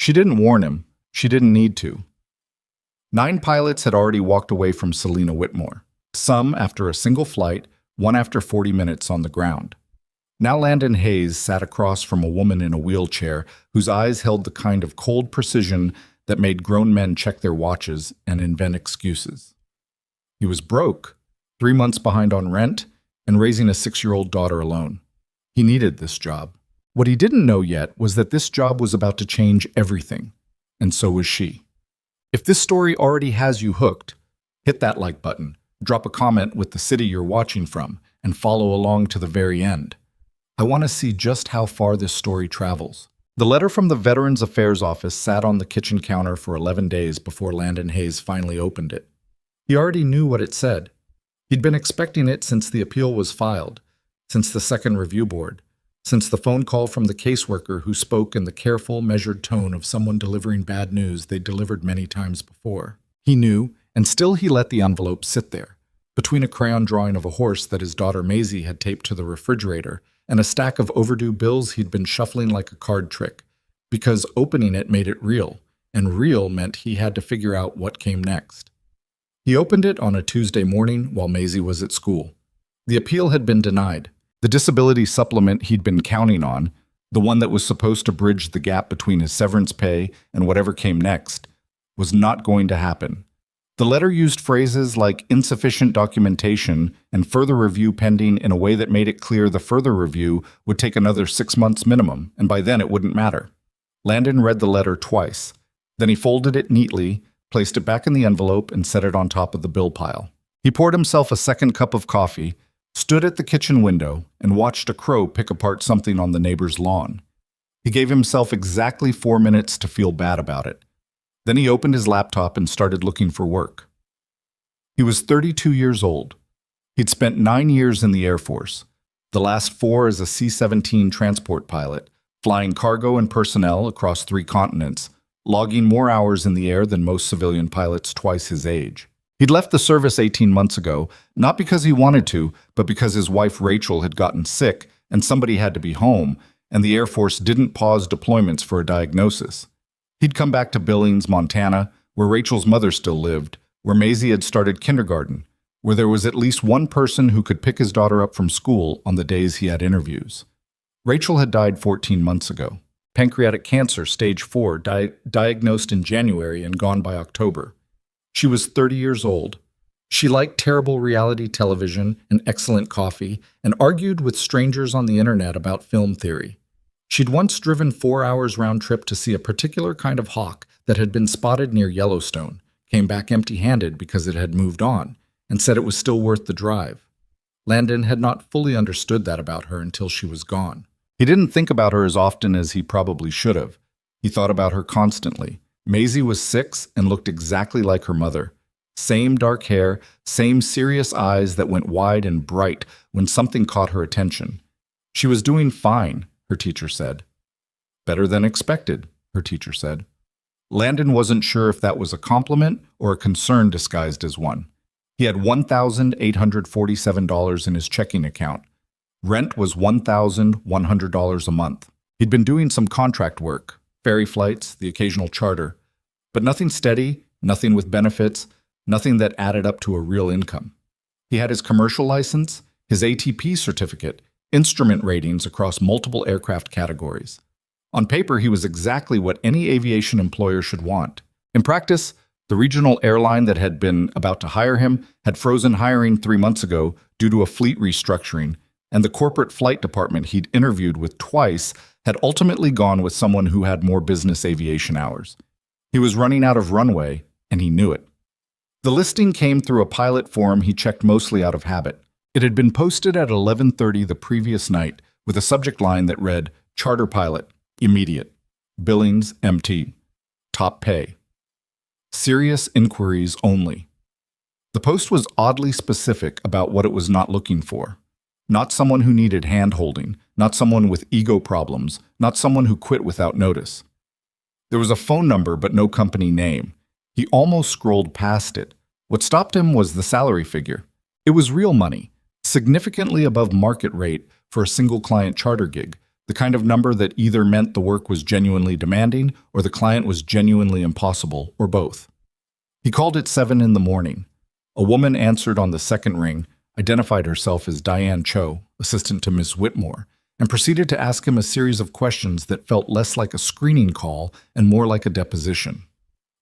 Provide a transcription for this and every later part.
She didn't warn him. She didn't need to. 9 pilots had already walked away from Selena Whitmore, some after a single flight, one after 40 minutes on the ground. Now Landon Hayes sat across from a woman in a wheelchair whose eyes held the kind of cold precision that made grown men check their watches and invent excuses. He was broke, 3 months behind on rent, and raising a 6-year-old daughter alone. He needed this job. What he didn't know yet was that this job was about to change everything, and so was she. If this story already has you hooked, hit that like button, drop a comment with the city you're watching from, and follow along to the very end. I want to see just how far this story travels. The letter from the Veterans Affairs Office sat on the kitchen counter for 11 days before Landon Hayes finally opened it. He already knew what it said. He'd been expecting it since the appeal was filed, since the second review board, since the phone call from the caseworker who spoke in the careful, measured tone of someone delivering bad news they'd delivered many times before. He knew, and still he let the envelope sit there, between a crayon drawing of a horse that his daughter Maisie had taped to the refrigerator and a stack of overdue bills he'd been shuffling like a card trick, because opening it made it real, and real meant he had to figure out what came next. He opened it on a Tuesday morning while Maisie was at school. The appeal had been denied. The disability supplement he'd been counting on, the one that was supposed to bridge the gap between his severance pay and whatever came next, was not going to happen. The letter used phrases like insufficient documentation and further review pending in a way that made it clear the further review would take another 6 months minimum, and by then it wouldn't matter. Landon read the letter twice. Then he folded it neatly, placed it back in the envelope, and set it on top of the bill pile. He poured himself a second cup of coffee, stood at the kitchen window, and watched a crow pick apart something on the neighbor's lawn. He gave himself exactly 4 minutes to feel bad about it. Then he opened his laptop and started looking for work. He was 32 years old. He'd spent 9 years in the Air Force, the last 4 as a C-17 transport pilot, flying cargo and personnel across 3 continents, logging more hours in the air than most civilian pilots twice his age. He'd left the service 18 months ago, not because he wanted to, but because his wife Rachel had gotten sick and somebody had to be home, and the Air Force didn't pause deployments for a diagnosis. He'd come back to Billings, Montana, where Rachel's mother still lived, where Maisie had started kindergarten, where there was at least one person who could pick his daughter up from school on the days he had interviews. Rachel had died 14 months ago. Pancreatic cancer, stage 4, diagnosed in January and gone by October. She was 30 years old. She liked terrible reality television and excellent coffee and argued with strangers on the internet about film theory. She'd once driven 4 hours round trip to see a particular kind of hawk that had been spotted near Yellowstone, came back empty-handed because it had moved on, and said it was still worth the drive. Landon had not fully understood that about her until she was gone. He didn't think about her as often as he probably should have. He thought about her constantly. Maisie was 6 and looked exactly like her mother. Same dark hair, same serious eyes that went wide and bright when something caught her attention. She was doing fine, her teacher said. Better than expected, her teacher said. Landon wasn't sure if that was a compliment or a concern disguised as one. He had $1,847 in his checking account. Rent was $1,100 a month. He'd been doing some contract work, ferry flights, the occasional charter, but nothing steady, nothing with benefits, nothing that added up to a real income. He had his commercial license, his ATP certificate, instrument ratings across multiple aircraft categories. On paper, he was exactly what any aviation employer should want. In practice, the regional airline that had been about to hire him had frozen hiring 3 months ago due to a fleet restructuring, and the corporate flight department he'd interviewed with twice had ultimately gone with someone who had more business aviation hours. He was running out of runway, and he knew it. The listing came through a pilot forum he checked mostly out of habit. It had been posted at 11:30 the previous night with a subject line that read, Charter Pilot, Immediate, Billings, MT, Top Pay, Serious Inquiries Only. The post was oddly specific about what it was not looking for. Not someone who needed hand-holding, not someone with ego problems, not someone who quit without notice. There was a phone number but no company name. He almost scrolled past it. What stopped him was the salary figure. It was real money, significantly above market rate for a single client charter gig. the kind of number that either meant the work was genuinely demanding or the client was genuinely impossible, or both. He called at 7 in the morning. A woman answered on the second ring, identified herself as Diane Cho, assistant to Ms. Whitmore, and proceeded to ask him a series of questions that felt less like a screening call and more like a deposition.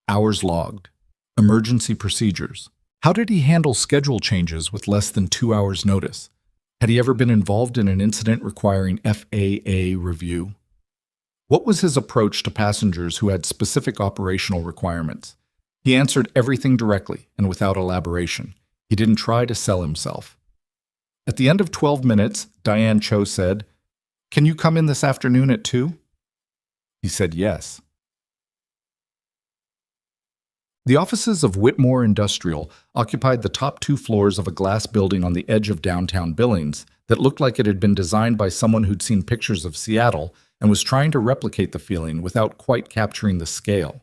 Hours logged. Emergency procedures. How did he handle schedule changes with less than 2 hours' notice? Had he ever been involved in an incident requiring FAA review? What was his approach to passengers who had specific operational requirements? He answered everything directly and without elaboration. He didn't try to sell himself. At the end of 12 minutes, Diane Cho said, "Can you come in this afternoon at 2?" He said yes. The offices of Whitmore Industrial occupied the top 2 floors of a glass building on the edge of downtown Billings that looked like it had been designed by someone who'd seen pictures of Seattle and was trying to replicate the feeling without quite capturing the scale.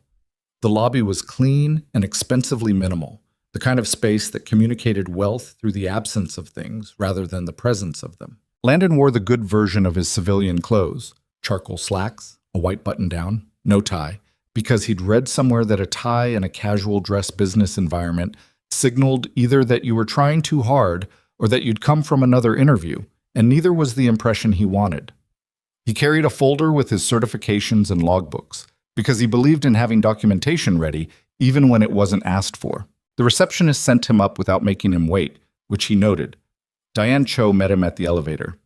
The lobby was clean and expensively minimal, the kind of space that communicated wealth through the absence of things rather than the presence of them. Landon wore the good version of his civilian clothes, charcoal slacks, a white button-down, no tie, because he'd read somewhere that a tie in a casual dress business environment signaled either that you were trying too hard or that you'd come from another interview, and neither was the impression he wanted. He carried a folder with his certifications and logbooks, because he believed in having documentation ready even when it wasn't asked for. The receptionist sent him up without making him wait, which he noted. Diane Cho met him at the elevator.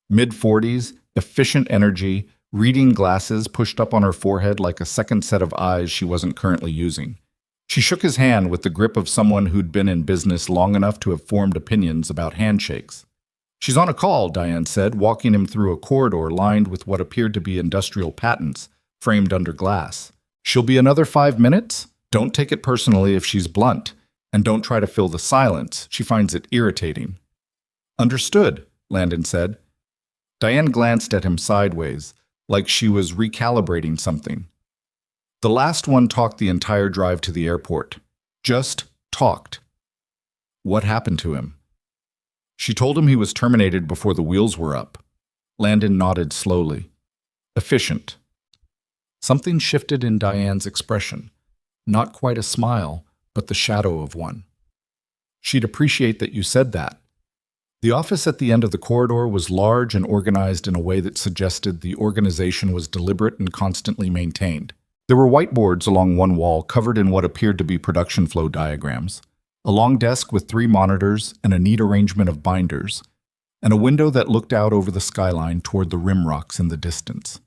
Mid-40s, efficient energy, reading glasses pushed up on her forehead like a second set of eyes she wasn't currently using. She shook his hand with the grip of someone who'd been in business long enough to have formed opinions about handshakes. "She's on a call," Diane said, walking him through a corridor lined with what appeared to be industrial patents, framed under glass. "She'll be another 5 minutes? Don't take it personally if she's blunt, and don't try to fill the silence. She finds it irritating." "Understood," Landon said. Diane glanced at him sideways, like she was recalibrating something. The last one talked the entire drive to the airport. Just talked. What happened to him? She told him he was terminated before the wheels were up. Landon nodded slowly. Efficient. Something shifted in Diane's expression. Not quite a smile, but the shadow of one. "She'd appreciate that you said that." The office at the end of the corridor was large and organized in a way that suggested the organization was deliberate and constantly maintained. There were whiteboards along one wall covered in what appeared to be production flow diagrams, a long desk with 3 monitors and a neat arrangement of binders, and a window that looked out over the skyline toward the rim rocks in the distance.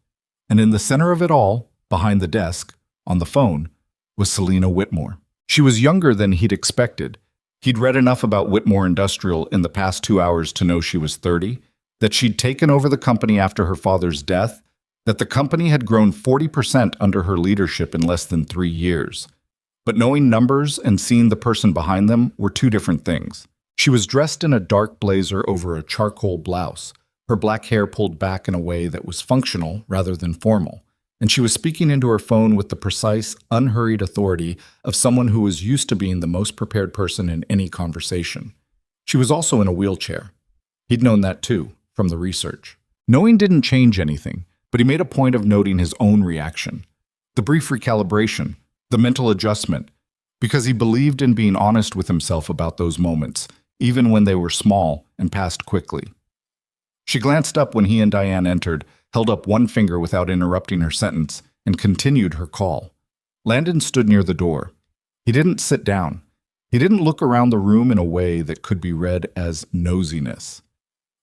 And in the center of it all, behind the desk, on the phone, was Selina Whitmore. She was younger than he'd expected. He'd read enough about Whitmore Industrial in the past 2 hours to know she was 30, that she'd taken over the company after her father's death, that the company had grown 40% under her leadership in less than 3 years. But knowing numbers and seeing the person behind them were 2 different things. She was dressed in a dark blazer over a charcoal blouse, her black hair pulled back in a way that was functional rather than formal, and she was speaking into her phone with the precise, unhurried authority of someone who was used to being the most prepared person in any conversation. She was also in a wheelchair. He'd known that too, from the research. Knowing didn't change anything, but he made a point of noting his own reaction. The brief recalibration, the mental adjustment, because he believed in being honest with himself about those moments, even when they were small and passed quickly. She glanced up when he and Diane entered, held up one finger without interrupting her sentence, and continued her call. Landon stood near the door. He didn't sit down. He didn't look around the room in a way that could be read as nosiness.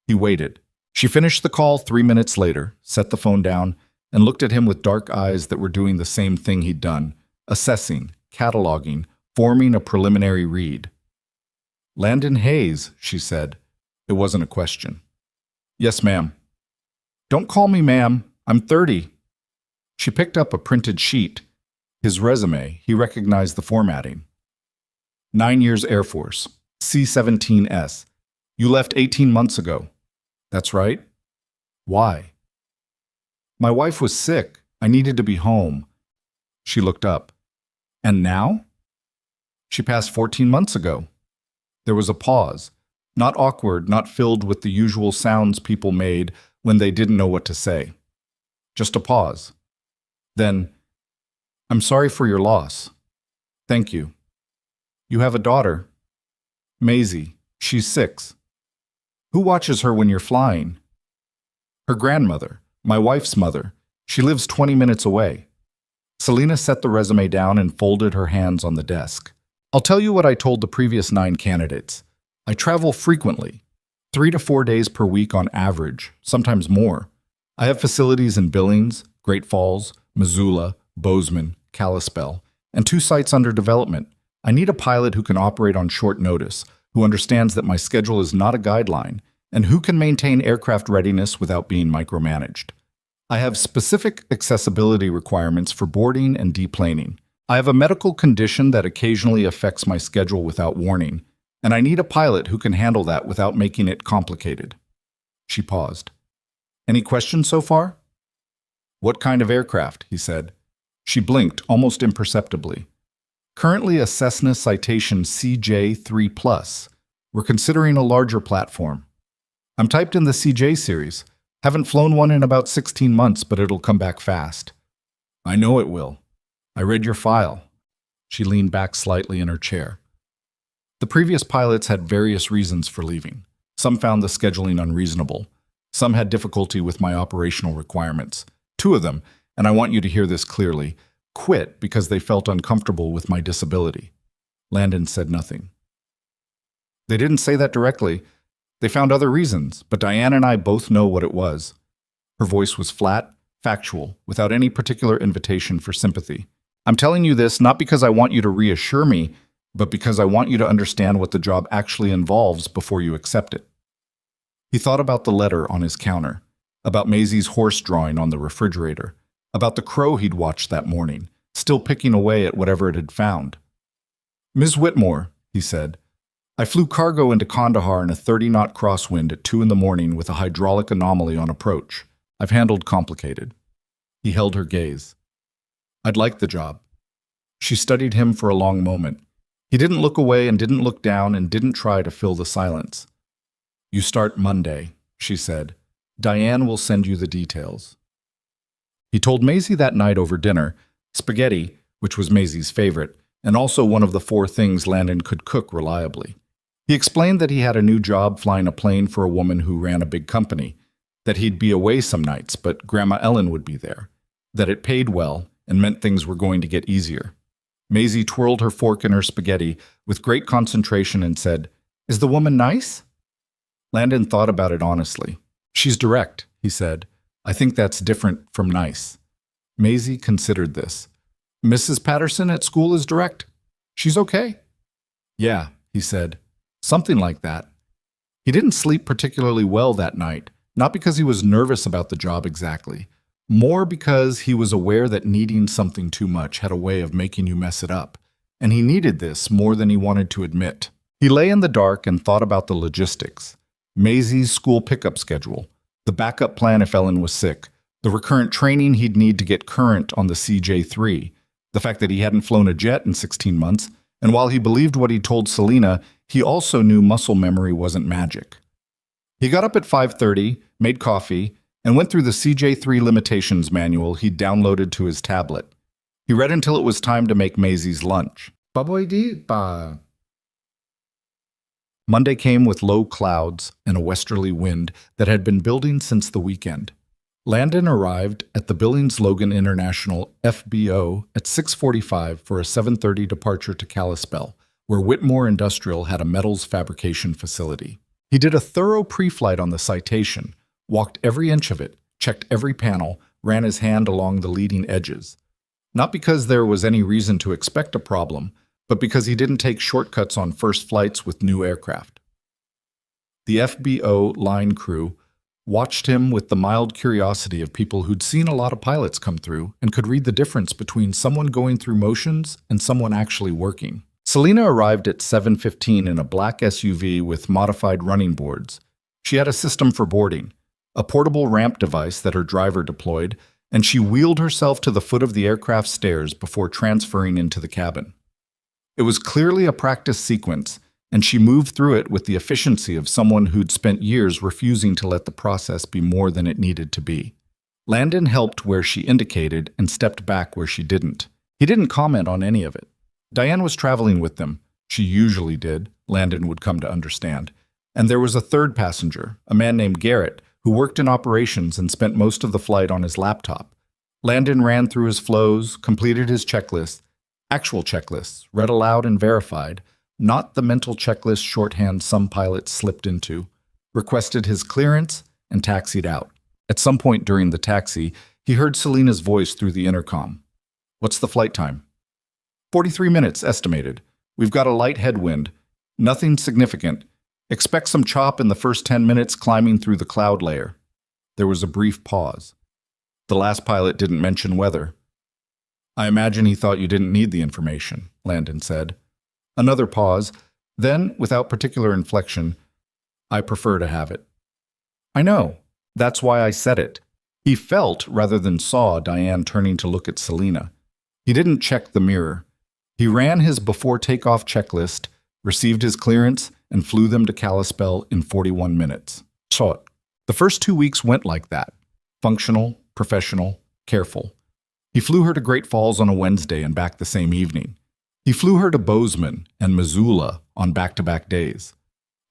He waited. She finished the call 3 minutes later, set the phone down, and looked at him with dark eyes that were doing the same thing he'd done, assessing, cataloging, forming a preliminary read. "Landon Hayes," she said. It wasn't a question. "Yes, ma'am." "Don't call me ma'am. I'm 30. She picked up a printed sheet. His resume, he recognized the formatting. 9 years Air Force, C-17S. You left 18 months ago. That's right. Why? My wife was sick. I needed to be home. She looked up. And now? She passed 14 months ago. There was a pause. Not awkward, not filled with the usual sounds people made when they didn't know what to say. Just a pause. Then, I'm sorry for your loss. Thank you. You have a daughter. Maisie. She's 6. Who watches her when you're flying? Her grandmother, my wife's mother. She lives 20 minutes away. Selena set the resume down and folded her hands on the desk. I'll tell you what I told the previous 9 candidates. I travel frequently, 3 to 4 days per week on average, sometimes more. I have facilities in Billings, Great Falls, Missoula, Bozeman, Kalispell, and 2 sites under development. I need a pilot who can operate on short notice, who understands that my schedule is not a guideline, and who can maintain aircraft readiness without being micromanaged. I have specific accessibility requirements for boarding and deplaning. I have a medical condition that occasionally affects my schedule without warning, and I need a pilot who can handle that without making it complicated. She paused. Any questions so far? What kind of aircraft? He said. She blinked almost imperceptibly. Currently a Cessna Citation CJ3+. We're considering a larger platform. I'm typed in the CJ series. Haven't flown one in about 16 months, but it'll come back fast. I know it will. I read your file. She leaned back slightly in her chair. The previous pilots had various reasons for leaving. Some found the scheduling unreasonable. Some had difficulty with my operational requirements. 2 of them, and I want you to hear this clearly, quit because they felt uncomfortable with my disability. Landon said nothing. They didn't say that directly. They found other reasons, but Diane and I both know what it was. Her voice was flat, factual, without any particular invitation for sympathy. I'm telling you this not because I want you to reassure me, but because I want you to understand what the job actually involves before you accept it. He thought about the letter on his counter, about Maisie's horse drawing on the refrigerator, about the crow he'd watched that morning, still picking away at whatever it had found. Ms. Whitmore, he said, I flew cargo into Kandahar in a 30-knot crosswind at 2 in the morning with a hydraulic anomaly on approach. I've handled complicated. He held her gaze. I'd like the job. She studied him for a long moment. He didn't look away and didn't look down and didn't try to fill the silence. You start Monday, she said. Diane will send you the details. He told Maisie that night over dinner, spaghetti, which was Maisie's favorite, and also one of the 4 things Landon could cook reliably. He explained that he had a new job flying a plane for a woman who ran a big company, that he'd be away some nights, but Grandma Ellen would be there, that it paid well and meant things were going to get easier. Maisie twirled her fork in her spaghetti with great concentration and said, Is the woman nice? Landon thought about it honestly. She's direct, he said. I think that's different from nice. Maisie considered this. Mrs. Patterson at school is direct. She's okay. Yeah, he said. Something like that. He didn't sleep particularly well that night, not because he was nervous about the job exactly, more because he was aware that needing something too much had a way of making you mess it up, and he needed this more than he wanted to admit. He lay in the dark and thought about the logistics. Maisie's school pickup schedule, the backup plan if Ellen was sick, the recurrent training he'd need to get current on the CJ3, the fact that he hadn't flown a jet in 16 months, and while he believed what he'd told Selena, he also knew muscle memory wasn't magic. He got up at 5:30, made coffee, and went through the CJ3 limitations manual he'd downloaded to his tablet. He read until it was time to make Maisie's lunch. Monday came with low clouds and a westerly wind that had been building since the weekend. Landon arrived at the Billings-Logan International FBO at 6:45 for a 7:30 departure to Kalispell, where Whitmore Industrial had a metals fabrication facility. He did a thorough pre-flight on the Citation, walked every inch of it, checked every panel, ran his hand along the leading edges. Not because there was any reason to expect a problem, but because he didn't take shortcuts on first flights with new aircraft. The FBO line crew watched him with the mild curiosity of people who'd seen a lot of pilots come through and could read the difference between someone going through motions and someone actually working. Selena arrived at 7:15 in a black SUV with modified running boards. She had a system for boarding, a portable ramp device that her driver deployed, and she wheeled herself to the foot of the aircraft stairs before transferring into the cabin. It was clearly a practice sequence, and she moved through it with the efficiency of someone who'd spent years refusing to let the process be more than it needed to be. Landon helped where she indicated and stepped back where she didn't. He didn't comment on any of it. Diane was traveling with them. She usually did, Landon would come to understand. And there was a third passenger, a man named Garrett, who worked in operations and spent most of the flight on his laptop. Landon ran through his flows, completed his checklist, actual checklists, read aloud and verified, not the mental checklist shorthand some pilots slipped into, requested his clearance, and taxied out. At some point during the taxi, he heard Selena's voice through the intercom. "What's the flight time?" 43 minutes, estimated. We've got a light headwind. Nothing significant. Expect some chop in the first 10 minutes climbing through the cloud layer." There was a brief pause. The last pilot didn't mention weather. "I imagine he thought you didn't need the information," Landon said. Another pause. Then, without particular inflection, "I prefer to have it." "I know. That's why I said it." He felt, rather than saw, Diane turning to look at Selena. He didn't check the mirror. He ran his before takeoff checklist, received his clearance, and flew them to Kalispell in 41 minutes. Saw it. The first 2 weeks went like that. Functional, professional, careful. He flew her to Great Falls on a Wednesday and back the same evening. He flew her to Bozeman and Missoula on back-to-back days.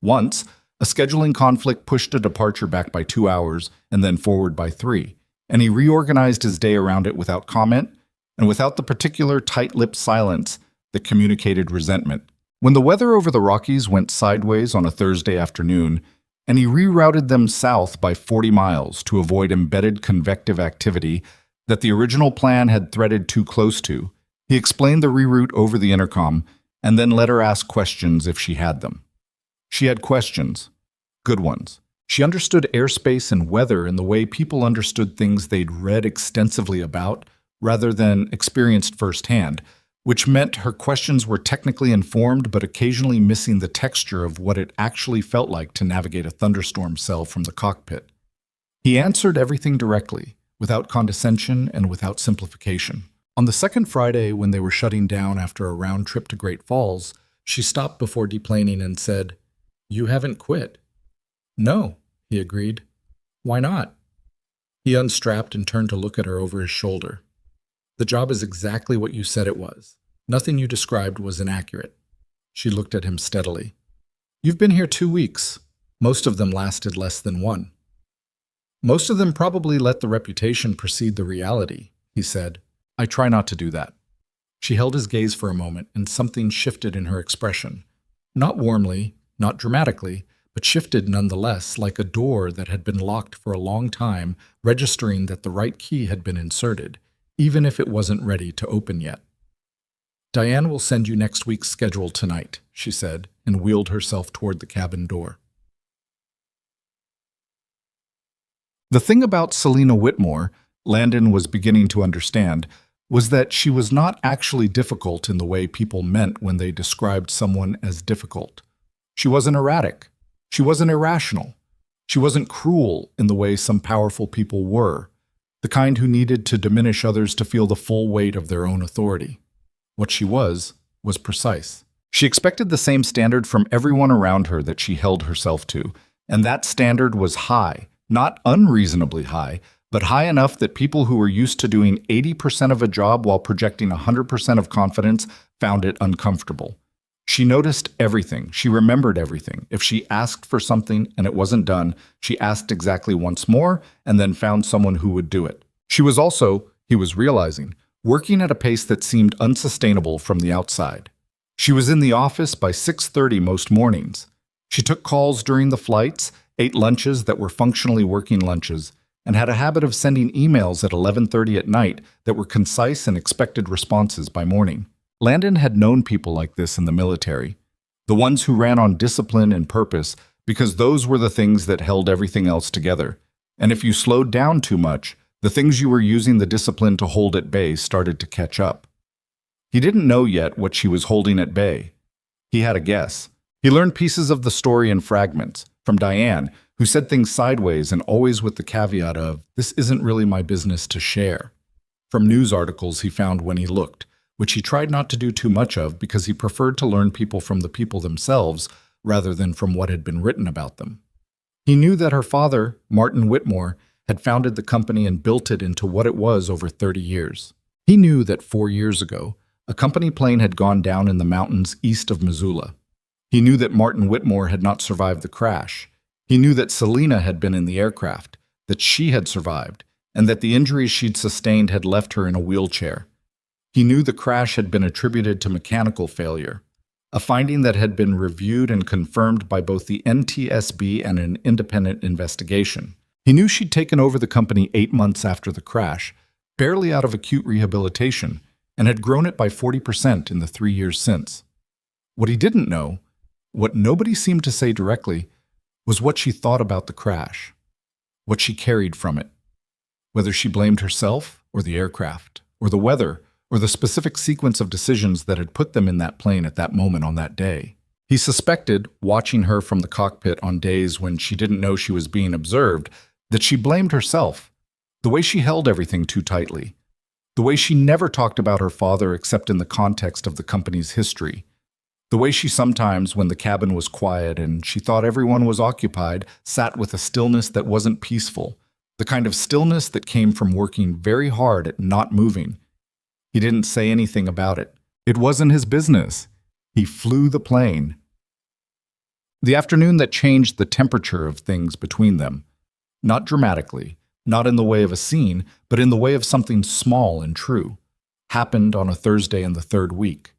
Once, a scheduling conflict pushed a departure back by 2 hours and then forward by 3, and he reorganized his day around it without comment and without the particular tight-lipped silence that communicated resentment. When the weather over the Rockies went sideways on a Thursday afternoon, and he rerouted them south by 40 miles to avoid embedded convective activity that the original plan had threaded too close to, he explained the reroute over the intercom and then let her ask questions if she had them. She had questions. Good ones. She understood airspace and weather in the way people understood things they'd read extensively about rather than experienced firsthand, which meant her questions were technically informed but occasionally missing the texture of what it actually felt like to navigate a thunderstorm cell from the cockpit. He answered everything directly, without condescension and without simplification. On the second Friday, when they were shutting down after a round trip to Great Falls, she stopped before deplaning and said, "You haven't quit." "No," he agreed. "Why not?" He unstrapped and turned to look at her over his shoulder. "The job is exactly what you said it was. Nothing you described was inaccurate." She looked at him steadily. "You've been here 2 weeks. Most of them lasted less than 1. Most of them probably let the reputation precede the reality," he said. "I try not to do that." She held his gaze for a moment, and something shifted in her expression. Not warmly, not dramatically, but shifted nonetheless, like a door that had been locked for a long time, registering that the right key had been inserted, even if it wasn't ready to open yet. "Diane will send you next week's schedule tonight," she said, and wheeled herself toward the cabin door. The thing about Selena Whitmore, Landon was beginning to understand, was that she was not actually difficult in the way people meant when they described someone as difficult. She wasn't erratic. She wasn't irrational. She wasn't cruel in the way some powerful people were, the kind who needed to diminish others to feel the full weight of their own authority. What she was precise. She expected the same standard from everyone around her that she held herself to, and that standard was high, not unreasonably high, but high enough that people who were used to doing 80% of a job while projecting 100% of confidence found it uncomfortable. She noticed everything. She remembered everything. If she asked for something and it wasn't done, she asked exactly once more and then found someone who would do it. She was also, he was realizing, working at a pace that seemed unsustainable from the outside. She was in the office by 6:30 most mornings. She took calls during the flights, ate lunches that were functionally working lunches, and had a habit of sending emails at 11:30 at night that were concise and expected responses by morning. Landon had known people like this in the military, the ones who ran on discipline and purpose because those were the things that held everything else together. And if you slowed down too much, the things you were using the discipline to hold at bay started to catch up. He didn't know yet what she was holding at bay. He had a guess. He learned pieces of the story in fragments, from Diane, who said things sideways and always with the caveat of, "This isn't really my business to share," from news articles he found when he looked, which he tried not to do too much of because he preferred to learn people from the people themselves rather than from what had been written about them. He knew that her father, Martin Whitmore, had founded the company and built it into what it was over 30 years. He knew that 4 years ago, a company plane had gone down in the mountains east of Missoula. He knew that Martin Whitmore had not survived the crash. He knew that Selena had been in the aircraft, that she had survived, and that the injuries she'd sustained had left her in a wheelchair. He knew the crash had been attributed to mechanical failure, a finding that had been reviewed and confirmed by both the NTSB and an independent investigation. He knew she'd taken over the company 8 months after the crash, barely out of acute rehabilitation, and had grown it by 40% in the 3 years since. What he didn't know, what nobody seemed to say directly, was what she thought about the crash, what she carried from it, whether she blamed herself or the aircraft, or the weather, or the specific sequence of decisions that had put them in that plane at that moment on that day. He suspected, watching her from the cockpit on days when she didn't know she was being observed, that she blamed herself, the way she held everything too tightly, the way she never talked about her father except in the context of the company's history, the way she sometimes, when the cabin was quiet and she thought everyone was occupied, sat with a stillness that wasn't peaceful, the kind of stillness that came from working very hard at not moving. He didn't say anything about it. It wasn't his business. He flew the plane. The afternoon that changed the temperature of things between them, not dramatically, not in the way of a scene, but in the way of something small and true, happened on a Thursday in the 3rd week.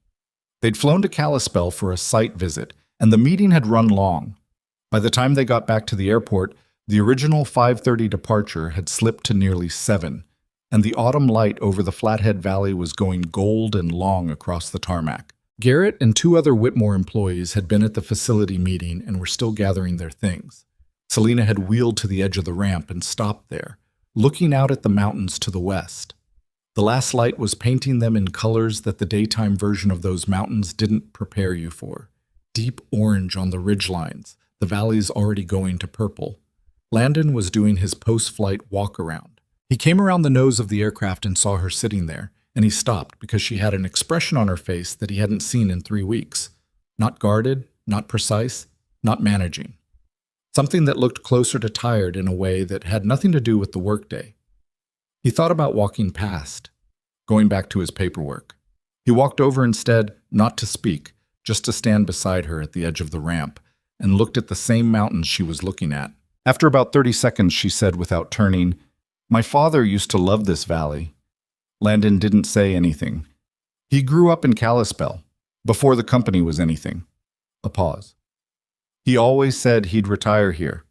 They'd flown to Kalispell for a site visit, and the meeting had run long. By the time they got back to the airport, the original 5:30 departure had slipped to nearly 7, and the autumn light over the Flathead Valley was going gold and long across the tarmac. Garrett and 2 other Whitmore employees had been at the facility meeting and were still gathering their things. Selena had wheeled to the edge of the ramp and stopped there, looking out at the mountains to the west. The last light was painting them in colors that the daytime version of those mountains didn't prepare you for. Deep orange on the ridgelines, the valleys already going to purple. Landon was doing his post-flight walk-around. He came around the nose of the aircraft and saw her sitting there, and he stopped because she had an expression on her face that he hadn't seen in 3 weeks. Not guarded, not precise, not managing. Something that looked closer to tired in a way that had nothing to do with the workday. He thought about walking past, going back to his paperwork. He walked over instead, not to speak, just to stand beside her at the edge of the ramp, and looked at the same mountains she was looking at. After about 30 seconds, she said without turning, "My father used to love this valley." Landon didn't say anything. He grew up in Kalispell, before the company was anything. A pause. He always said he'd retire here.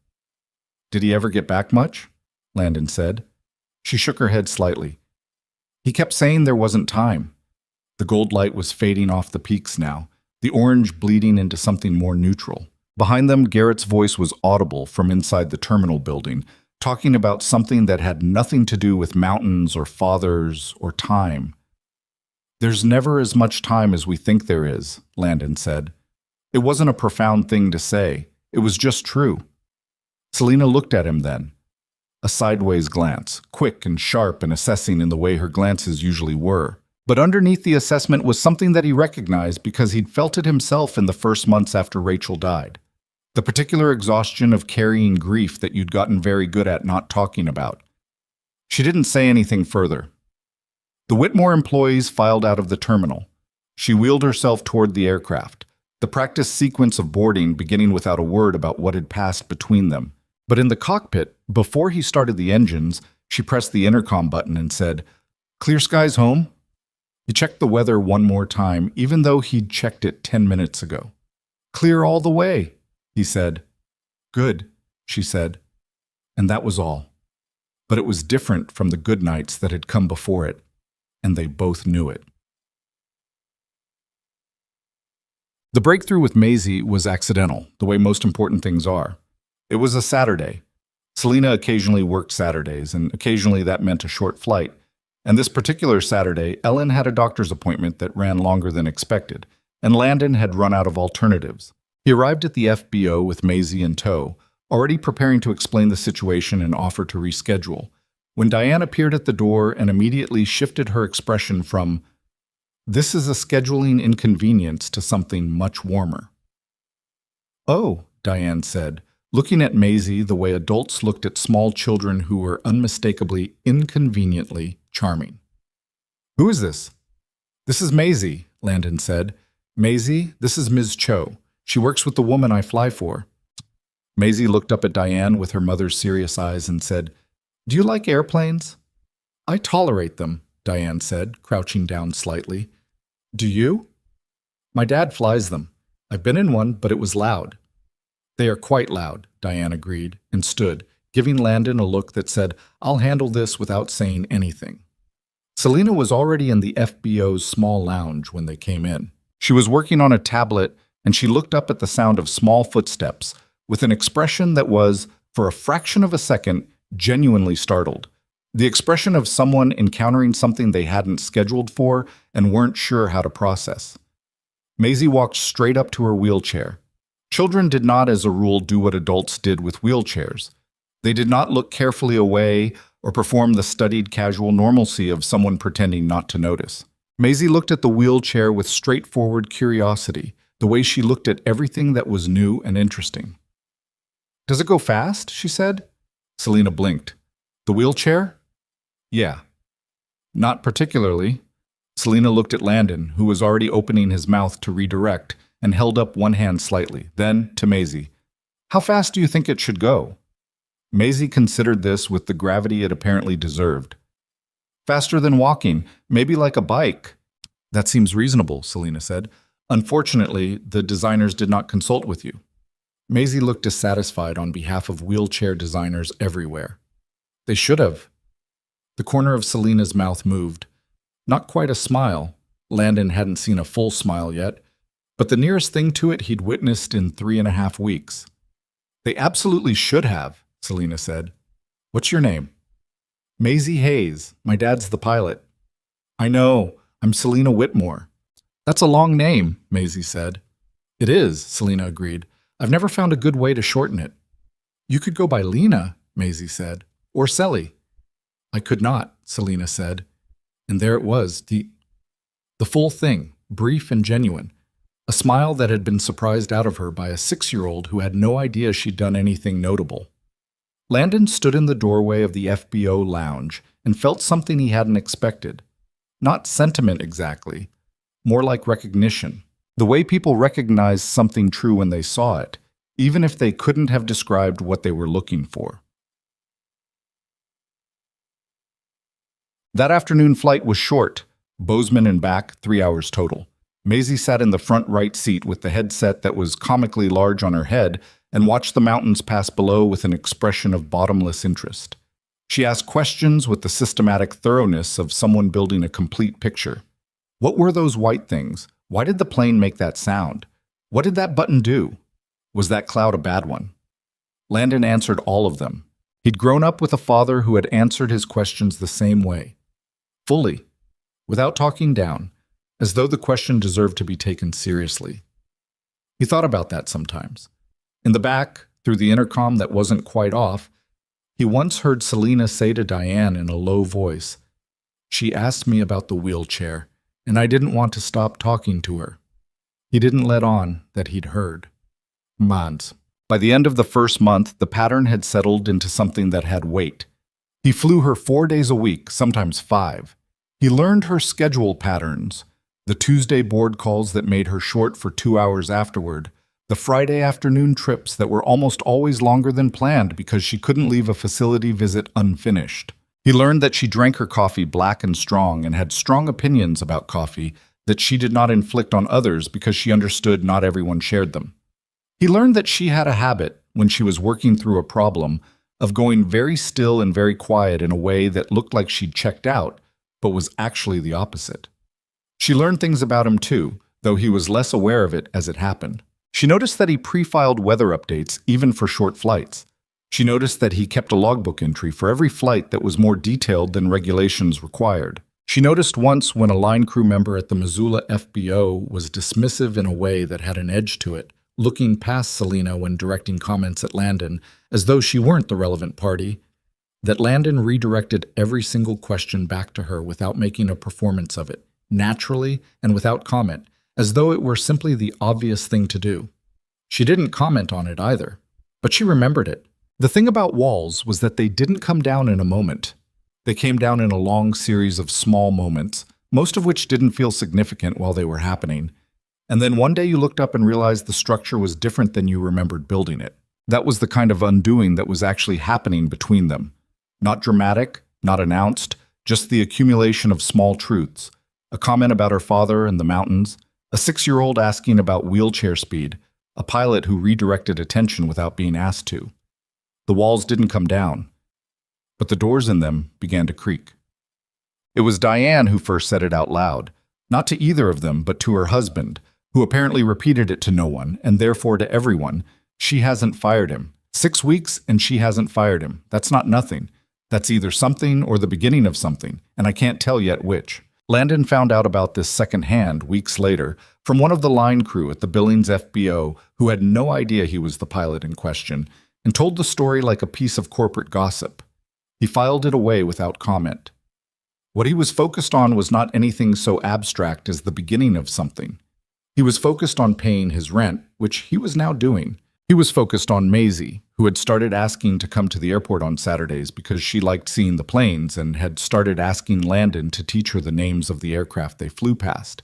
"Did he ever get back much?" Landon said. She shook her head slightly. He kept saying there wasn't time. The gold light was fading off the peaks now, the orange bleeding into something more neutral. Behind them, Garrett's voice was audible from inside the terminal building, talking about something that had nothing to do with mountains or fathers or time. "There's never as much time as we think there is," Landon said. It wasn't a profound thing to say. It was just true. Selena looked at him then. A sideways glance, quick and sharp and assessing in the way her glances usually were. But underneath the assessment was something that he recognized because he'd felt it himself in the first months after Rachel died. The particular exhaustion of carrying grief that you'd gotten very good at not talking about. She didn't say anything further. The Whitmore employees filed out of the terminal. She wheeled herself toward the aircraft, the practice sequence of boarding beginning without a word about what had passed between them. But in the cockpit, before he started the engines, she pressed the intercom button and said, "Clear skies home?" He checked the weather one more time, even though he'd checked it 10 minutes ago. "Clear all the way," he said. "Good," she said. And that was all. But it was different from the good nights that had come before it, and they both knew it. The breakthrough with Maisie was accidental, the way most important things are. It was a Saturday. Selena occasionally worked Saturdays, and occasionally that meant a short flight. And this particular Saturday, Ellen had a doctor's appointment that ran longer than expected, and Landon had run out of alternatives. He arrived at the FBO with Maisie in tow, already preparing to explain the situation and offer to reschedule, when Diane appeared at the door and immediately shifted her expression from, "This is a scheduling inconvenience," to something much warmer. "Oh," Diane said, looking at Maisie the way adults looked at small children who were unmistakably, inconveniently charming. "Who is this?" "This is Maisie," Landon said. "Maisie, this is Ms. Cho. She works with the woman I fly for." Maisie looked up at Diane with her mother's serious eyes and said, "Do you like airplanes?" "I tolerate them," Diane said, crouching down slightly. "Do you?" "My dad flies them. I've been in one, but it was loud." "They are quite loud," Diane agreed, and stood, giving Landon a look that said, "I'll handle this without saying anything." Selena was already in the FBO's small lounge when they came in. She was working on a tablet, and she looked up at the sound of small footsteps with an expression that was, for a fraction of a second, genuinely startled. The expression of someone encountering something they hadn't scheduled for and weren't sure how to process. Maisie walked straight up to her wheelchair. Children did not, as a rule, do what adults did with wheelchairs. They did not look carefully away or perform the studied casual normalcy of someone pretending not to notice. Maisie looked at the wheelchair with straightforward curiosity, the way she looked at everything that was new and interesting. "Does it go fast?" she said. Selena blinked. "The wheelchair?" "Yeah." "Not particularly." Selena looked at Landon, who was already opening his mouth to redirect, and held up one hand slightly, then to Maisie. "How fast do you think it should go?" Maisie considered this with the gravity it apparently deserved. "Faster than walking, maybe like a bike." "That seems reasonable," Selena said. "Unfortunately, the designers did not consult with you." Maisie looked dissatisfied on behalf of wheelchair designers everywhere. "They should have." The corner of Selena's mouth moved. Not quite a smile. Landon hadn't seen a full smile yet, but the nearest thing to it he'd witnessed in 3.5 weeks. "They absolutely should have," Selena said. "What's your name?" "Maisie Hayes. My dad's the pilot." "I know. I'm Selena Whitmore." "That's a long name," Maisie said. "It is," Selena agreed. "I've never found a good way to shorten it." "You could go by Lena," Maisie said. "Or Selly." "I could not," Selena said. And there it was, the full thing, brief and genuine. A smile that had been surprised out of her by a 6-year-old who had no idea she'd done anything notable. Landon stood in the doorway of the FBO lounge and felt something he hadn't expected. Not sentiment exactly, more like recognition. The way people recognized something true when they saw it, even if they couldn't have described what they were looking for. That afternoon flight was short, Bozeman and back, 3 hours total. Maisie sat in the front right seat with the headset that was comically large on her head and watched the mountains pass below with an expression of bottomless interest. She asked questions with the systematic thoroughness of someone building a complete picture. What were those white things? Why did the plane make that sound? What did that button do? Was that cloud a bad one? Landon answered all of them. He'd grown up with a father who had answered his questions the same way. Fully, without talking down, as though the question deserved to be taken seriously. He thought about that sometimes. In the back, through the intercom that wasn't quite off, he once heard Selena say to Diane in a low voice, "She asked me about the wheelchair, and I didn't want to stop talking to her." He didn't let on that he'd heard. Months. By the end of the first month, the pattern had settled into something that had weight. He flew her 4 days a week, sometimes 5. He learned her schedule patterns, the Tuesday board calls that made her short for 2 hours afterward, the Friday afternoon trips that were almost always longer than planned because she couldn't leave a facility visit unfinished. He learned that she drank her coffee black and strong and had strong opinions about coffee that she did not inflict on others because she understood not everyone shared them. He learned that she had a habit, when she was working through a problem, of going very still and very quiet in a way that looked like she'd checked out, but was actually the opposite. She learned things about him too, though he was less aware of it as it happened. She noticed that he pre-filed weather updates even for short flights. She noticed that he kept a logbook entry for every flight that was more detailed than regulations required. She noticed once when a line crew member at the Missoula FBO was dismissive in a way that had an edge to it, looking past Selena when directing comments at Landon as though she weren't the relevant party, that Landon redirected every single question back to her without making a performance of it, naturally and without comment, as though it were simply the obvious thing to do. She didn't comment on it either, But she remembered it. The thing about walls was that they didn't come down in a moment. They came down in a long series of small moments, most of which didn't feel significant while they were happening. And then one day you looked up and realized the structure was different than you remembered building it. That was the kind of undoing that was actually happening between them. Not dramatic, not announced, just the accumulation of small truths. A comment about her father and the mountains, a 6-year-old asking about wheelchair speed, a pilot who redirected attention without being asked to. The walls didn't come down, but the doors in them began to creak. It was Diane who first said it out loud, not to either of them, but to her husband, who apparently repeated it to no one, and therefore to everyone. She hasn't fired him. 6 weeks and she hasn't fired him. That's not nothing. That's either something or the beginning of something, and I can't tell yet which. Landon found out about this secondhand weeks later from one of the line crew at the Billings FBO who had no idea he was the pilot in question and told the story like a piece of corporate gossip. He filed it away without comment. What he was focused on was not anything so abstract as the beginning of something. He was focused on paying his rent, which he was now doing. He was focused on Maisie, who had started asking to come to the airport on Saturdays because she liked seeing the planes and had started asking Landon to teach her the names of the aircraft they flew past.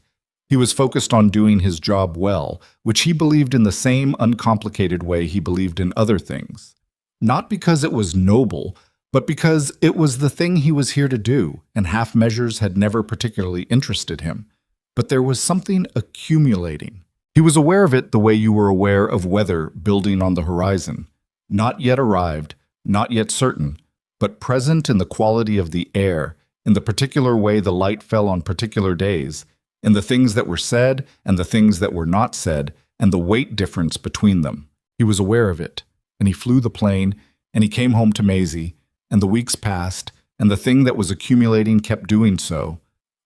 He was focused on doing his job well, which he believed in the same uncomplicated way he believed in other things. Not because it was noble, but because it was the thing he was here to do, and half measures had never particularly interested him. But there was something accumulating. He was aware of it the way you were aware of weather building on the horizon. Not yet arrived, not yet certain, but present in the quality of the air, in the particular way the light fell on particular days, in the things that were said and the things that were not said, and the weight difference between them. He was aware of it, and he flew the plane, and he came home to Maisie, and the weeks passed, and the thing that was accumulating kept doing so,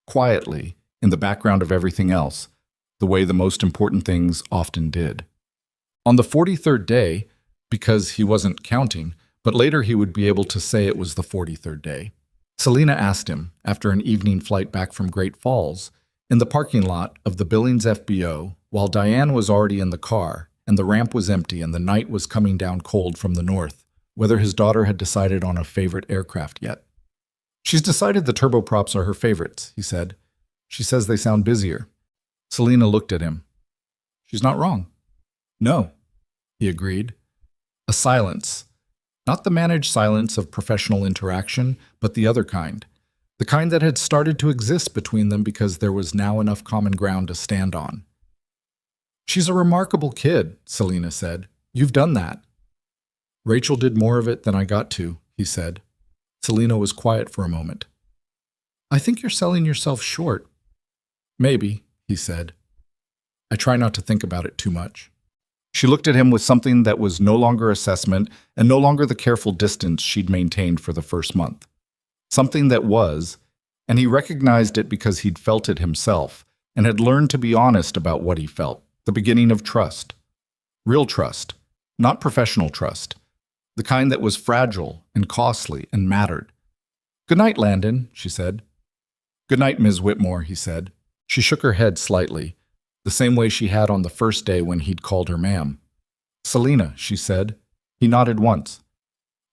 quietly, in the background of everything else, the way the most important things often did. On the 43rd day, because he wasn't counting, but later he would be able to say it was the 43rd day, Selena asked him, after an evening flight back from Great Falls, in the parking lot of the Billings FBO, while Diane was already in the car, and the ramp was empty and the night was coming down cold from the north, whether his daughter had decided on a favorite aircraft yet. "She's decided the turboprops are her favorites," he said. "She says they sound busier." Selena looked at him. "She's not wrong." "No," he agreed. A silence. Not the managed silence of professional interaction, but the other kind. The kind that had started to exist between them because there was now enough common ground to stand on. "She's a remarkable kid," Selena said. "You've done that." "Rachel did more of it than I got to," he said. Selena was quiet for a moment. "I think you're selling yourself short." "Maybe," he said. "I try not to think about it too much." She looked at him with something that was no longer assessment and no longer the careful distance she'd maintained for the first month. Something that was, and he recognized it because he'd felt it himself and had learned to be honest about what he felt, the beginning of trust. Real trust, not professional trust, the kind that was fragile and costly and mattered. "Good night, Landon," she said. "Good night, Ms. Whitmore," he said. She shook her head slightly, the same way she had on the first day when he'd called her ma'am. "Selena," she said. He nodded once.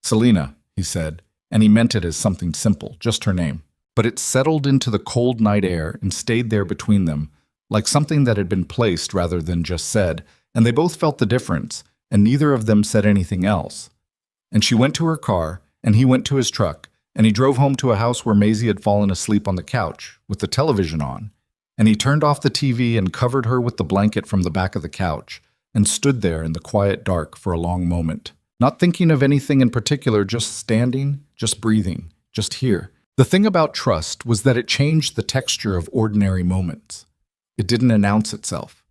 "Selena," he said, and he meant it as something simple, just her name. But it settled into the cold night air and stayed there between them, like something that had been placed rather than just said, and they both felt the difference, and neither of them said anything else. And she went to her car, and he went to his truck, and he drove home to a house where Maisie had fallen asleep on the couch, with the television on, and he turned off the TV and covered her with the blanket from the back of the couch, and stood there in the quiet dark for a long moment, not thinking of anything in particular, just standing, just breathing, just here. The thing about trust was that it changed the texture of ordinary moments. It didn't announce itself.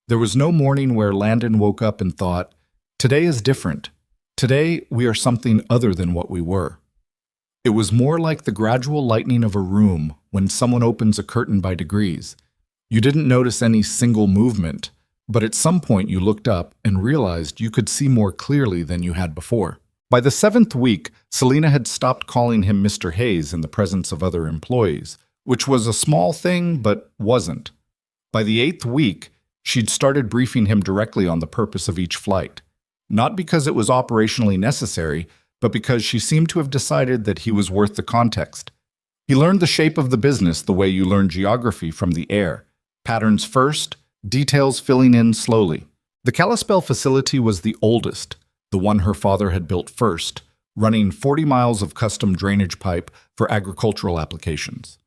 There was no morning where Landon woke up and thought, "Today is different. Today we are something other than what we were." It was more like the gradual lightening of a room when someone opens a curtain by degrees. You didn't notice any single movement, but at some point you looked up and realized you could see more clearly than you had before. By the 7th week, Selena had stopped calling him Mr. Hayes in the presence of other employees, which was a small thing but wasn't. By the 8th week, she'd started briefing him directly on the purpose of each flight. not because it was operationally necessary, but because she seemed to have decided that he was worth the context. He learned the shape of the business the way you learn geography from the air. Patterns first, details filling in slowly. The Kalispell facility was the oldest, the one her father had built first, running 40 miles of custom drainage pipe for agricultural applications.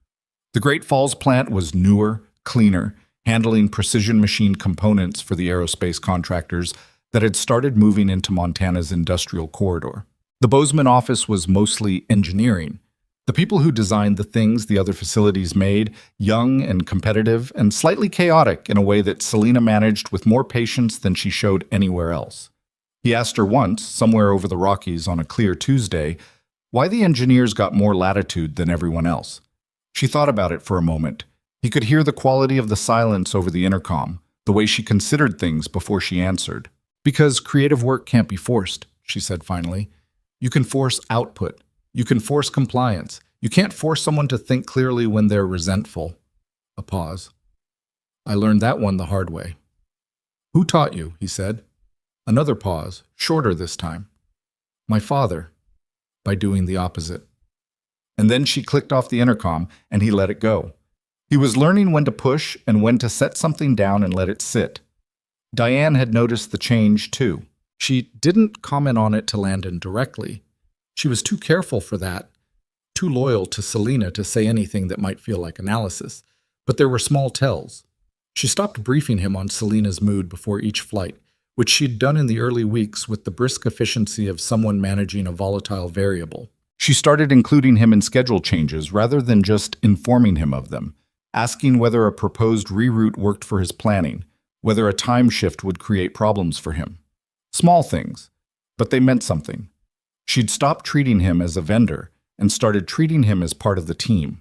The Great Falls plant was newer, cleaner, handling precision machine components for the aerospace contractors that had started moving into Montana's industrial corridor. The Bozeman office was mostly engineering. The people who designed the things the other facilities made, young and competitive and slightly chaotic in a way that Selena managed with more patience than she showed anywhere else. He asked her once, somewhere over the Rockies on a clear Tuesday, why the engineers got more latitude than everyone else. She thought about it for a moment. He could hear the quality of the silence over the intercom, the way she considered things before she answered. Because creative work can't be forced, she said finally. You can force output. You can force compliance. You can't force someone to think clearly when they're resentful. A pause. I learned that one the hard way. Who taught you? He said. Another pause, shorter this time. My father, by doing the opposite. And then she clicked off the intercom, and he let it go. He was learning when to push and when to set something down and let it sit. Diane had noticed the change, too. She didn't comment on it to Landon directly. She was too careful for that, too loyal to Selena to say anything that might feel like analysis. But there were small tells. She stopped briefing him on Selena's mood before each flight, which she'd done in the early weeks with the brisk efficiency of someone managing a volatile variable. She started including him in schedule changes rather than just informing him of them, asking whether a proposed reroute worked for his planning, whether a time shift would create problems for him. Small things, but they meant something. She'd stopped treating him as a vendor and started treating him as part of the team.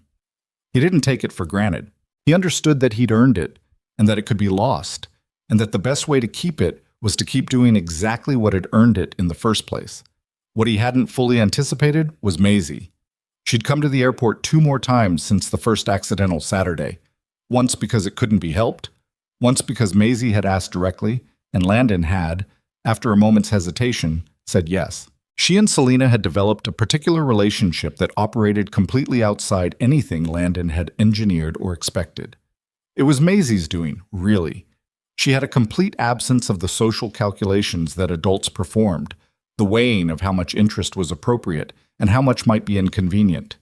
He didn't take it for granted. He understood that he'd earned it and that it could be lost, and that the best way to keep it was to keep doing exactly what had earned it in the first place. What he hadn't fully anticipated was Maisie. She'd come to the airport 2 more times since the first accidental Saturday. Once because it couldn't be helped, once because Maisie had asked directly, and Landon had, after a moment's hesitation, said yes. She and Selena had developed a particular relationship that operated completely outside anything Landon had engineered or expected. It was Maisie's doing, really. She had a complete absence of the social calculations that adults performed, the weighing of how much interest was appropriate and how much might be inconvenient.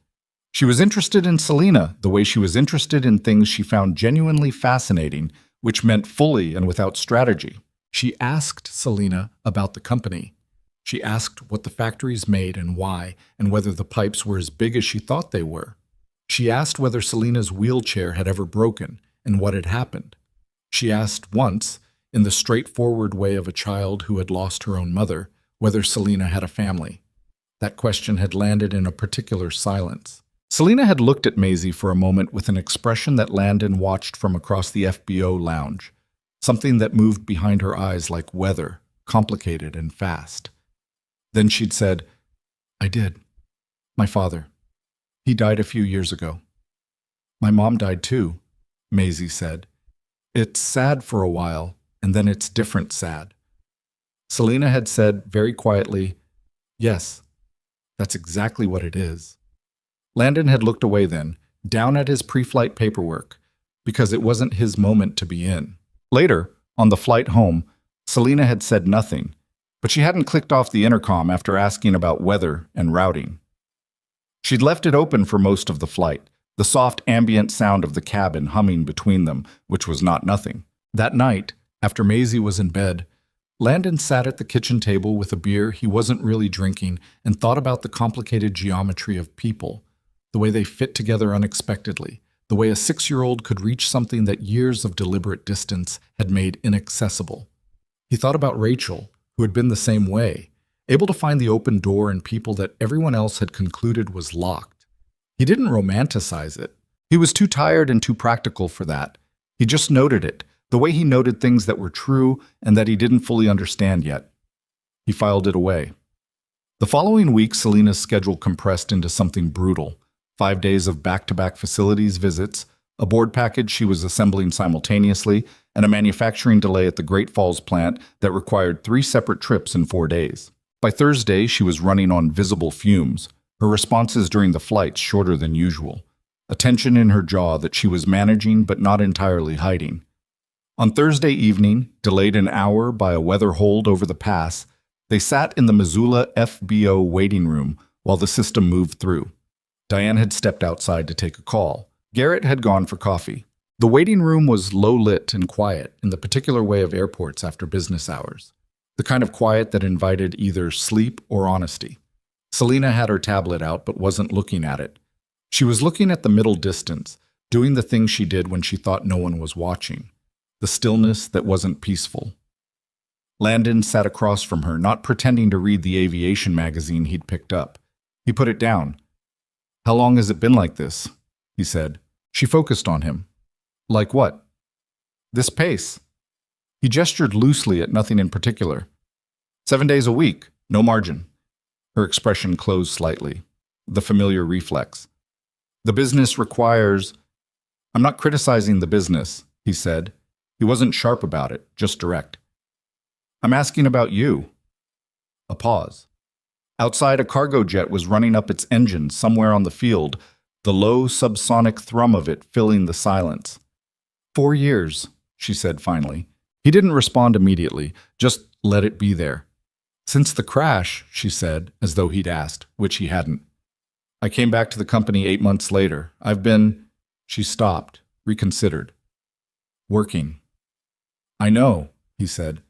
She was interested in Selena the way she was interested in things she found genuinely fascinating, which meant fully and without strategy. She asked Selena about the company. She asked what the factories made and why, and whether the pipes were as big as she thought they were. She asked whether Selena's wheelchair had ever broken and what had happened. She asked once, in the straightforward way of a child who had lost her own mother, whether Selena had a family. That question had landed in a particular silence. Selena had looked at Maisie for a moment with an expression that Landon watched from across the FBO lounge, something that moved behind her eyes like weather, complicated and fast. Then she'd said, I did. My father. He died a few years ago. My mom died too, Maisie said. It's sad for a while, and then it's different sad. Selena had said very quietly, yes, that's exactly what it is. Landon had looked away then, down at his pre-flight paperwork, because it wasn't his moment to be in. Later, on the flight home, Selena had said nothing, but she hadn't clicked off the intercom after asking about weather and routing. She'd left it open for most of the flight, the soft ambient sound of the cabin humming between them, which was not nothing. That night, after Maisie was in bed, Landon sat at the kitchen table with a beer he wasn't really drinking and thought about the complicated geometry of people, the way they fit together unexpectedly, the way a 6-year-old could reach something that years of deliberate distance had made inaccessible. He thought about Rachel, who had been the same way, able to find the open door in people that everyone else had concluded was locked. He didn't romanticize it. He was too tired and too practical for that. He just noted it, the way he noted things that were true and that he didn't fully understand yet. He filed it away. The following week, Selena's schedule compressed into something brutal. 5 days of back-to-back facilities visits, a board package she was assembling simultaneously, and a manufacturing delay at the Great Falls plant that required 3 separate trips in 4 days. By Thursday, she was running on visible fumes, her responses during the flights shorter than usual, a tension in her jaw that she was managing but not entirely hiding. On Thursday evening, delayed an hour by a weather hold over the pass, they sat in the Missoula FBO waiting room while the system moved through. Diane had stepped outside to take a call. Garrett had gone for coffee. The waiting room was low-lit and quiet in the particular way of airports after business hours, the kind of quiet that invited either sleep or honesty. Selena had her tablet out but wasn't looking at it. She was looking at the middle distance, doing the thing she did when she thought no one was watching, the stillness that wasn't peaceful. Landon sat across from her, not pretending to read the aviation magazine he'd picked up. He put it down. "How long has it been like this?" he said. She focused on him. "Like what?" "This pace." He gestured loosely at nothing in particular. 7 days a week, no margin." Her expression closed slightly, the familiar reflex. "The business requires—" "I'm not criticizing the business," he said. He wasn't sharp about it, just direct. "I'm asking about you." A pause. Outside, a cargo jet was running up its engine somewhere on the field, the low subsonic thrum of it filling the silence. 4 years, she said finally. He didn't respond immediately, just let it be there. "Since the crash," she said, as though he'd asked, which he hadn't. "I came back to the company 8 months later. I've been—" She stopped, reconsidered. "Working." "I know," he said.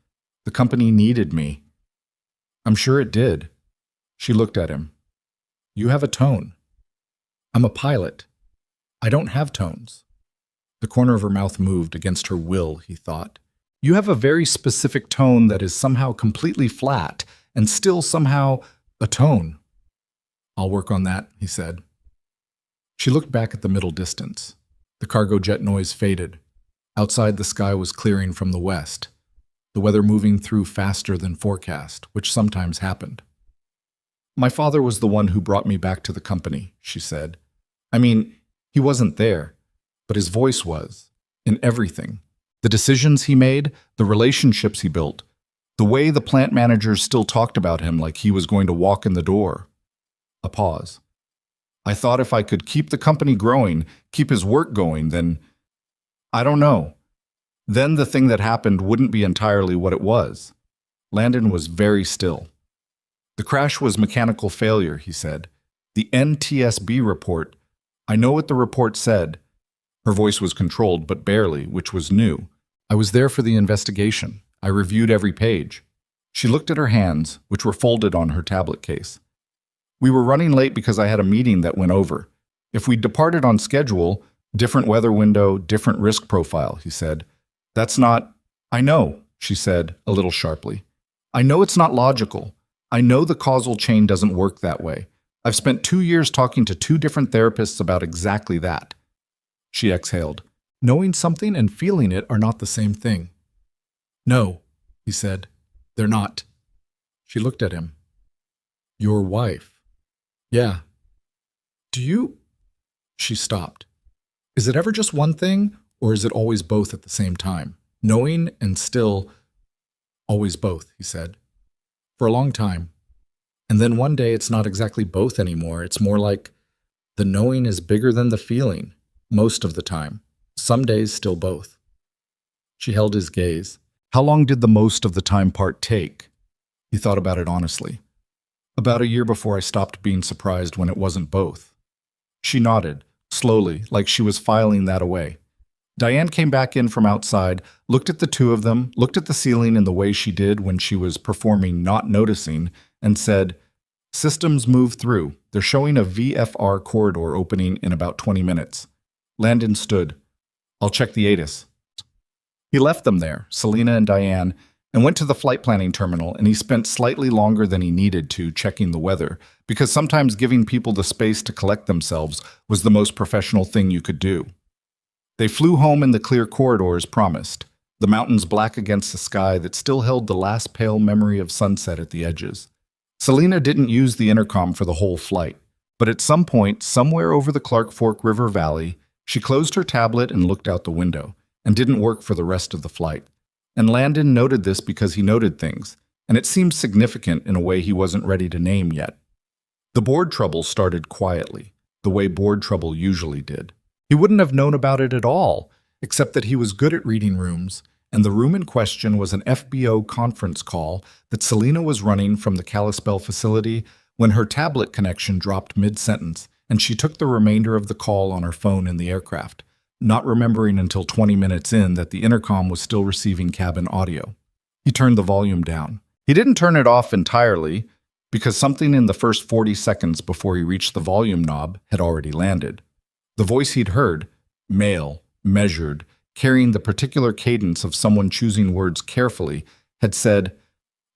"The company needed me." "I'm sure it did." She looked at him. "You have a tone." "I'm a pilot. I don't have tones." The corner of her mouth moved against her will, he thought. "You have a very specific tone that is somehow completely flat and still somehow a tone." "I'll work on that," he said. She looked back at the middle distance. The cargo jet noise faded. Outside, the sky was clearing from the west, the weather moving through faster than forecast, which sometimes happened. "My father was the one who brought me back to the company," she said. "I mean, he wasn't there, but his voice was, in everything. The decisions he made, the relationships he built, the way the plant managers still talked about him like he was going to walk in the door." A pause. "I thought if I could keep the company growing, keep his work going, then, I don't know. Then the thing that happened wouldn't be entirely what it was." Landon was very still. "The crash was mechanical failure," he said. "The NTSB report, I know what the report said." Her voice was controlled, but barely, which was new. "I was there for the investigation. I reviewed every page." She looked at her hands, which were folded on her tablet case. "We were running late because I had a meeting that went over. If we'd departed on schedule, different weather window, different risk profile," he said. "That's not—" "I know," she said, a little sharply. "I know it's not logical. I know the causal chain doesn't work that way. I've spent 2 years talking to 2 different therapists about exactly that." She exhaled. "Knowing something and feeling it are not the same thing." "No," he said. "They're not." She looked at him. "Your wife." "Yeah." "Do you—" She stopped. "Is it ever just one thing, or is it always both at the same time? Knowing and still—" "Always both," he said. "For a long time. And then one day it's not exactly both anymore. It's more like the knowing is bigger than the feeling, most of the time. Some days still both." She held his gaze. "How long did the most of the time part take?" He thought about it honestly. "About a year before I stopped being surprised when it wasn't both." She nodded, slowly, like she was filing that away. Diane came back in from outside, looked at the two of them, looked at the ceiling in the way she did when she was performing Not Noticing, and said, "Systems move through. They're showing a VFR corridor opening in about 20 minutes. Landon stood. "I'll check the ATIS." He left them there, Selena and Diane, and went to the flight planning terminal, and he spent slightly longer than he needed to checking the weather, because sometimes giving people the space to collect themselves was the most professional thing you could do. They flew home in the clear corridors promised, the mountains black against the sky that still held the last pale memory of sunset at the edges. Selena didn't use the intercom for the whole flight, but at some point, somewhere over the Clark Fork River Valley, she closed her tablet and looked out the window, and didn't work for the rest of the flight. And Landon noted this because he noted things, and it seemed significant in a way he wasn't ready to name yet. The board trouble started quietly, the way board trouble usually did. He wouldn't have known about it at all, except that he was good at reading rooms, and the room in question was an FBO conference call that Selena was running from the Kalispell facility when her tablet connection dropped mid-sentence, and she took the remainder of the call on her phone in the aircraft, not remembering until 20 minutes in that the intercom was still receiving cabin audio. He turned the volume down. He didn't turn it off entirely, because something in the first 40 seconds before he reached the volume knob had already landed. The voice he'd heard, male, measured, carrying the particular cadence of someone choosing words carefully, had said,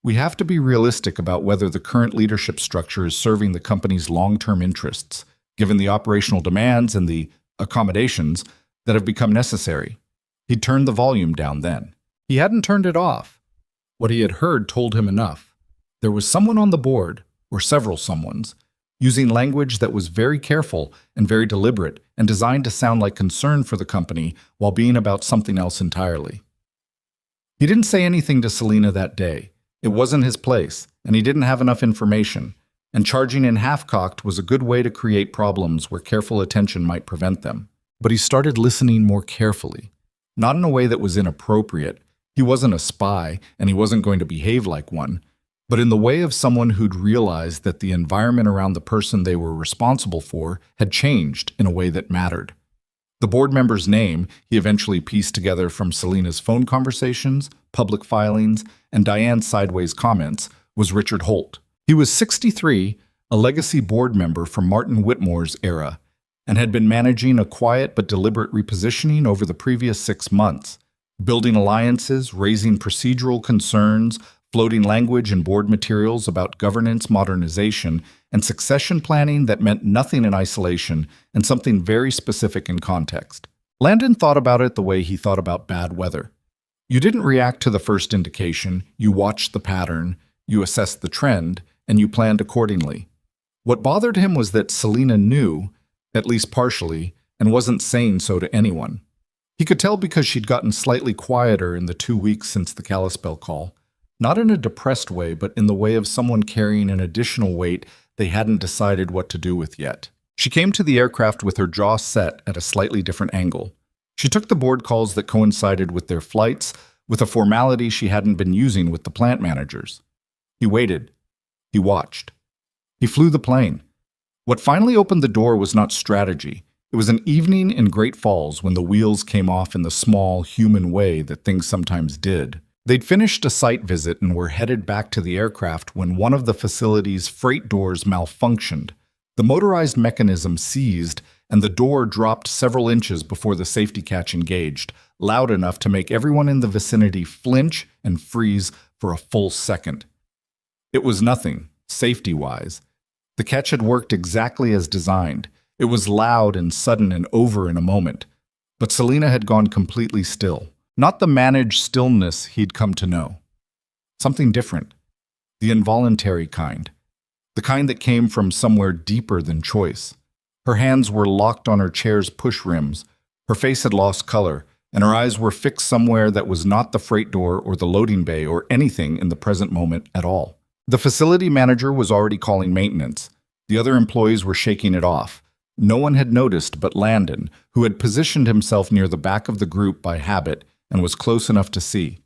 "We have to be realistic about whether the current leadership structure is serving the company's long-term interests, given the operational demands and the accommodations that have become necessary." He'd turned the volume down then. He hadn't turned it off. What he had heard told him enough. There was someone on the board, or several someones, using language that was very careful and very deliberate and designed to sound like concern for the company while being about something else entirely. He didn't say anything to Selena that day. It wasn't his place, and he didn't have enough information, and charging in half-cocked was a good way to create problems where careful attention might prevent them. But he started listening more carefully, not in a way that was inappropriate. He wasn't a spy, and he wasn't going to behave like one, but in the way of someone who'd realized that the environment around the person they were responsible for had changed in a way that mattered. The board member's name he eventually pieced together from Selena's phone conversations, public filings, and Diane's sideways comments was Richard Holt. He was 63, a legacy board member from Martin Whitmore's era, and had been managing a quiet but deliberate repositioning over the previous 6 months, building alliances, raising procedural concerns, floating language and board materials about governance modernization and succession planning that meant nothing in isolation and something very specific in context. Landon thought about it the way he thought about bad weather. You didn't react to the first indication, you watched the pattern, you assessed the trend, and you planned accordingly. What bothered him was that Selena knew, at least partially, and wasn't saying so to anyone. He could tell because she'd gotten slightly quieter in the 2 weeks since the Kalispell call. Not in a depressed way, but in the way of someone carrying an additional weight they hadn't decided what to do with yet. She came to the aircraft with her jaw set at a slightly different angle. She took the board calls that coincided with their flights with a formality she hadn't been using with the plant managers. He waited. He watched. He flew the plane. What finally opened the door was not strategy. It was an evening in Great Falls when the wheels came off in the small, human way that things sometimes did. They'd finished a site visit and were headed back to the aircraft when one of the facility's freight doors malfunctioned. The motorized mechanism seized, and the door dropped several inches before the safety catch engaged, loud enough to make everyone in the vicinity flinch and freeze for a full second. It was nothing, safety-wise. The catch had worked exactly as designed. It was loud and sudden and over in a moment. But Selena had gone completely still. Not the managed stillness he'd come to know. Something different. The involuntary kind. The kind that came from somewhere deeper than choice. Her hands were locked on her chair's push rims. Her face had lost color, and her eyes were fixed somewhere that was not the freight door or the loading bay or anything in the present moment at all. The facility manager was already calling maintenance. The other employees were shaking it off. No one had noticed but Landon, who had positioned himself near the back of the group by habit and was close enough to see.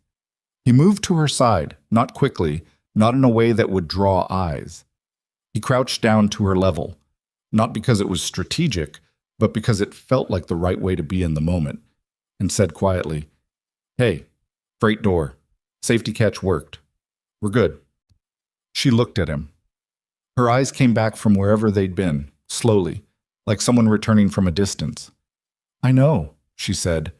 He moved to her side, not quickly, not in a way that would draw eyes. He crouched down to her level, not because it was strategic, but because it felt like the right way to be in the moment, and said quietly, "Hey, freight door. Safety catch worked. We're good." She looked at him. Her eyes came back from wherever they'd been, slowly, like someone returning from a distance. "I know," she said.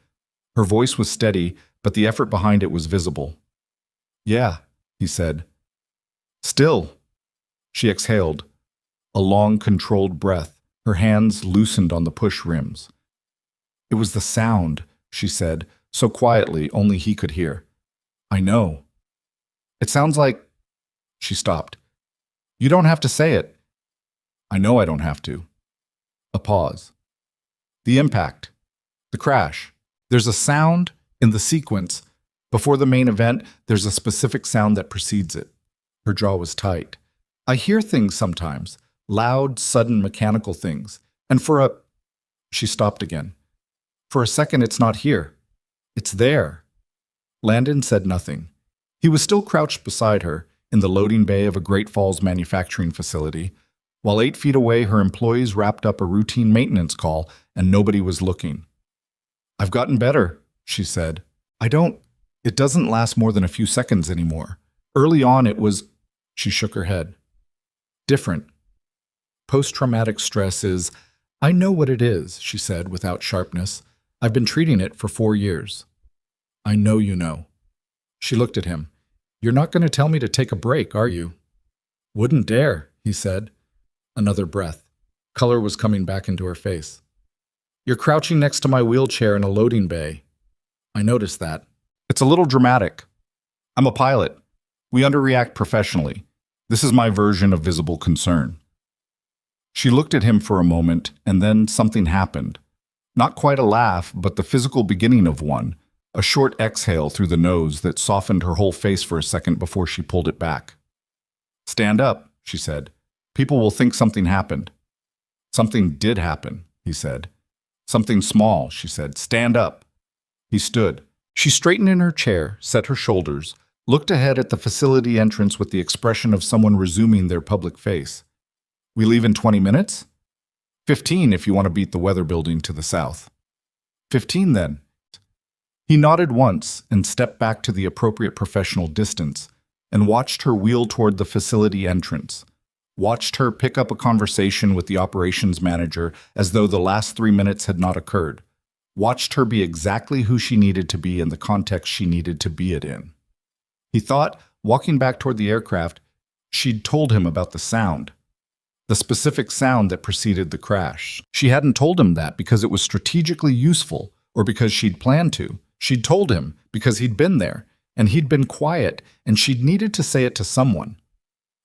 Her voice was steady, but the effort behind it was visible. "Yeah," he said. "Still." She exhaled. A long, controlled breath. Her hands loosened on the push rims. "It was the sound," she said, so quietly only he could hear. "I know. It sounds like—" She stopped. "You don't have to say it." "I know I don't have to." A pause. "The impact. The crash. There's a sound," In the sequence, before the main event, there's a specific sound that precedes it. Her jaw was tight. I hear things sometimes, loud, sudden, mechanical things. And She stopped again. For a second, it's not here. It's there. Landon said nothing. He was still crouched beside her, in the loading bay of a Great Falls manufacturing facility, while 8 feet away her employees wrapped up a routine maintenance call and nobody was looking. "I've gotten better," she said. It doesn't last more than a few seconds anymore. Early on it was," she shook her head, "different. Post-traumatic stress is, I know what it is," she said without sharpness. "I've been treating it for 4 years. I know you know." She looked at him. "You're not going to tell me to take a break, are you?" "Wouldn't dare," he said. Another breath. Color was coming back into her face. "You're crouching next to my wheelchair in a loading bay. I noticed that. It's a little dramatic. I'm a pilot. We underreact professionally. This is my version of visible concern." She looked at him for a moment, and then something happened. Not quite a laugh, but the physical beginning of one, a short exhale through the nose that softened her whole face for a second before she pulled it back. "Stand up," she said. "People will think something happened." "Something did happen," he said. "Something small," she said. "Stand up." He stood. She straightened in her chair, set her shoulders, looked ahead at the facility entrance with the expression of someone resuming their public face. "We leave in 20 minutes? 15 if you want to beat the weather building to the south." 15 then. He nodded once and stepped back to the appropriate professional distance and watched her wheel toward the facility entrance, watched her pick up a conversation with the operations manager as though the last 3 minutes had not occurred, watched her be exactly who she needed to be in the context she needed to be it in. He thought, walking back toward the aircraft, she'd told him about the sound. The specific sound that preceded the crash. She hadn't told him that because it was strategically useful or because she'd planned to. She'd told him because he'd been there, and he'd been quiet, and she'd needed to say it to someone.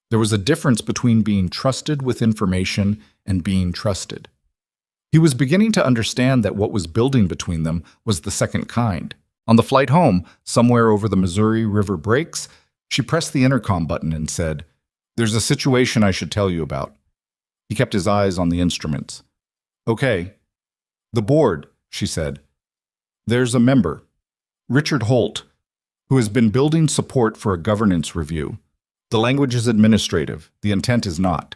There was a difference between being trusted with information and being trusted. He was beginning to understand that what was building between them was the second kind. On the flight home, somewhere over the Missouri River breaks, she pressed the intercom button and said, "There's a situation I should tell you about." He kept his eyes on the instruments. "Okay." "The board," she said. "There's a member, Richard Holt, who has been building support for a governance review. The language is administrative. The intent is not."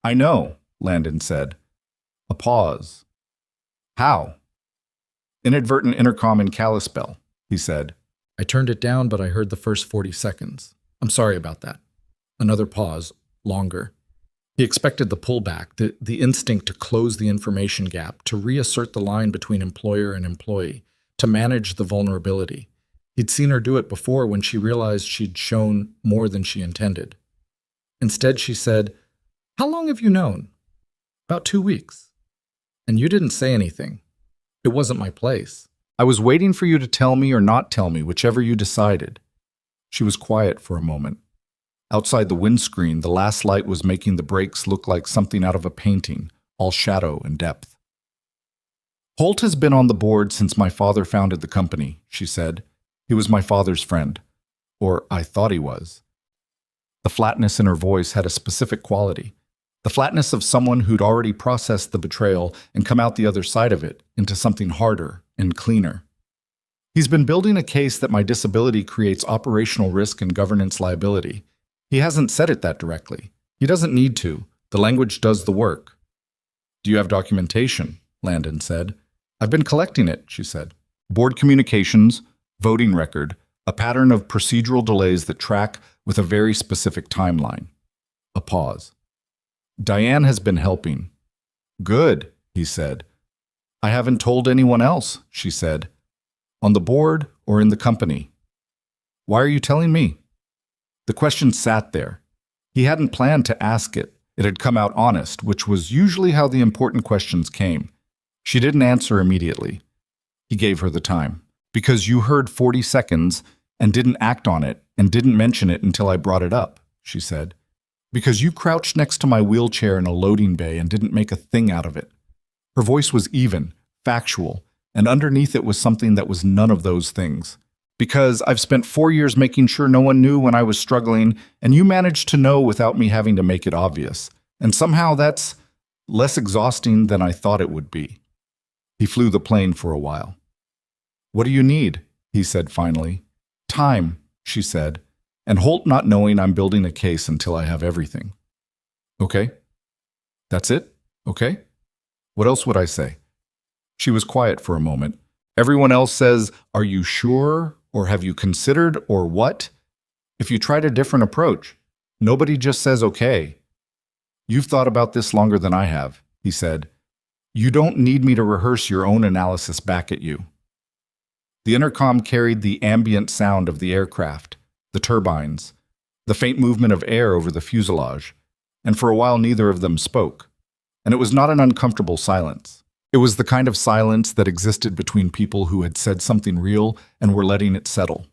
"I know," Landon said. A pause. "How?" "Inadvertent intercom in Kalispell," he said. "I turned it down, but I heard the first 40 seconds. I'm sorry about that." Another pause, longer. He expected the pullback, the instinct to close the information gap, to reassert the line between employer and employee, to manage the vulnerability. He'd seen her do it before when she realized she'd shown more than she intended. Instead, she said, "How long have you known?" "About 2 weeks. And you didn't say anything. It wasn't my place. I was waiting for you to tell me or not tell me, whichever you decided." She was quiet for a moment. Outside the windscreen, the last light was making the breaks look like something out of a painting, all shadow and depth. "Holt has been on the board since my father founded the company," she said. "He was my father's friend. Or I thought he was." The flatness in her voice had a specific quality. The flatness of someone who'd already processed the betrayal and come out the other side of it into something harder and cleaner. "He's been building a case that my disability creates operational risk and governance liability. He hasn't said it that directly. He doesn't need to. The language does the work." "Do you have documentation?" Landon said. "I've been collecting it," she said. "Board communications, voting record, a pattern of procedural delays that track with a very specific timeline." A pause. "Diane has been helping." "Good," he said. "I haven't told anyone else," she said. "On the board or in the company." "Why are you telling me?" The question sat there. He hadn't planned to ask it. It had come out honest, which was usually how the important questions came. She didn't answer immediately. He gave her the time. "Because you heard 40 seconds and didn't act on it and didn't mention it until I brought it up," she said. "Because you crouched next to my wheelchair in a loading bay and didn't make a thing out of it." Her voice was even, factual, and underneath it was something that was none of those things. Because I've spent 4 years making sure no one knew when I was struggling, and you managed to know without me having to make it obvious. And somehow that's less exhausting than I thought it would be. He flew the plane for a while. "What do you need?" he said finally. "Time," she said, "and Holt not knowing I'm building a case until I have everything." "Okay. That's it? Okay? What else would I say?" She was quiet for a moment. "Everyone else says, 'Are you sure?' or 'Have you considered?' or what? If you tried a different approach, nobody just says okay." "You've thought about this longer than I have," he said. "You don't need me to rehearse your own analysis back at you." The intercom carried the ambient sound of the aircraft, the turbines, the faint movement of air over the fuselage, and for a while neither of them spoke. And it was not an uncomfortable silence. It was the kind of silence that existed between people who had said something real and were letting it settle.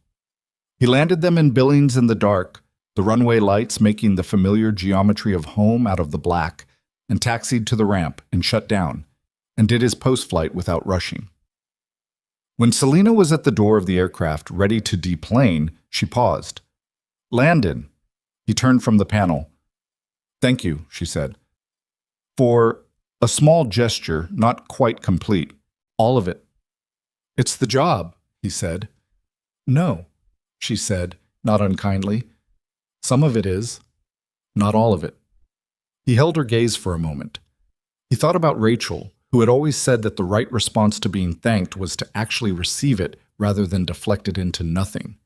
He landed them in Billings in the dark, the runway lights making the familiar geometry of home out of the black, and taxied to the ramp and shut down, and did his post-flight without rushing. When Selena was at the door of the aircraft, ready to deplane, she paused. "Landon." He turned from the panel. "Thank you," she said. "For a small gesture, not quite complete. All of it." "It's the job," he said. "No," she said, not unkindly. "Some of it is. Not all of it." He held her gaze for a moment. He thought about Rachel, who had always said that the right response to being thanked was to actually receive it rather than deflect it into nothing.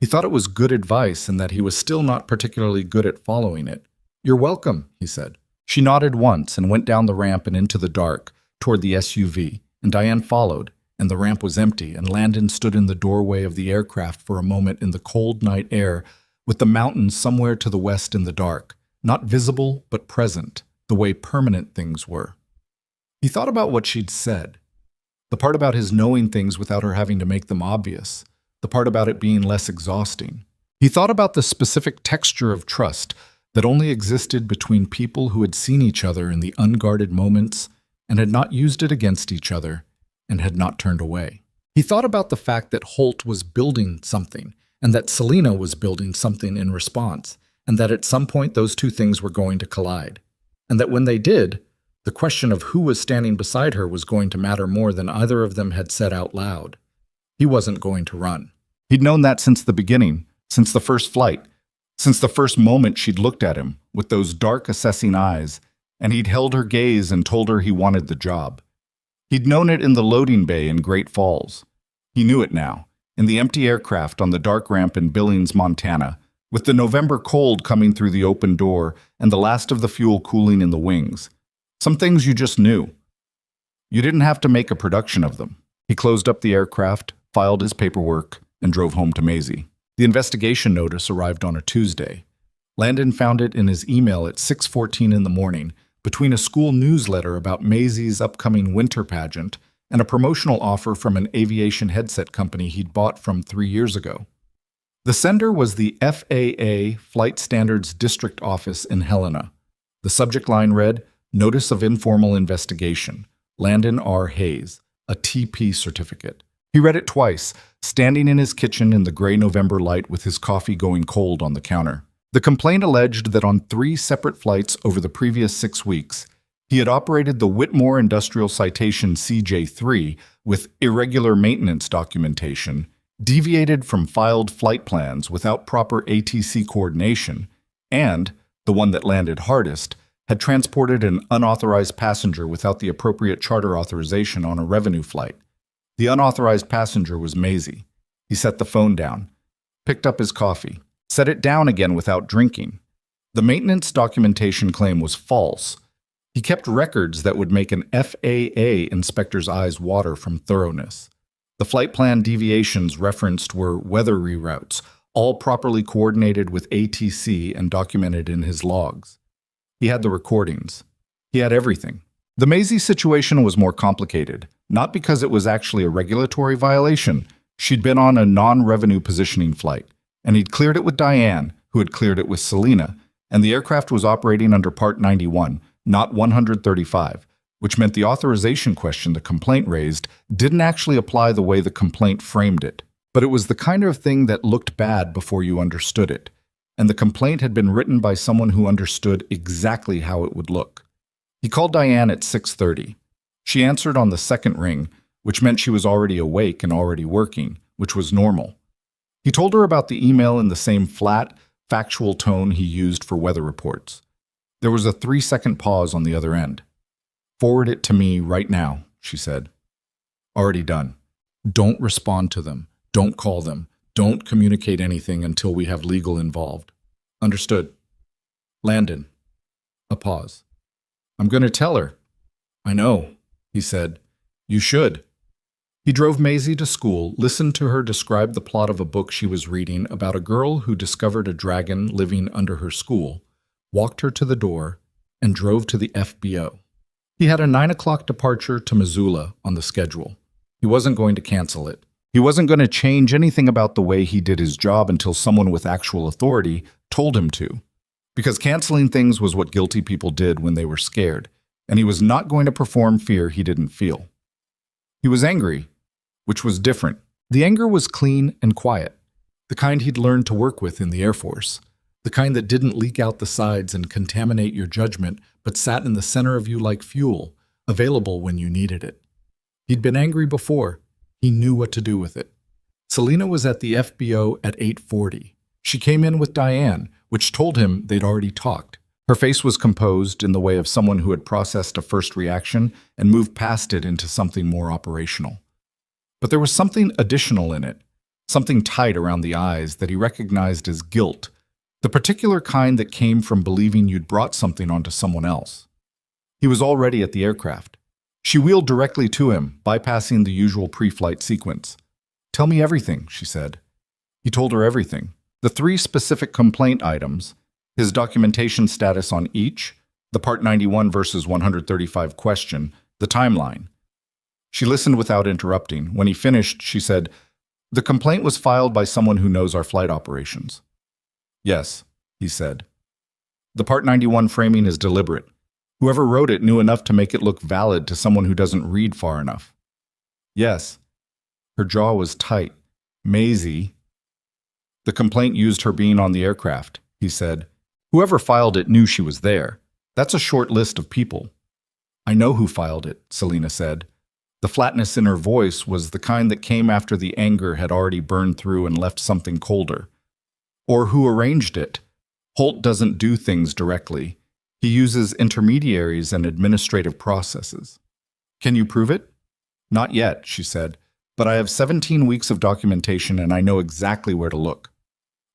He thought it was good advice and that he was still not particularly good at following it. "You're welcome," he said. She nodded once and went down the ramp and into the dark, toward the SUV, and Diane followed, and the ramp was empty, and Landon stood in the doorway of the aircraft for a moment in the cold night air, with the mountains somewhere to the west in the dark, not visible but present, the way permanent things were. He thought about what she'd said, the part about his knowing things without her having to make them obvious, the part about it being less exhausting. He thought about the specific texture of trust that only existed between people who had seen each other in the unguarded moments and had not used it against each other and had not turned away. He thought about the fact that Holt was building something and that Selena was building something in response, and that at some point those two things were going to collide, and that when they did, the question of who was standing beside her was going to matter more than either of them had said out loud. He wasn't going to run. He'd known that since the beginning, since the first flight, since the first moment she'd looked at him with those dark, assessing eyes, and he'd held her gaze and told her he wanted the job. He'd known it in the loading bay in Great Falls. He knew it now, in the empty aircraft on the dark ramp in Billings, Montana, with the November cold coming through the open door and the last of the fuel cooling in the wings. Some things you just knew. You didn't have to make a production of them. He closed up the aircraft, filed his paperwork, and drove home to Maisie. The investigation notice arrived on a Tuesday. Landon found it in his email at 6:14 in the morning, between a school newsletter about Maisie's upcoming winter pageant and a promotional offer from an aviation headset company he'd bought from 3 years ago. The sender was the FAA Flight Standards District Office in Helena. The subject line read, "Notice of Informal Investigation, Landon R. Hayes, a TP certificate." He read it twice, standing in his kitchen in the gray November light with his coffee going cold on the counter. The complaint alleged that on 3 separate flights over the previous 6 weeks, he had operated the Whitmore Industrial Citation CJ3 with irregular maintenance documentation, deviated from filed flight plans without proper ATC coordination, and, the one that landed hardest, had transported an unauthorized passenger without the appropriate charter authorization on a revenue flight. The unauthorized passenger was Maisie. He set the phone down, picked up his coffee, set it down again without drinking. The maintenance documentation claim was false. He kept records that would make an FAA inspector's eyes water from thoroughness. The flight plan deviations referenced were weather reroutes, all properly coordinated with ATC and documented in his logs. He had the recordings. He had everything. The Maisie situation was more complicated, not because it was actually a regulatory violation. She'd been on a non-revenue positioning flight, and he'd cleared it with Diane, who had cleared it with Selena, and the aircraft was operating under Part 91, not 135, which meant the authorization question the complaint raised didn't actually apply the way the complaint framed it. But it was the kind of thing that looked bad before you understood it, and the complaint had been written by someone who understood exactly how it would look. He called Diane at 6:30. She answered on the second ring, which meant she was already awake and already working, which was normal. He told her about the email in the same flat, factual tone he used for weather reports. There was a 3-second pause on the other end. "Forward it to me right now," she said. "Already done. Don't respond to them. Don't call them. Don't communicate anything until we have legal involved." "Understood." "Landon." A pause. "I'm going to tell her." "I know," he said. "You should." He drove Maisie to school, listened to her describe the plot of a book she was reading about a girl who discovered a dragon living under her school, walked her to the door, and drove to the FBO. He had a 9 o'clock departure to Missoula on the schedule. He wasn't going to cancel it. He wasn't going to change anything about the way he did his job until someone with actual authority told him to. Because canceling things was what guilty people did when they were scared, and he was not going to perform fear he didn't feel. He was angry, which was different. The anger was clean and quiet, the kind he'd learned to work with in the Air Force, the kind that didn't leak out the sides and contaminate your judgment, but sat in the center of you like fuel, available when you needed it. He'd been angry before. He knew what to do with it. Selena was at the FBO at 8:40. She came in with Diane, which told him they'd already talked. Her face was composed in the way of someone who had processed a first reaction and moved past it into something more operational. But there was something additional in it, something tight around the eyes that he recognized as guilt, the particular kind that came from believing you'd brought something onto someone else. He was already at the aircraft. She wheeled directly to him, bypassing the usual pre-flight sequence. "Tell me everything," she said. He told her everything. The 3 specific complaint items, his documentation status on each, the Part 91 versus 135 question, the timeline. She listened without interrupting. When he finished, she said, "The complaint was filed by someone who knows our flight operations." "Yes," he said. "The Part 91 framing is deliberate. Whoever wrote it knew enough to make it look valid to someone who doesn't read far enough." "Yes." Her jaw was tight. "Maisie." "The complaint used her being on the aircraft," he said. "Whoever filed it knew she was there. That's a short list of people." "I know who filed it," Selena said. The flatness in her voice was the kind that came after the anger had already burned through and left something colder. "Or who arranged it. Holt doesn't do things directly. He uses intermediaries and administrative processes." "Can you prove it?" "Not yet," she said, "but I have 17 weeks of documentation and I know exactly where to look."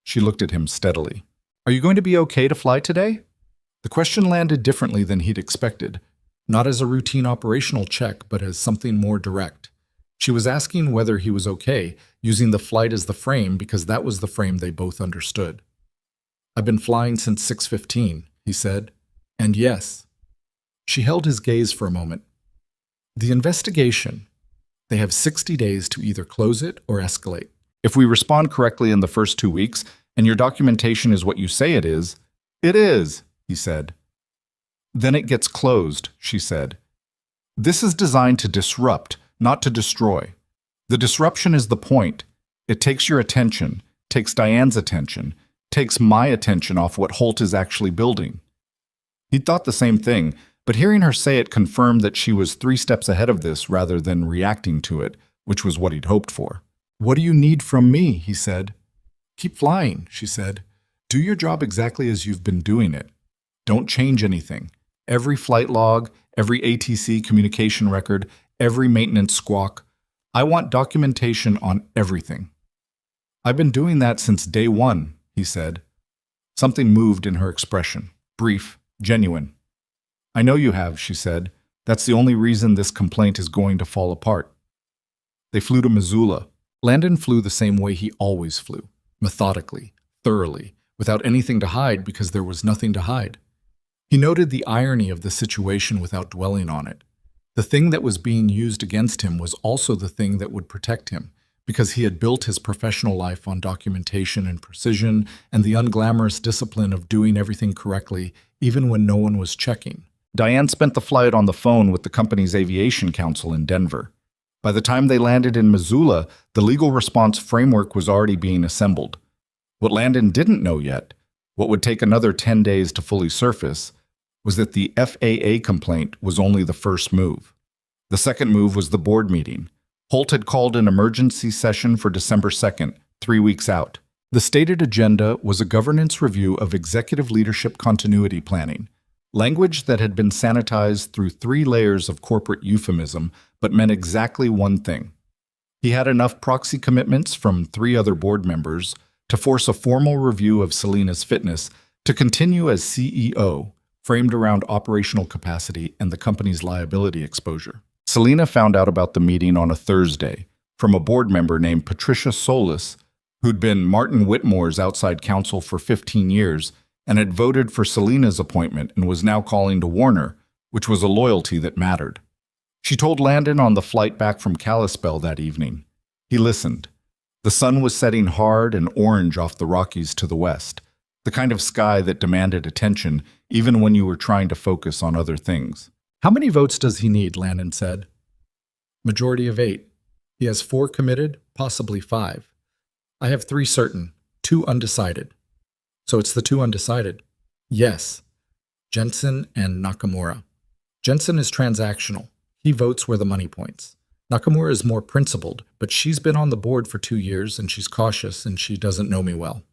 She looked at him steadily. "Are you going to be okay to fly today?" The question landed differently than he'd expected. Not as a routine operational check, but as something more direct. She was asking whether he was okay, using the flight as the frame because that was the frame they both understood. "I've been flying since 6:15, he said. "And yes." She held his gaze for a moment. "The investigation. They have 60 days to either close it or escalate. If we respond correctly in the first 2 weeks, and your documentation is what you say it is," "It is," he said. "Then it gets closed," she said. "This is designed to disrupt, not to destroy. The disruption is the point. It takes your attention, takes Diane's attention, takes my attention off what Holt is actually building." He'd thought the same thing, but hearing her say it confirmed that she was 3 steps ahead of this rather than reacting to it, which was what he'd hoped for. "What do you need from me?" he said. "Keep flying," she said. "Do your job exactly as you've been doing it. Don't change anything. Every flight log, every ATC communication record, every maintenance squawk. I want documentation on everything." "I've been doing that since day 1, he said. Something moved in her expression, brief, genuine. "I know you have," she said. "That's the only reason this complaint is going to fall apart." They flew to Missoula. Landon flew the same way he always flew, methodically, thoroughly, without anything to hide because there was nothing to hide. He noted the irony of the situation without dwelling on it. The thing that was being used against him was also the thing that would protect him, because he had built his professional life on documentation and precision and the unglamorous discipline of doing everything correctly, even when no one was checking. Diane spent the flight on the phone with the company's aviation counsel in Denver. By the time they landed in Missoula, the legal response framework was already being assembled. What Landon didn't know yet, what would take another 10 days to fully surface, was that the FAA complaint was only the first move. The second move was the board meeting. Holt had called an emergency session for December 2nd, 3 weeks out. The stated agenda was a governance review of executive leadership continuity planning, language that had been sanitized through 3 layers of corporate euphemism but meant exactly one thing. He had enough proxy commitments from 3 other board members to force a formal review of Selena's fitness to continue as CEO, framed around operational capacity and the company's liability exposure. Selena found out about the meeting on a Thursday from a board member named Patricia Solis, who'd been Martin Whitmore's outside counsel for 15 years and had voted for Selena's appointment and was now calling to Warner, which was a loyalty that mattered. She told Landon on the flight back from Kalispell that evening. He listened. The sun was setting hard and orange off the Rockies to the west, the kind of sky that demanded attention even when you were trying to focus on other things. "How many votes does he need?" Landon said. "Majority of 8. He has 4 committed, possibly 5. I have 3 certain, 2 undecided." "So it's the 2 undecided?" "Yes. Jensen and Nakamura. Jensen is transactional. He votes where the money points. Nakamura is more principled, but she's been on the board for 2 years and she's cautious and she doesn't know me well."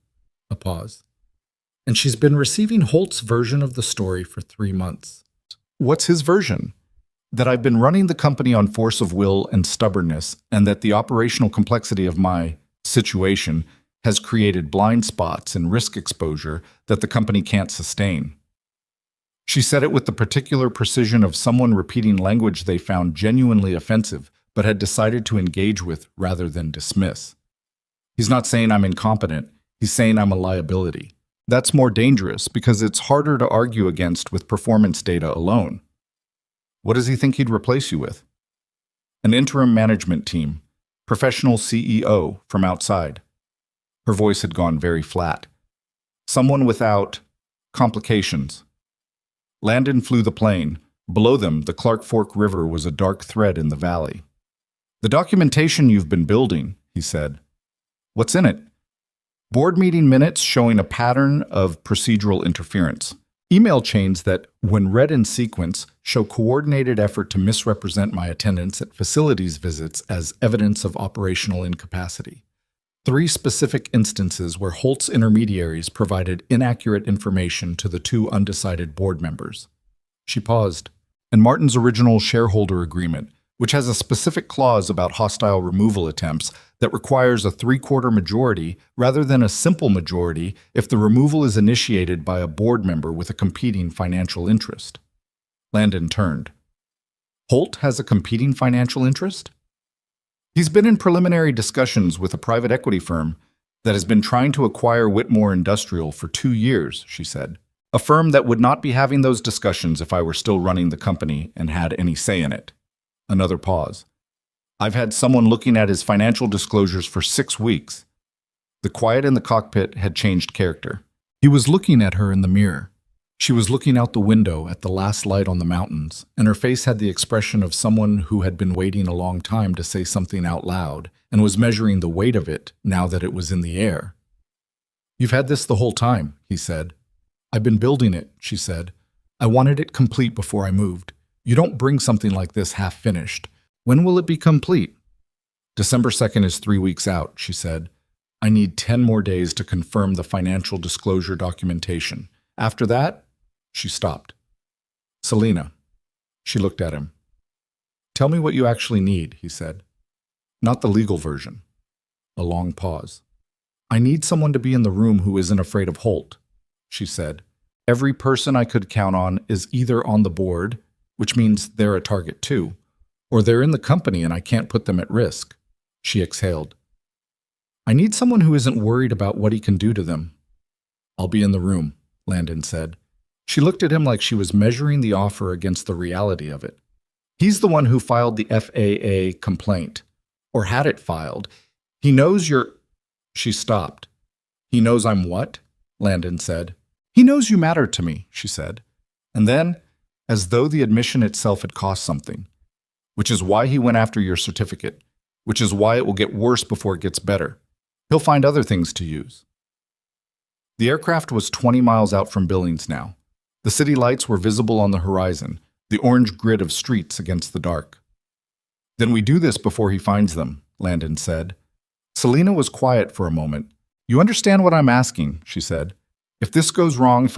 A pause. "And she's been receiving Holt's version of the story for 3 months. "What's his version?" "That I've been running the company on force of will and stubbornness, and that the operational complexity of my situation has created blind spots and risk exposure that the company can't sustain." She said it with the particular precision of someone repeating language they found genuinely offensive, but had decided to engage with rather than dismiss. "He's not saying I'm incompetent. He's saying I'm a liability. That's more dangerous because it's harder to argue against with performance data alone." "What does he think he'd replace you with?" "An interim management team, professional CEO from outside." Her voice had gone very flat. "Someone without complications." Landon flew the plane. Below them, the Clark Fork River was a dark thread in the valley. "The documentation you've been building," he said. "What's in it?" "Board meeting minutes showing a pattern of procedural interference. Email chains that, when read in sequence, show coordinated effort to misrepresent my attendance at facilities visits as evidence of operational incapacity. 3 specific instances where Holt's intermediaries provided inaccurate information to the 2 undecided board members." She paused. "And Martin's original shareholder agreement, which has a specific clause about hostile removal attempts that requires a 3/4 majority rather than a simple majority if the removal is initiated by a board member with a competing financial interest." Landon turned. "Holt has a competing financial interest?" "He's been in preliminary discussions with a private equity firm that has been trying to acquire Whitmore Industrial for 2 years," she said. "A firm that would not be having those discussions if I were still running the company and had any say in it." Another pause. "I've had someone looking at his financial disclosures for 6 weeks. The quiet in the cockpit had changed character. He was looking at her in the mirror. She was looking out the window at the last light on the mountains, and her face had the expression of someone who had been waiting a long time to say something out loud and was measuring the weight of it now that it was in the air. "You've had this the whole time," he said. "I've been building it," she said. "I wanted it complete before I moved. You don't bring something like this half-finished. When will it be complete?" "December 2nd is 3 weeks out," she said. "I need 10 more days to confirm the financial disclosure documentation. After that," she stopped. "Selena." She looked at him. "Tell me what you actually need," he said. "Not the legal version." A long pause. "I need someone to be in the room who isn't afraid of Holt," she said. "Every person I could count on is either on the board, which means they're a target too, or they're in the company and I can't put them at risk." She exhaled. "I need someone who isn't worried about what he can do to them." "I'll be in the room," Landon said. She looked at him like she was measuring the offer against the reality of it. "He's the one who filed the FAA complaint, or had it filed. He knows you're—" She stopped. "He knows I'm what?" Landon said. "He knows you matter to me," she said. And then, as though the admission itself had cost something. Which is why he went after your certificate, which is why it will get worse before it gets better. He'll find other things to use. The aircraft was 20 miles out from Billings now. The city lights were visible on the horizon, the orange grid of streets against the dark. Then we do this before he finds them, Landon said. Selina was quiet for a moment. You understand what I'm asking, she said. If this goes wrong,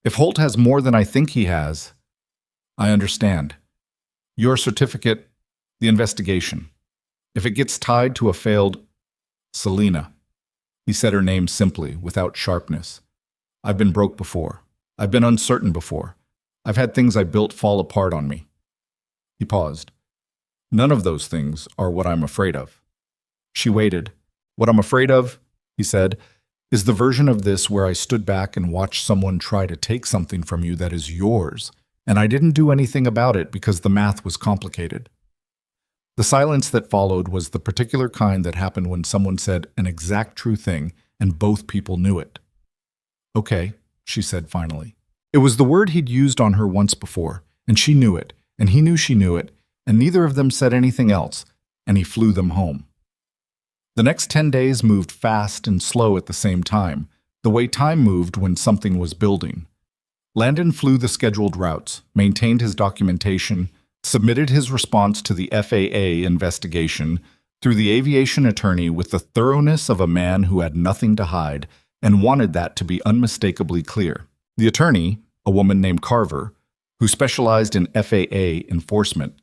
if Holt has more than I think he has, I understand. Your certificate, the investigation. If it gets tied to a failed Selina. He said her name simply, without sharpness. I've been broke before. I've been uncertain before. I've had things I built fall apart on me. He paused. None of those things are what I'm afraid of. She waited. What I'm afraid of, he said, is the version of this where I stood back and watched someone try to take something from you that is yours, and I didn't do anything about it because the math was complicated. The silence that followed was the particular kind that happened when someone said an exact true thing and both people knew it. Okay, she said finally. It was the word he'd used on her once before, and she knew it, and he knew she knew it, and neither of them said anything else, and he flew them home. The next 10 days moved fast and slow at the same time, the way time moved when something was building. Landon flew the scheduled routes, maintained his documentation, submitted his response to the FAA investigation through the aviation attorney with the thoroughness of a man who had nothing to hide and wanted that to be unmistakably clear. The attorney, a woman named Carver, who specialized in FAA enforcement,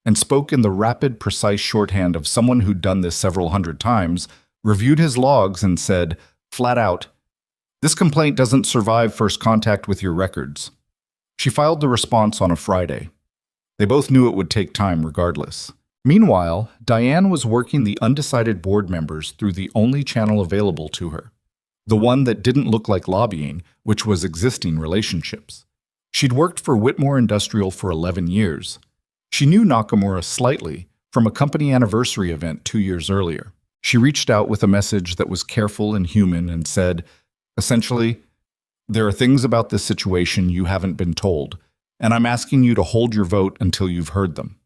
and spoke in the rapid, precise shorthand of someone who'd done this several hundred times, reviewed his logs and said, flat out, "This complaint doesn't survive first contact with your records." She filed the response on a Friday. They both knew it would take time regardless. Meanwhile, Diane was working the undecided board members through the only channel available to her, the one that didn't look like lobbying, which was existing relationships. She'd worked for Whitmore Industrial for 11 years. She knew Nakamura slightly from a company anniversary event 2 years earlier. She reached out with a message that was careful and human and said, essentially, there are things about this situation you haven't been told, and I'm asking you to hold your vote until you've heard them.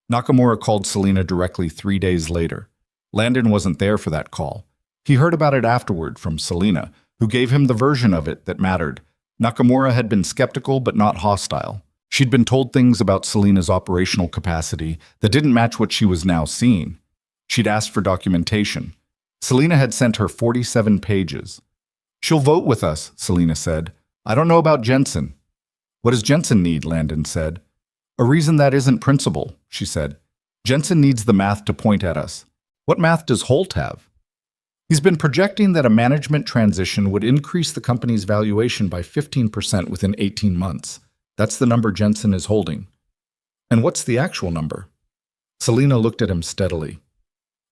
Nakamura called Selina directly 3 days later. Landon wasn't there for that call. He heard about it afterward from Selina, who gave him the version of it that mattered. Nakamura had been skeptical but not hostile. She'd been told things about Selina's operational capacity that didn't match what she was now seeing. She'd asked for documentation. Selina had sent her 47 pages. She'll vote with us, Selina said. I don't know about Jensen. What does Jensen need? Landon said. A reason that isn't principle, she said. Jensen needs the math to point at us. What math does Holt have? He's been projecting that a management transition would increase the company's valuation by 15% within 18 months. That's the number Jensen is holding. And what's the actual number? Selina looked at him steadily.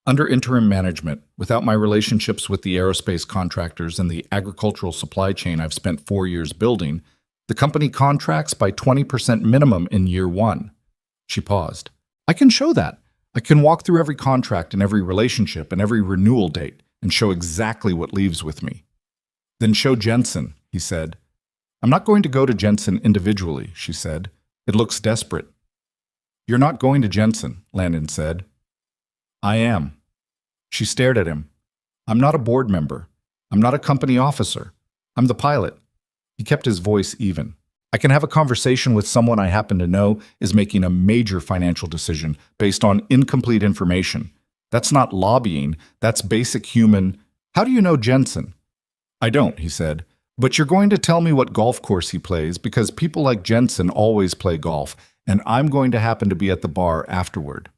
Under interim management, without my relationships with the aerospace contractors and the agricultural supply chain I've spent 4 years building, the company contracts by 20% minimum in year 1. She paused. I can show that. I can walk through every contract and every relationship and every renewal date and show exactly what leaves with me. Then show Jensen, he said. I'm not going to go to Jensen individually, she said. It looks desperate. You're not going to Jensen, Landon said. I am. She stared at him. I'm not a board member. I'm not a company officer. I'm the pilot. He kept his voice even. I can have a conversation with someone I happen to know is making a major financial decision based on incomplete information. That's not lobbying. That's basic human. How do you know Jensen? I don't, he said. But you're going to tell me what golf course he plays because people like Jensen always play golf, and I'm going to happen to be at the bar afterward.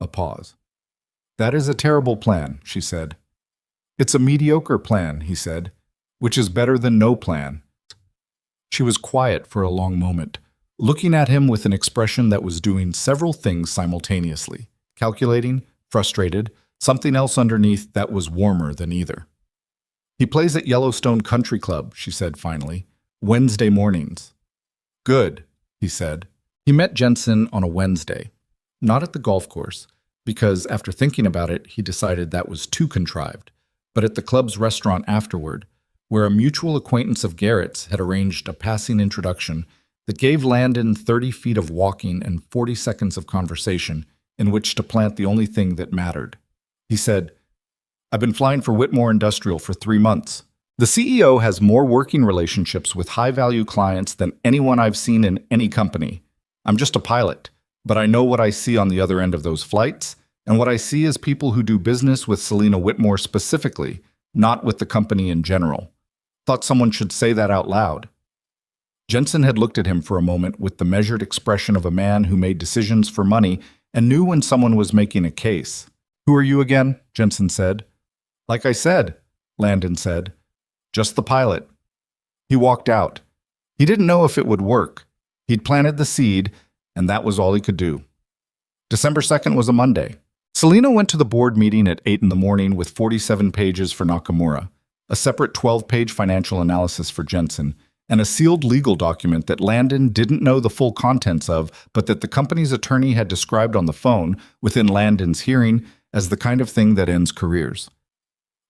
A pause. That is a terrible plan, she said. It's a mediocre plan, he said, which is better than no plan. She was quiet for a long moment, looking at him with an expression that was doing several things simultaneously, calculating, frustrated, something else underneath that was warmer than either. He plays at Yellowstone Country Club, she said finally, Wednesday mornings. Good, he said. He met Jensen on a Wednesday, not at the golf course, because after thinking about it, he decided that was too contrived, but at the club's restaurant afterward, where a mutual acquaintance of Garrett's had arranged a passing introduction that gave Landon 30 feet of walking and 40 seconds of conversation in which to plant the only thing that mattered. He said, "I've been flying for Whitmore Industrial for 3 months. The CEO has more working relationships with high-value clients than anyone I've seen in any company. I'm just a pilot, but I know what I see on the other end of those flights, and what I see is people who do business with Selena Whitmore specifically, not with the company in general." Thought someone should say that out loud. Jensen had looked at him for a moment with the measured expression of a man who made decisions for money and knew when someone was making a case. "Who are you again?" Jensen said. "Like I said," Landon said. "Just the pilot." He walked out. He didn't know if it would work. He'd planted the seed, and that was all he could do. December 2nd was a Monday. Selena went to the board meeting at 8 in the morning with 47 pages for Nakamura, a separate 12-page financial analysis for Jensen, and a sealed legal document that Landon didn't know the full contents of, but that the company's attorney had described on the phone within Landon's hearing as the kind of thing that ends careers.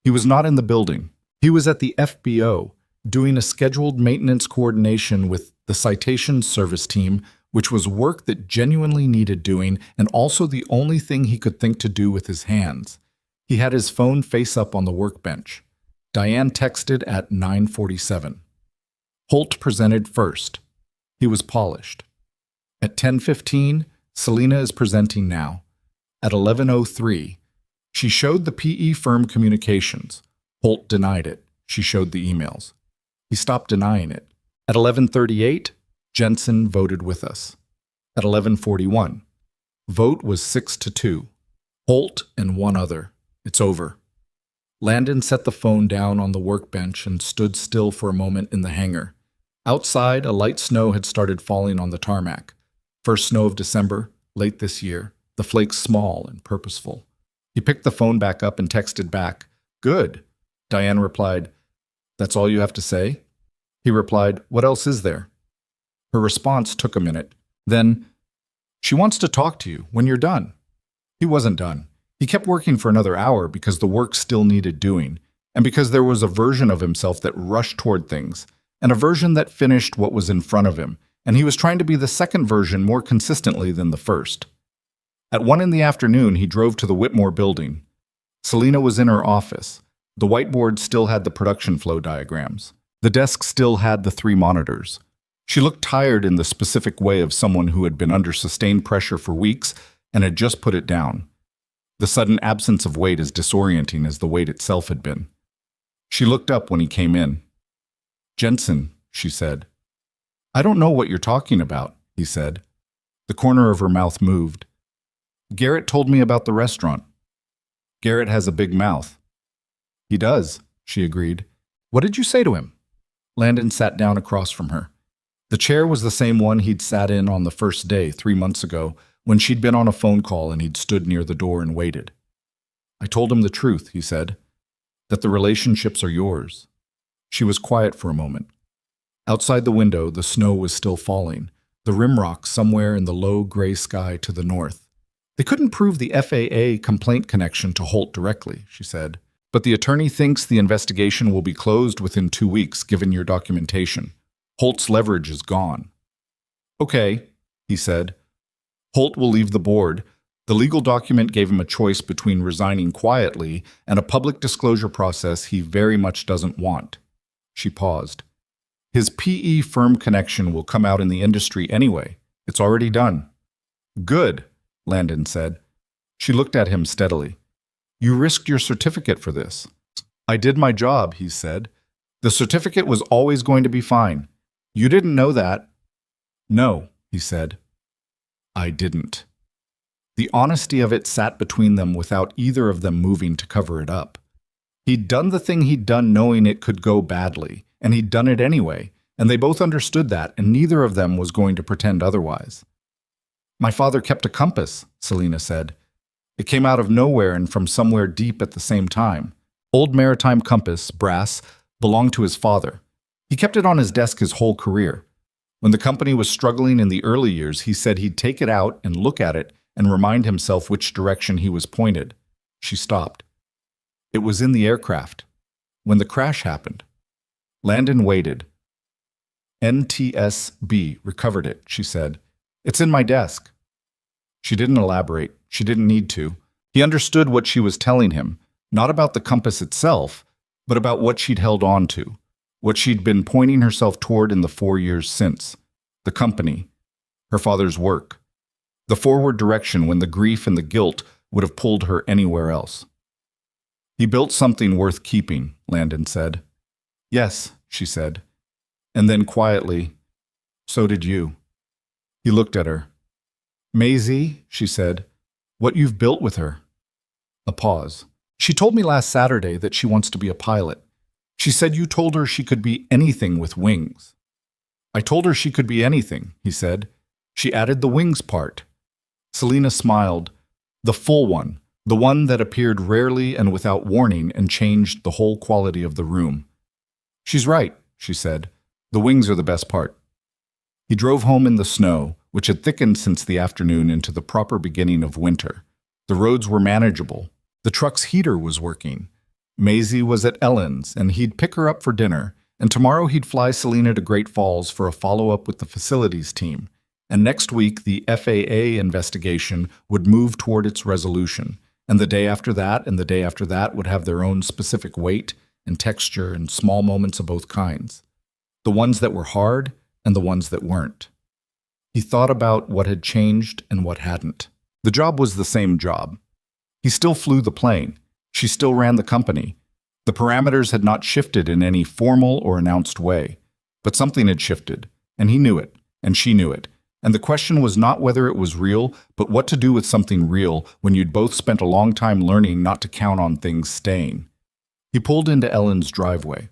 He was not in the building. He was at the FBO, doing a scheduled maintenance coordination with the citations service team, which was work that genuinely needed doing and also the only thing he could think to do with his hands. He had his phone face up on the workbench. Diane texted at 9:47. Holt presented first. He was polished. At 10:15, Selena is presenting now. At 11:03, she showed the PE firm communications. Holt denied it. She showed the emails. He stopped denying it. At 11:38, Jensen voted with us. At 11:41, vote was 6-2. Holt and one other. It's over. Landon set the phone down on the workbench and stood still for a moment in the hangar. Outside, a light snow had started falling on the tarmac. First snow of December, late this year, the flakes small and purposeful. He picked the phone back up and texted back, "Good." Diane replied, "That's all you have to say?" He replied, "What else is there?" Her response took a minute. Then, "She wants to talk to you when you're done." He wasn't done. He kept working for another hour because the work still needed doing, and because there was a version of himself that rushed toward things, and a version that finished what was in front of him, and he was trying to be the second version more consistently than the first. At 1 in the afternoon, he drove to the Whitmore building. Selena was in her office. The whiteboard still had the production flow diagrams. The desk still had the 3 monitors. She looked tired in the specific way of someone who had been under sustained pressure for weeks and had just put it down. The sudden absence of weight as disorienting as the weight itself had been. She looked up when he came in. "Jensen," she said. "I don't know what you're talking about," he said. The corner of her mouth moved. "Garrett told me about the restaurant." "Garrett has a big mouth." "He does," she agreed. "What did you say to him?" Landon sat down across from her. The chair was the same one he'd sat in on the first day 3 months ago, when she'd been on a phone call and he'd stood near the door and waited. "I told him the truth," he said, "that the relationships are yours." She was quiet for a moment. Outside the window, the snow was still falling, the rimrock somewhere in the low gray sky to the north. "They couldn't prove the FAA complaint connection to Holt directly," she said, "but the attorney thinks the investigation will be closed within 2 weeks, given your documentation. Holt's leverage is gone." "Okay," he said. "Holt will leave the board." The legal document gave him a choice between resigning quietly and a public disclosure process he very much doesn't want. She paused. "His PE firm connection will come out in the industry anyway. It's already done." "Good," Landon said. She looked at him steadily. "You risked your certificate for this." "I did my job," he said. "The certificate was always going to be fine. You didn't know that." "No," he said. "I didn't." The honesty of it sat between them without either of them moving to cover it up. He'd done the thing he'd done knowing it could go badly, and he'd done it anyway, and they both understood that, and neither of them was going to pretend otherwise. "My father kept a compass," Selena said. "It came out of nowhere and from somewhere deep at the same time. Old maritime compass, brass, belonged to his father. He kept it on his desk his whole career. When the company was struggling in the early years, he said he'd take it out and look at it and remind himself which direction he was pointed." She stopped. "It was in the aircraft. When the crash happened." Landon waited. NTSB recovered it, she said. It's in my desk. She didn't elaborate. She didn't need to. He understood what she was telling him, not about the compass itself, but about what she'd held on to, what she'd been pointing herself toward in the 4 years since. The company, her father's work, the forward direction when the grief and the guilt would have pulled her anywhere else. He built something worth keeping, Landon said. Yes, she said. And then quietly, so did you. He looked at her. Maisie, she said, what you've built with her. A pause. She told me last Saturday that she wants to be a pilot. She said you told her she could be anything with wings. I told her she could be anything, he said. She added the wings part. Selina smiled. The full one, the one that appeared rarely and without warning and changed the whole quality of the room. She's right, she said. The wings are the best part. He drove home in the snow, which had thickened since the afternoon into the proper beginning of winter. The roads were manageable. The truck's heater was working. Maisie was at Ellen's, and he'd pick her up for dinner, and tomorrow he'd fly Selina to Great Falls for a follow-up with the facilities team. And next week, the FAA investigation would move toward its resolution, and the day after that and the day after that would have their own specific weight and texture and small moments of both kinds. The ones that were hard and the ones that weren't. He thought about what had changed and what hadn't. The job was the same job. He still flew the plane. She still ran the company. The parameters had not shifted in any formal or announced way. But something had shifted, and he knew it, and she knew it. And the question was not whether it was real, but what to do with something real when you'd both spent a long time learning not to count on things staying. He pulled into Ellen's driveway.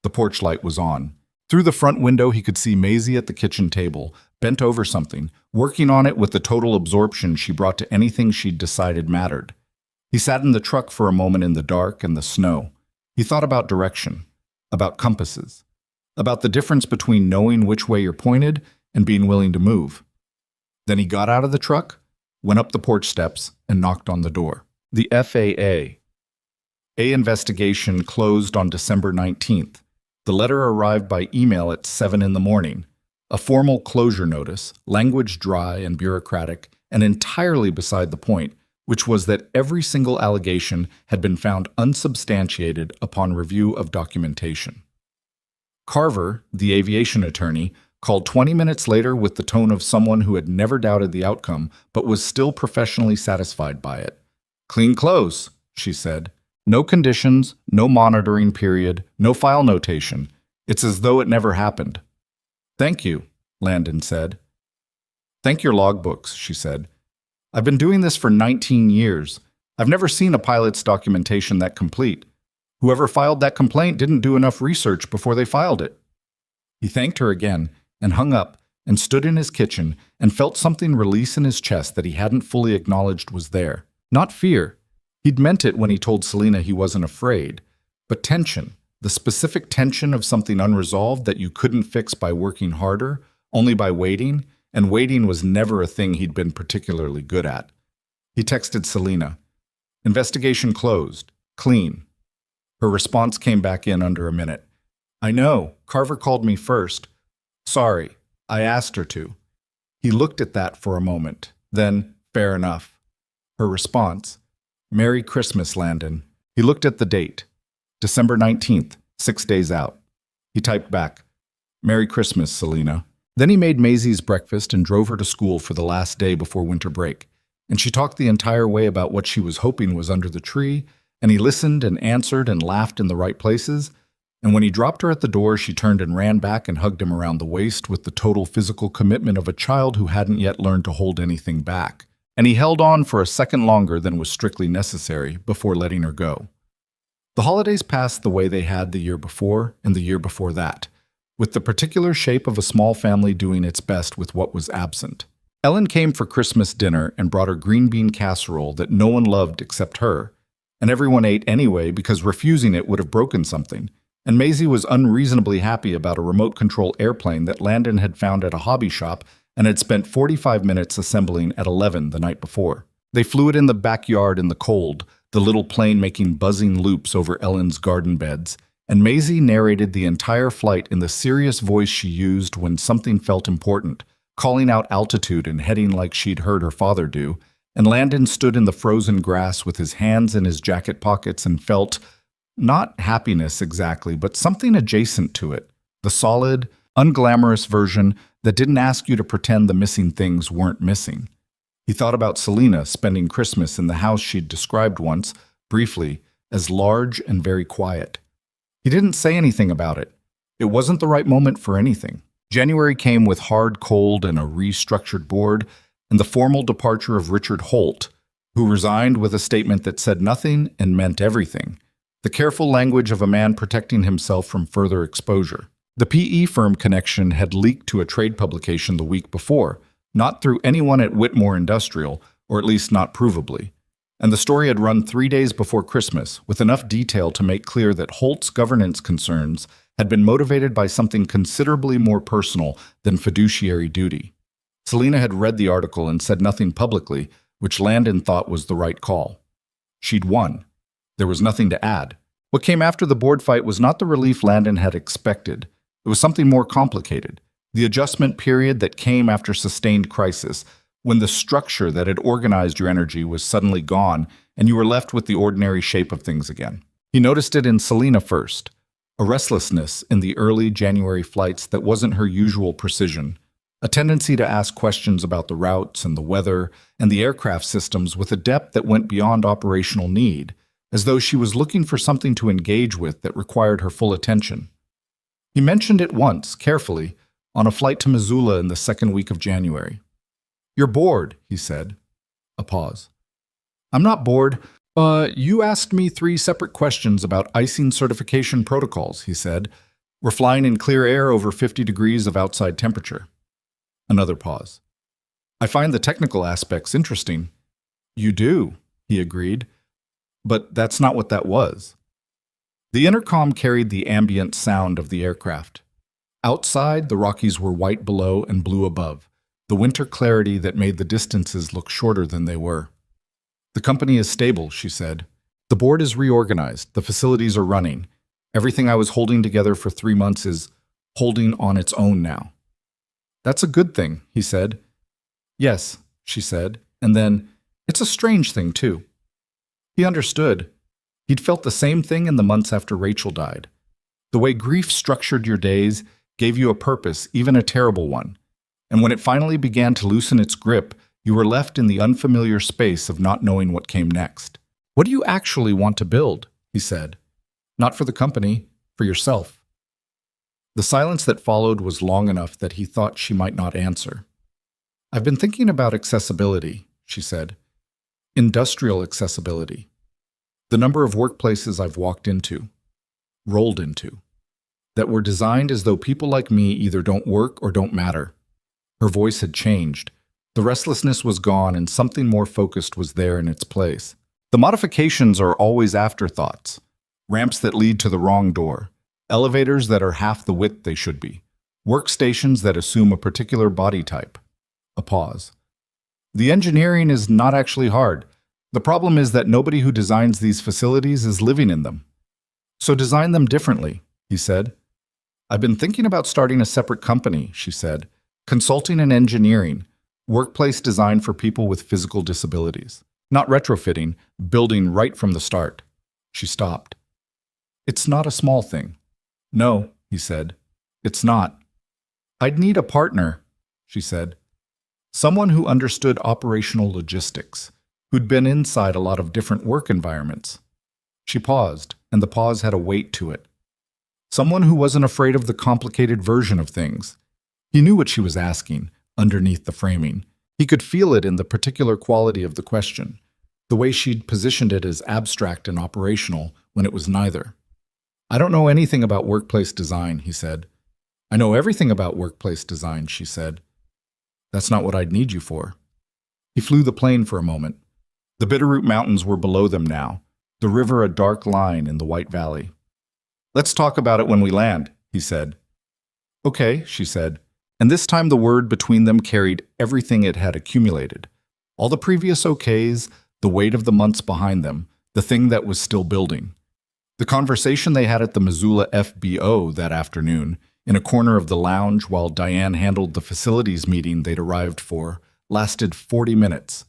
The porch light was on. Through the front window, he could see Maisie at the kitchen table, bent over something, working on it with the total absorption she brought to anything she'd decided mattered. He sat in the truck for a moment in the dark and the snow. He thought about direction, about compasses, about the difference between knowing which way you're pointed and being willing to move. Then he got out of the truck, went up the porch steps, and knocked on the door. The FAA. A investigation closed on December 19th. The letter arrived by email at 7 in the morning. A formal closure notice, language dry and bureaucratic, and entirely beside the point, which was that every single allegation had been found unsubstantiated upon review of documentation. Carver, the aviation attorney, called 20 minutes later with the tone of someone who had never doubted the outcome but was still professionally satisfied by it. "Clean close," she said. "No conditions, no monitoring period, no file notation. It's as though it never happened." "Thank you," Landon said. "Thank your logbooks," she said. "I've been doing this for 19 years. I've never seen a pilot's documentation that complete. Whoever filed that complaint didn't do enough research before they filed it." He thanked her again and hung up and stood in his kitchen and felt something release in his chest that he hadn't fully acknowledged was there. Not fear. He'd meant it when he told Selina he wasn't afraid. But tension, the specific tension of something unresolved that you couldn't fix by working harder, only by waiting, and waiting was never a thing he'd been particularly good at. He texted Selina. "Investigation closed. Clean." Her response came back in under a minute. "I know. Carver called me first. Sorry. I asked her to." He looked at that for a moment. Then, "Fair enough." Her response, "Merry Christmas, Landon." He looked at the date. December 19th, 6 days out. He typed back, "Merry Christmas, Selina." Then he made Maisie's breakfast and drove her to school for the last day before winter break. And she talked the entire way about what she was hoping was under the tree, and he listened and answered and laughed in the right places. And when he dropped her at the door, she turned and ran back and hugged him around the waist with the total physical commitment of a child who hadn't yet learned to hold anything back. And he held on for a second longer than was strictly necessary before letting her go. The holidays passed the way they had the year before and the year before that, with the particular shape of a small family doing its best with what was absent. Ellen came for Christmas dinner and brought her green bean casserole that no one loved except her, and everyone ate anyway because refusing it would have broken something. And Maisie was unreasonably happy about a remote-control airplane that Landon had found at a hobby shop and had spent 45 minutes assembling at 11 the night before. They flew it in the backyard in the cold, the little plane making buzzing loops over Ellen's garden beds, and Maisie narrated the entire flight in the serious voice she used when something felt important, calling out altitude and heading like she'd heard her father do, and Landon stood in the frozen grass with his hands in his jacket pockets and felt, not happiness exactly, but something adjacent to it, the solid, unglamorous version that didn't ask you to pretend the missing things weren't missing. He thought about Selena spending Christmas in the house she'd described once, briefly, as large and very quiet. He didn't say anything about it. It wasn't the right moment for anything. January came with hard cold and a restructured board, and the formal departure of Richard Holt, who resigned with a statement that said nothing and meant everything, the careful language of a man protecting himself from further exposure. The PE firm connection had leaked to a trade publication the week before, not through anyone at Whitmore Industrial, or at least not provably. And the story had run 3 days before Christmas, with enough detail to make clear that Holt's governance concerns had been motivated by something considerably more personal than fiduciary duty. Selena had read the article and said nothing publicly, which Landon thought was the right call. She'd won. There was nothing to add. What came after the board fight was not the relief Landon had expected. It was something more complicated. The adjustment period that came after sustained crisis, when the structure that had organized your energy was suddenly gone and you were left with the ordinary shape of things again. He noticed it in Selena first, a restlessness in the early January flights that wasn't her usual precision, a tendency to ask questions about the routes and the weather and the aircraft systems with a depth that went beyond operational need, as though she was looking for something to engage with that required her full attention. He mentioned it once, carefully, on a flight to Missoula in the second week of January. "You're bored," he said. A pause. "I'm not bored. You asked me 3 separate questions about icing certification protocols," he said. "We're flying in clear air over 50 degrees of outside temperature." Another pause. "I find the technical aspects interesting." "You do," he agreed. "But that's not what that was." The intercom carried the ambient sound of the aircraft. Outside, the Rockies were white below and blue above, the winter clarity that made the distances look shorter than they were. "The company is stable," she said. "The board is reorganized. The facilities are running. Everything I was holding together for 3 months is holding on its own now." "That's a good thing," he said. "Yes," she said, and then, "It's a strange thing, too." He understood. He'd felt the same thing in the months after Rachel died. The way grief structured your days gave you a purpose, even a terrible one. And when it finally began to loosen its grip, you were left in the unfamiliar space of not knowing what came next. "What do you actually want to build?" he said. "Not for the company, for yourself." The silence that followed was long enough that he thought she might not answer. "I've been thinking about accessibility," she said. "Industrial accessibility. The number of workplaces I've walked into, rolled into, that were designed as though people like me either don't work or don't matter." Her voice had changed. The restlessness was gone and something more focused was there in its place. "The modifications are always afterthoughts. Ramps that lead to the wrong door. Elevators that are half the width they should be. Workstations that assume a particular body type." A pause. "The engineering is not actually hard. The problem is that nobody who designs these facilities is living in them. So design them differently," he said. "I've been thinking about starting a separate company," she said. "Consulting and engineering, workplace design for people with physical disabilities. Not retrofitting, building right from the start." She stopped. "It's not a small thing." "No," he said. "It's not." "I'd need a partner," she said. "Someone who understood operational logistics, who'd been inside a lot of different work environments." She paused, and the pause had a weight to it. Someone who wasn't afraid of the complicated version of things. He knew what she was asking, underneath the framing. He could feel it in the particular quality of the question, the way she'd positioned it as abstract and operational when it was neither. "I don't know anything about workplace design," he said. "I know everything about workplace design," she said. "That's not what I'd need you for." He flew the plane for a moment. The Bitterroot Mountains were below them now, the river a dark line in the White Valley. "Let's talk about it when we land," he said. "Okay," she said, and this time the word between them carried everything it had accumulated. All the previous okays, the weight of the months behind them, the thing that was still building. The conversation they had at the Missoula FBO that afternoon, in a corner of the lounge while Diane handled the facilities meeting they'd arrived for, lasted 40 minutes.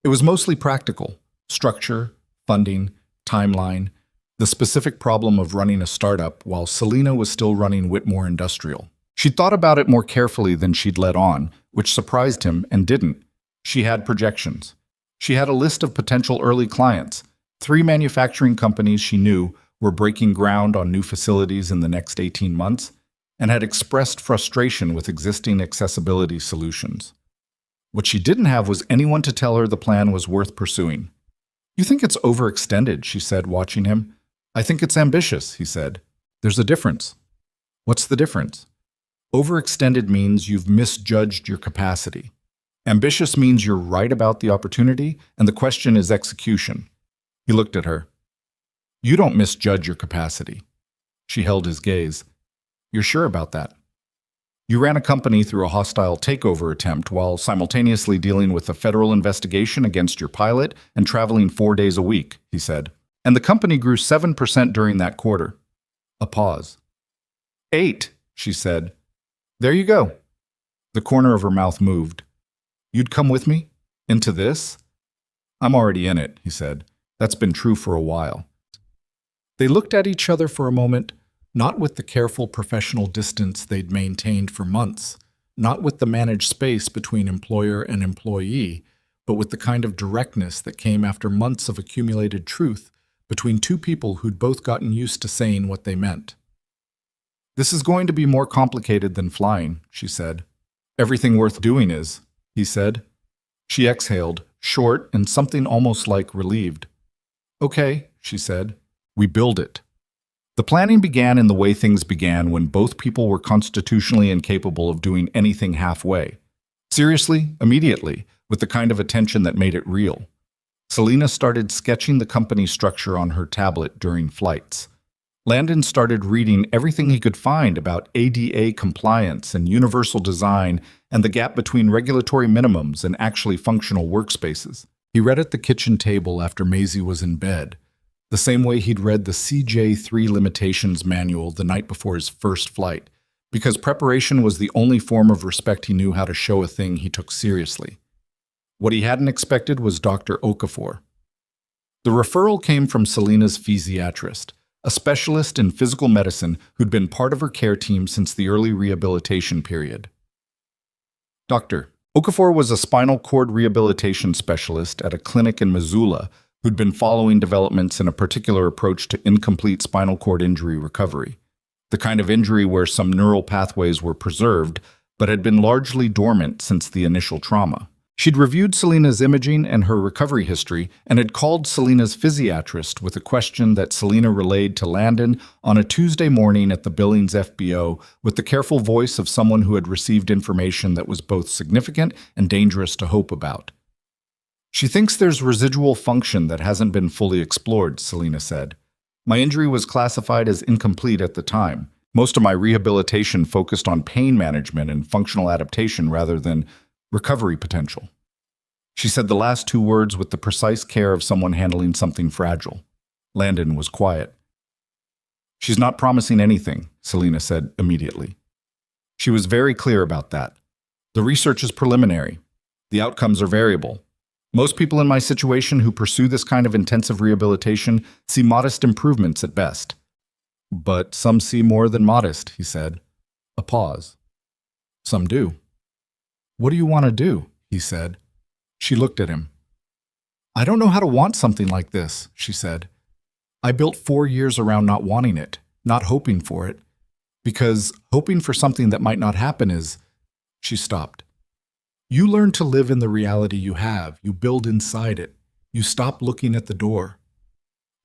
It was mostly practical: structure, funding, timeline, the specific problem of running a startup while Selena was still running Whitmore Industrial. She'd thought about it more carefully than she'd let on, which surprised him and didn't. She had projections. She had a list of potential early clients. 3 manufacturing companies she knew were breaking ground on new facilities in the next 18 months and had expressed frustration with existing accessibility solutions. What she didn't have was anyone to tell her the plan was worth pursuing. "You think it's overextended," she said, watching him. "I think it's ambitious," he said. "There's a difference." "What's the difference?" "Overextended means you've misjudged your capacity. Ambitious means you're right about the opportunity, and the question is execution." He looked at her. "You don't misjudge your capacity." She held his gaze. "You're sure about that?" "You ran a company through a hostile takeover attempt while simultaneously dealing with a federal investigation against your pilot and traveling 4 days a week," he said. "And the company grew 7% during that quarter." A pause. 8, she said. "There you go." The corner of her mouth moved. "You'd come with me? Into this?" "I'm already in it," he said. "That's been true for a while." They looked at each other for a moment, not with the careful professional distance they'd maintained for months, not with the managed space between employer and employee, but with the kind of directness that came after months of accumulated truth between 2 people who'd both gotten used to saying what they meant. "This is going to be more complicated than flying," she said. "Everything worth doing is," he said. She exhaled, short and something almost like relieved. "Okay," she said. "We build it." The planning began in the way things began when both people were constitutionally incapable of doing anything halfway. Seriously, immediately, with the kind of attention that made it real. Selena started sketching the company structure on her tablet during flights. Landon started reading everything he could find about ADA compliance and universal design and the gap between regulatory minimums and actually functional workspaces. He read at the kitchen table after Maisie was in bed, the same way he'd read the CJ3 limitations manual the night before his first flight, because preparation was the only form of respect he knew how to show a thing he took seriously. What he hadn't expected was Dr. Okafor. The referral came from Selena's physiatrist, a specialist in physical medicine who'd been part of her care team since the early rehabilitation period. Dr. Okafor was a spinal cord rehabilitation specialist at a clinic in Missoula who'd been following developments in a particular approach to incomplete spinal cord injury recovery, the kind of injury where some neural pathways were preserved but had been largely dormant since the initial trauma. She'd reviewed Selena's imaging and her recovery history and had called Selena's physiatrist with a question that Selena relayed to Landon on a Tuesday morning at the Billings FBO with the careful voice of someone who had received information that was both significant and dangerous to hope about. "She thinks there's residual function that hasn't been fully explored," Selena said. "My injury was classified as incomplete at the time. Most of my rehabilitation focused on pain management and functional adaptation rather than recovery potential." She said the last 2 words with the precise care of someone handling something fragile. Landon was quiet. "She's not promising anything," Selena said immediately. She was very clear about that. "The research is preliminary. The outcomes are variable. Most people in my situation who pursue this kind of intensive rehabilitation see modest improvements at best." "But some see more than modest," he said. A pause. "Some do." "What do you want to do?" he said. She looked at him. "I don't know how to want something like this," she said. "I built 4 years around not wanting it, not hoping for it, because hoping for something that might not happen is—" She stopped. "You learn to live in the reality you have. You build inside it. You stop looking at the door."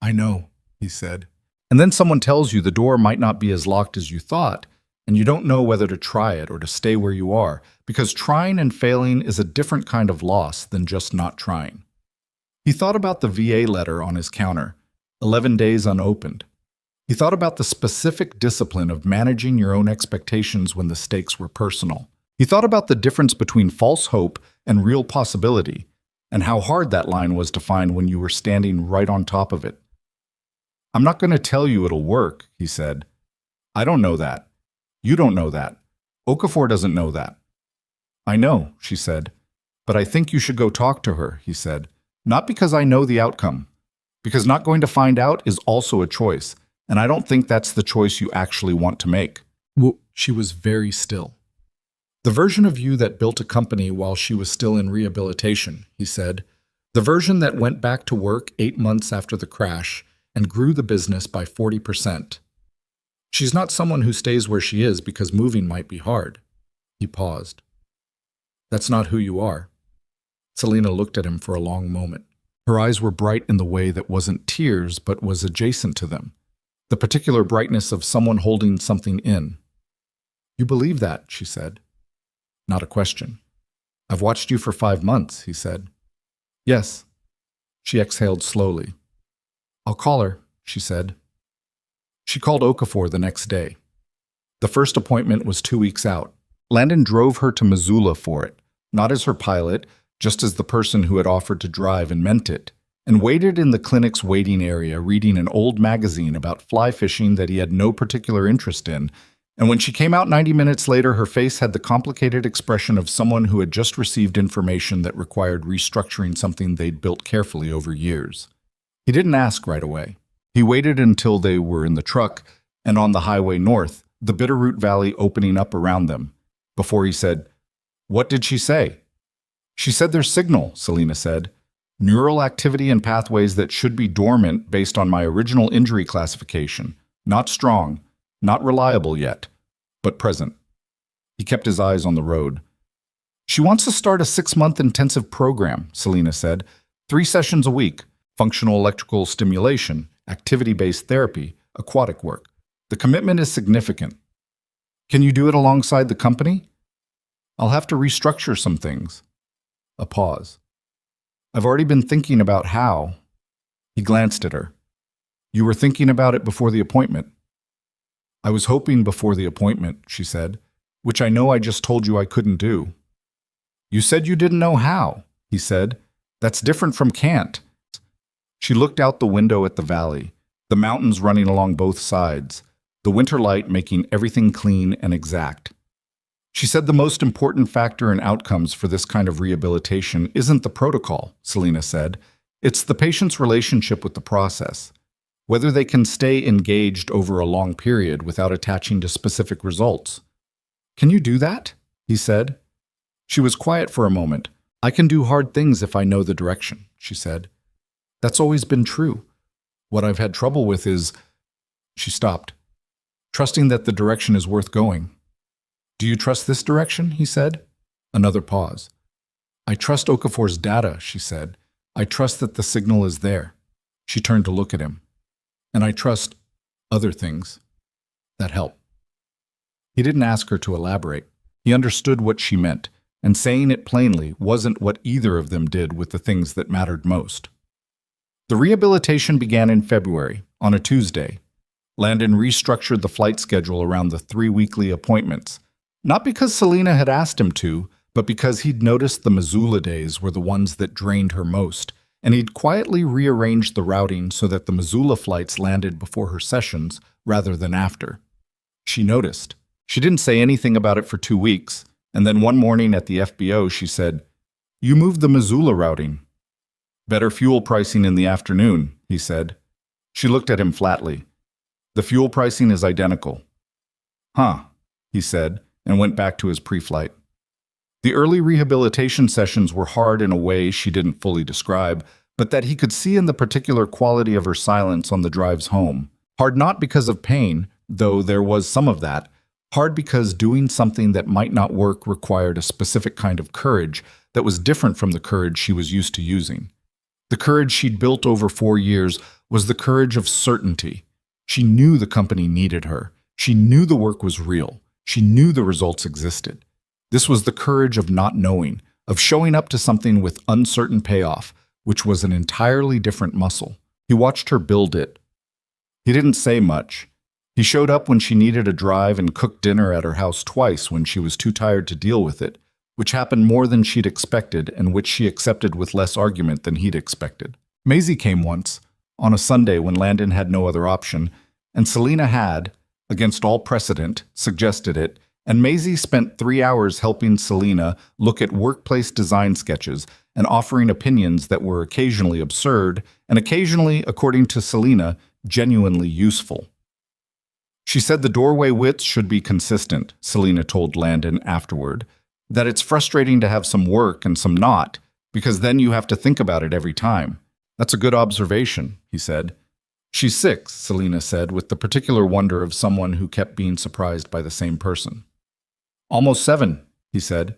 "I know," he said. "And then someone tells you the door might not be as locked as you thought, and you don't know whether to try it or to stay where you are, because trying and failing is a different kind of loss than just not trying." He thought about the VA letter on his counter, 11 days unopened. He thought about the specific discipline of managing your own expectations when the stakes were personal. He thought about the difference between false hope and real possibility, and how hard that line was to find when you were standing right on top of it. I'm not going to tell you it'll work, he said. I don't know that. You don't know that. Okafor doesn't know that. I know, she said. But I think you should go talk to her, he said. Not because I know the outcome. Because not going to find out is also a choice, and I don't think that's the choice you actually want to make. She was very still. The version of you that built a company while she was still in rehabilitation, he said. The version that went back to work 8 months after the crash and grew the business by 40%. She's not someone who stays where she is because moving might be hard. He paused. That's not who you are. Selena looked at him for a long moment. Her eyes were bright in the way that wasn't tears but was adjacent to them. The particular brightness of someone holding something in. You believe that, she said. Not a question. I've watched you for 5 months, he said. Yes. She exhaled slowly. I'll call her, she said. She called Okafor the next day. The first appointment was 2 weeks out. Landon drove her to Missoula for it, not as her pilot, just as the person who had offered to drive and meant it, and waited in the clinic's waiting area reading an old magazine about fly fishing that he had no particular interest in, and when she came out 90 minutes later, her face had the complicated expression of someone who had just received information that required restructuring something they'd built carefully over years. He didn't ask right away. He waited until they were in the truck and on the highway north, the Bitterroot Valley opening up around them, before he said, What did she say? She said there's signal, Selena said. Neural activity and pathways that should be dormant based on my original injury classification. Not strong, not reliable yet, but present. He kept his eyes on the road. She wants to start a 6-month intensive program, Selena said. 3 sessions a week, functional electrical stimulation, activity-based therapy, aquatic work. The commitment is significant. Can you do it alongside the company? I'll have to restructure some things. A pause. I've already been thinking about how. He glanced at her. You were thinking about it before the appointment. I was hoping before the appointment, she said, which I know I just told you I couldn't do. You said you didn't know how, he said. That's different from can't. She looked out the window at the valley, the mountains running along both sides, the winter light making everything clean and exact. She said the most important factor in outcomes for this kind of rehabilitation isn't the protocol, Selena said. It's the patient's relationship with the process. Whether they can stay engaged over a long period without attaching to specific results. Can you do that? He said. She was quiet for a moment. I can do hard things if I know the direction, she said. That's always been true. What I've had trouble with is... She stopped. Trusting that the direction is worth going. Do you trust this direction? He said. Another pause. I trust Okafor's data, she said. I trust that the signal is there. She turned to look at him. And I trust other things that help. He didn't ask her to elaborate. He understood what she meant, and saying it plainly wasn't what either of them did with the things that mattered most. The rehabilitation began in February, on a Tuesday. Landon restructured the flight schedule around the 3 weekly appointments, not because Selena had asked him to, but because he'd noticed the Missoula days were the ones that drained her most, and he'd quietly rearranged the routing so that the Missoula flights landed before her sessions rather than after. She noticed. She didn't say anything about it for 2 weeks, and then one morning at the FBO she said, You moved the Missoula routing. Better fuel pricing in the afternoon, he said. She looked at him flatly. The fuel pricing is identical. Huh, he said, and went back to his pre-flight. The early rehabilitation sessions were hard in a way she didn't fully describe, but that he could see in the particular quality of her silence on the drives home. Hard not because of pain, though there was some of that. Hard because doing something that might not work required a specific kind of courage that was different from the courage she was used to using. The courage she'd built over 4 years was the courage of certainty. She knew the company needed her. She knew the work was real. She knew the results existed. This was the courage of not knowing, of showing up to something with uncertain payoff, which was an entirely different muscle. He watched her build it. He didn't say much. He showed up when she needed a drive and cooked dinner at her house twice when she was too tired to deal with it, which happened more than she'd expected and which she accepted with less argument than he'd expected. Maisie came once, on a Sunday when Landon had no other option, and Selena had, against all precedent, suggested it, and Maisie spent 3 hours helping Selena look at workplace design sketches and offering opinions that were occasionally absurd and occasionally, according to Selena, genuinely useful. She said the doorway widths should be consistent, Selena told Landon afterward, that it's frustrating to have some work and some not, because then you have to think about it every time. That's a good observation, he said. She's 6, Selena said, with the particular wonder of someone who kept being surprised by the same person. Almost 7, he said.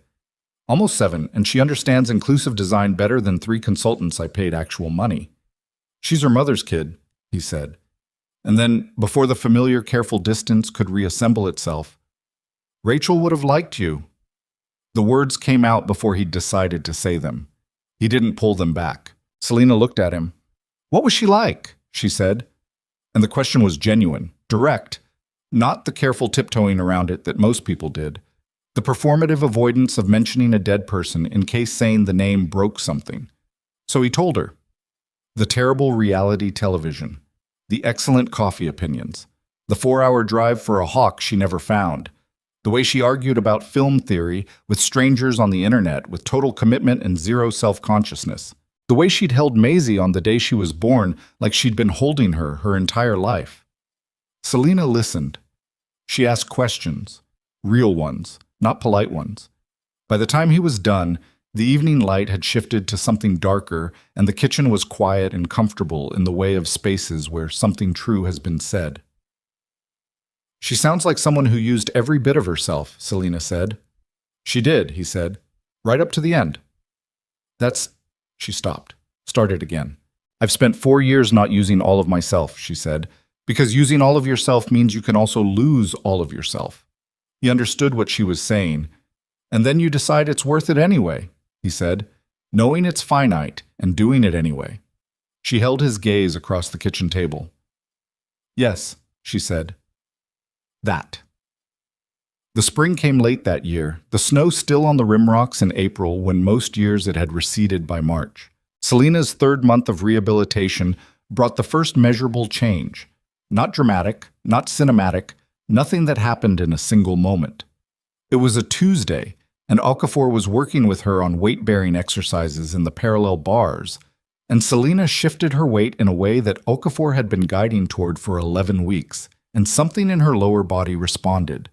Almost 7, and she understands inclusive design better than 3 consultants I paid actual money. She's her mother's kid, he said. And then, before the familiar, careful distance could reassemble itself, Rachel would have liked you. The words came out before he'd decided to say them. He didn't pull them back. Selena looked at him. What was she like? She said. And the question was genuine, direct, not the careful tiptoeing around it that most people did. The performative avoidance of mentioning a dead person in case saying the name broke something. So he told her. The terrible reality television. The excellent coffee opinions. The 4-hour drive for a hawk she never found. The way she argued about film theory with strangers on the internet with total commitment and zero self-consciousness. The way she'd held Maisie on the day she was born like she'd been holding her entire life. Selena listened. She asked questions. Real ones, not polite ones. By the time he was done, the evening light had shifted to something darker, and the kitchen was quiet and comfortable in the way of spaces where something true has been said. She sounds like someone who used every bit of herself, Selena said. She did, he said, right up to the end. She stopped, started again. I've spent 4 years not using all of myself, she said, because using all of yourself means you can also lose all of yourself. He understood what she was saying. And then you decide it's worth it anyway, he said, knowing it's finite and doing it anyway. She held his gaze across the kitchen table. Yes, she said. That. The spring came late that year, the snow still on the rimrocks in April when most years it had receded by March. Selena's 3rd month of rehabilitation brought the first measurable change. Not dramatic, not cinematic, nothing that happened in a single moment. It was a Tuesday, and Okafor was working with her on weight-bearing exercises in the parallel bars, and Selena shifted her weight in a way that Okafor had been guiding toward for 11 weeks, and something in her lower body responded.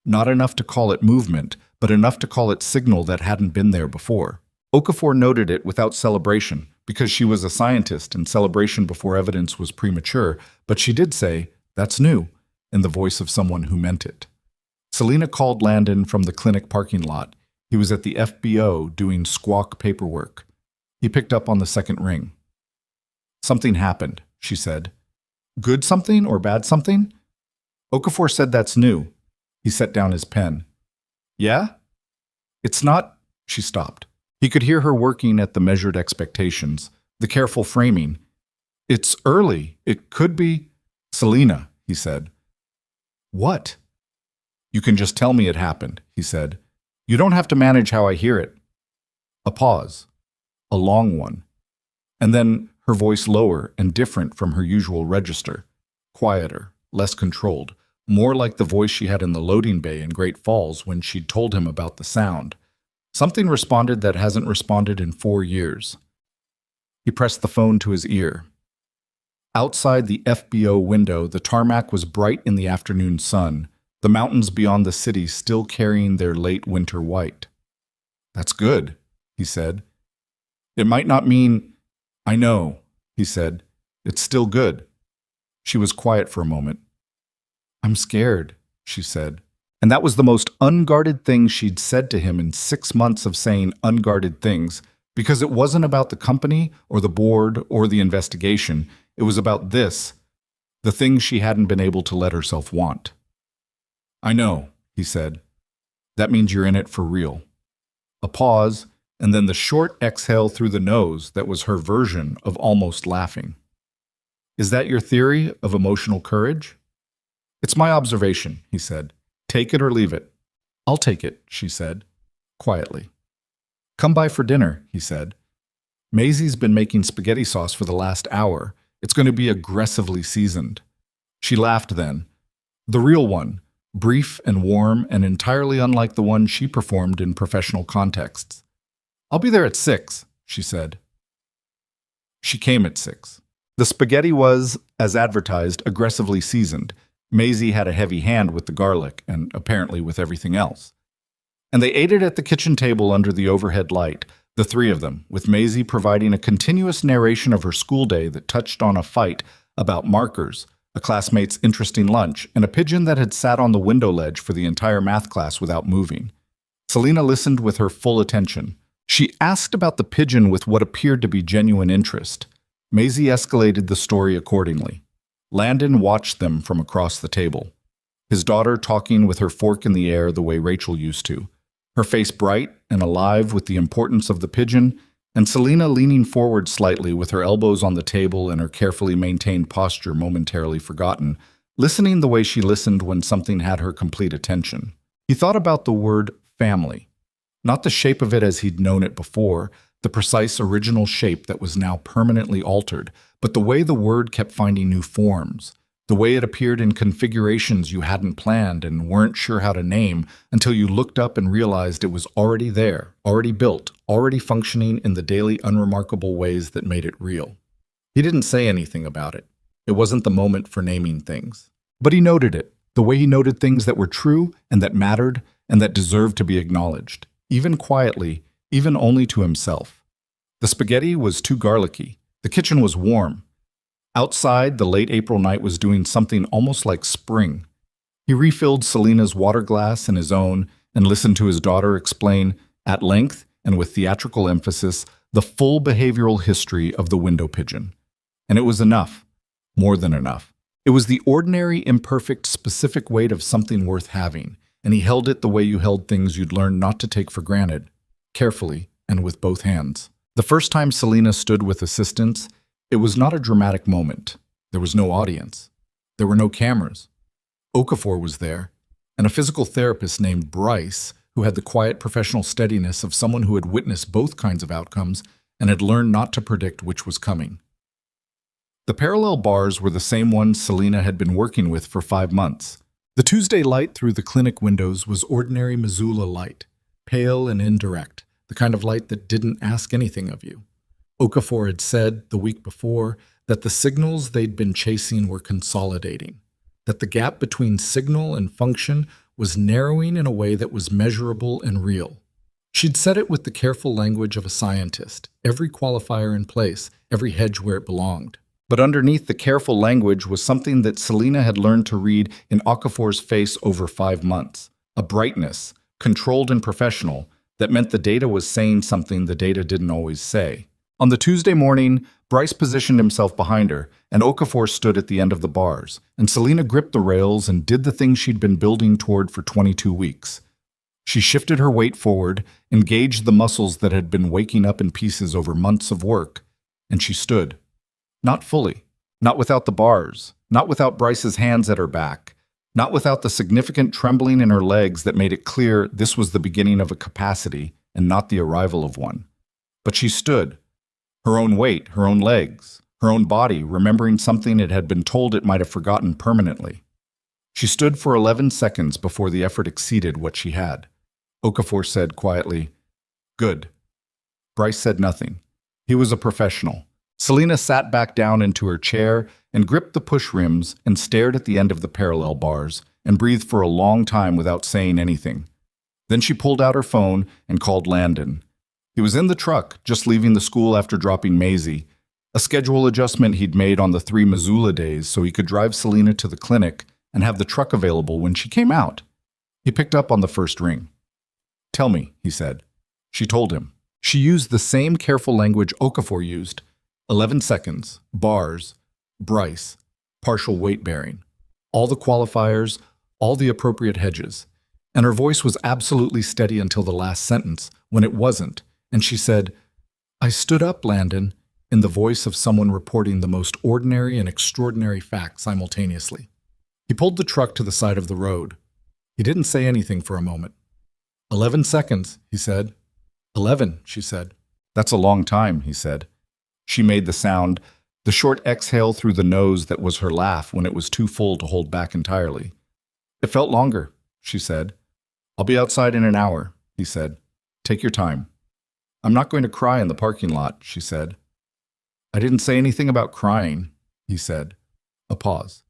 Not enough to call it movement, but enough to call it signal that hadn't been there before. Okafor noted it without celebration, because she was a scientist and celebration before evidence was premature, but she did say, "That's new," in the voice of someone who meant it. Selena called Landon from the clinic parking lot. He was at the FBO doing squawk paperwork. He picked up on the second ring. Something happened, she said. Good something or bad something? Okafor said that's new. He set down his pen. Yeah? It's not... She stopped. He could hear her working at the measured expectations, the careful framing. It's early. It could be... Selena, he said. What? You can just tell me it happened, he said. You don't have to manage how I hear it. A pause. A long one. And then her voice lower and different from her usual register. Quieter, less controlled. More like the voice she had in the loading bay in Great Falls when she'd told him about the sound. Something responded that hasn't responded in 4 years. He pressed the phone to his ear. Outside the FBO window, the tarmac was bright in the afternoon sun, the mountains beyond the city still carrying their late winter white. That's good, he said. It might not mean... I know, he said. It's still good. She was quiet for a moment. I'm scared, she said. And that was the most unguarded thing she'd said to him in 6 months of saying unguarded things, because it wasn't about the company or the board or the investigation. It was about this, the thing she hadn't been able to let herself want. I know, he said. That means you're in it for real. A pause, and then the short exhale through the nose that was her version of almost laughing. Is that your theory of emotional courage? It's my observation, he said. Take it or leave it. I'll take it, she said, quietly. Come by for dinner, he said. Maisie's been making spaghetti sauce for the last hour. It's going to be aggressively seasoned. She laughed then. The real one, brief and warm and entirely unlike the one she performed in professional contexts. I'll be there at 6, she said. She came at 6. The spaghetti was, as advertised, aggressively seasoned. Maisie had a heavy hand with the garlic and apparently with everything else. And they ate it at the kitchen table under the overhead light, the three of them, with Maisie providing a continuous narration of her school day that touched on a fight about markers, a classmate's interesting lunch, and a pigeon that had sat on the window ledge for the entire math class without moving. Selena listened with her full attention. She asked about the pigeon with what appeared to be genuine interest. Maisie escalated the story accordingly. Landon watched them from across the table, his daughter talking with her fork in the air the way Rachel used to, her face bright and alive with the importance of the pigeon, and Selena leaning forward slightly with her elbows on the table and her carefully maintained posture momentarily forgotten, listening the way she listened when something had her complete attention. He thought about the word family, not the shape of it as he'd known it before, the precise original shape that was now permanently altered, but the way the word kept finding new forms, the way it appeared in configurations you hadn't planned and weren't sure how to name until you looked up and realized it was already there, already built, already functioning in the daily unremarkable ways that made it real. He didn't say anything about it. It wasn't the moment for naming things. But he noted it, the way he noted things that were true and that mattered and that deserved to be acknowledged, even quietly, even only to himself. The spaghetti was too garlicky. The kitchen was warm. Outside, the late April night was doing something almost like spring. He refilled Selena's water glass and his own and listened to his daughter explain, at length and with theatrical emphasis, the full behavioral history of the window pigeon. And it was enough, more than enough. It was the ordinary, imperfect, specific weight of something worth having, and he held it the way you held things you'd learned not to take for granted, carefully and with both hands. The first time Selena stood with assistants, it was not a dramatic moment. There was no audience. There were no cameras. Okafor was there, and a physical therapist named Bryce, who had the quiet professional steadiness of someone who had witnessed both kinds of outcomes and had learned not to predict which was coming. The parallel bars were the same ones Selena had been working with for 5 months. The Tuesday light through the clinic windows was ordinary Missoula light, pale and indirect, the kind of light that didn't ask anything of you. Okafor had said the week before that the signals they'd been chasing were consolidating, that the gap between signal and function was narrowing in a way that was measurable and real. She'd said it with the careful language of a scientist, every qualifier in place, every hedge where it belonged. But underneath the careful language was something that Selena had learned to read in Okafor's face over 5 months, a brightness, controlled and professional, that meant the data was saying something the data didn't always say. On the Tuesday morning, Bryce positioned himself behind her, and Okafor stood at the end of the bars, and Selena gripped the rails and did the thing she'd been building toward for 22 weeks. She shifted her weight forward, engaged the muscles that had been waking up in pieces over months of work, and she stood. Not fully, not without the bars, not without Bryce's hands at her back, not without the significant trembling in her legs that made it clear this was the beginning of a capacity and not the arrival of one. But she stood. Her own weight, her own legs, her own body, remembering something it had been told it might have forgotten permanently. She stood for 11 seconds before the effort exceeded what she had. Okafor said quietly, "Good." Bryce said nothing. He was a professional. Selena sat back down into her chair and gripped the push rims and stared at the end of the parallel bars and breathed for a long time without saying anything. Then she pulled out her phone and called Landon. He was in the truck, just leaving the school after dropping Maisie, a schedule adjustment he'd made on the 3 Missoula days so he could drive Selena to the clinic and have the truck available when she came out. He picked up on the first ring. "Tell me," he said. She told him. She used the same careful language Okafor used. 11 seconds, bars, Bryce, partial weight bearing, all the qualifiers, all the appropriate hedges. And her voice was absolutely steady until the last sentence, when it wasn't. And she said, "I stood up, Landon," in the voice of someone reporting the most ordinary and extraordinary fact simultaneously. He pulled the truck to the side of the road. He didn't say anything for a moment. 11 seconds, he said. 11, she said. "That's a long time," he said. She made the sound, The short exhale through the nose that was her laugh when it was too full to hold back entirely. It felt longer, she said. I'll be outside in an hour, he said. Take your time. I'm not going to cry in the parking lot, she said. I didn't say anything about crying, he said. A pause.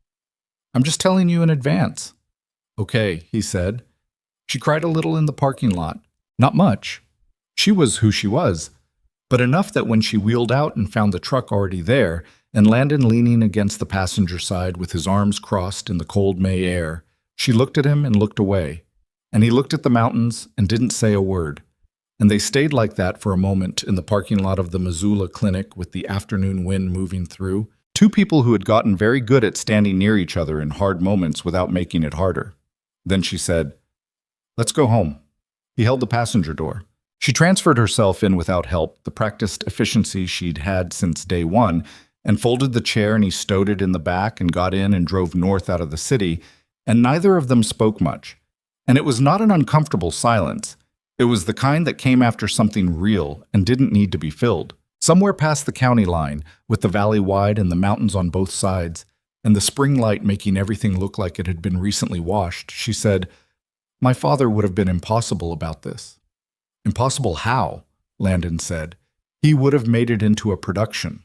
I'm just telling you in advance. Okay, he said. She cried a little in the parking lot. Not much. She was who she was, but enough that when she wheeled out and found the truck already there, and Landon leaning against the passenger side with his arms crossed in the cold May air, she looked at him and looked away, and he looked at the mountains and didn't say a word. And they stayed like that for a moment in the parking lot of the Missoula Clinic with the afternoon wind moving through, two people who had gotten very good at standing near each other in hard moments without making it harder. Then she said, Let's go home. He held the passenger door. She transferred herself in without help, the practiced efficiency she'd had since day one, and folded the chair, and he stowed it in the back and got in and drove north out of the city, and neither of them spoke much. And it was not an uncomfortable silence. It was the kind that came after something real and didn't need to be filled. Somewhere past the county line, with the valley wide and the mountains on both sides, and the spring light making everything look like it had been recently washed, she said, My father would have been impossible about this. Impossible how? Landon said. He would have made it into a production.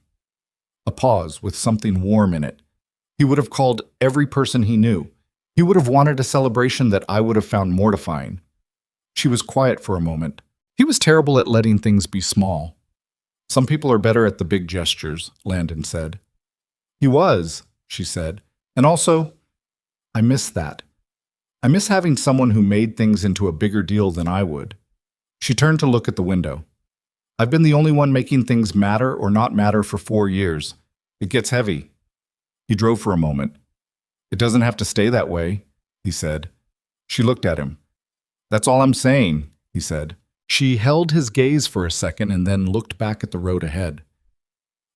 A pause with something warm in it. He would have called every person he knew. He would have wanted a celebration that I would have found mortifying. She was quiet for a moment. He was terrible at letting things be small. Some people are better at the big gestures, Landon said. He was, she said. And also, I miss that. I miss having someone who made things into a bigger deal than I would. She turned to look at the window. I've been the only one making things matter or not matter for 4 years. It gets heavy. He drove for a moment. It doesn't have to stay that way, he said. She looked at him. That's all I'm saying, he said. She held his gaze for a second and then looked back at the road ahead.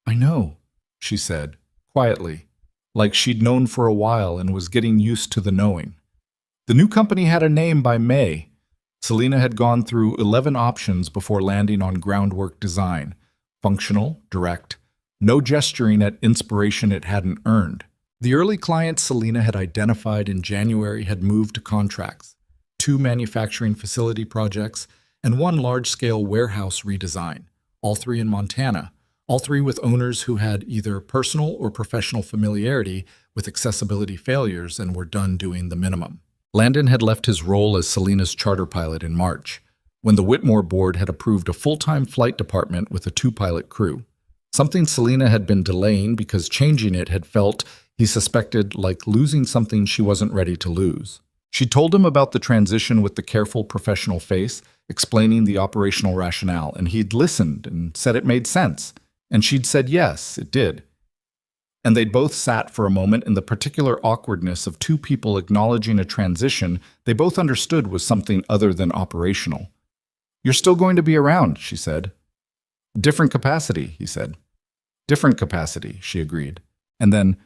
I know, she said, quietly, like she'd known for a while and was getting used to the knowing. The new company had a name by May. Selina had gone through 11 options before landing on groundwork design. Functional, direct, no gesturing at inspiration it hadn't earned. The early clients Selina had identified in January had moved to contracts, 2 manufacturing facility projects, and 1 large-scale warehouse redesign, all 3 in Montana, all 3 with owners who had either personal or professional familiarity with accessibility failures and were done doing the minimum. Landon had left his role as Selina's charter pilot in March, when the Whitmore board had approved a full-time flight department with a 2-pilot crew, something Selina had been delaying because changing it had felt, he suspected, like losing something she wasn't ready to lose. She told him about the transition with the careful professional face, explaining the operational rationale, and he'd listened and said it made sense, and she'd said yes, it did. And they'd both sat for a moment in the particular awkwardness of 2 people acknowledging a transition they both understood was something other than operational. You're still going to be around, she said. Different capacity, he said. Different capacity, she agreed. And then,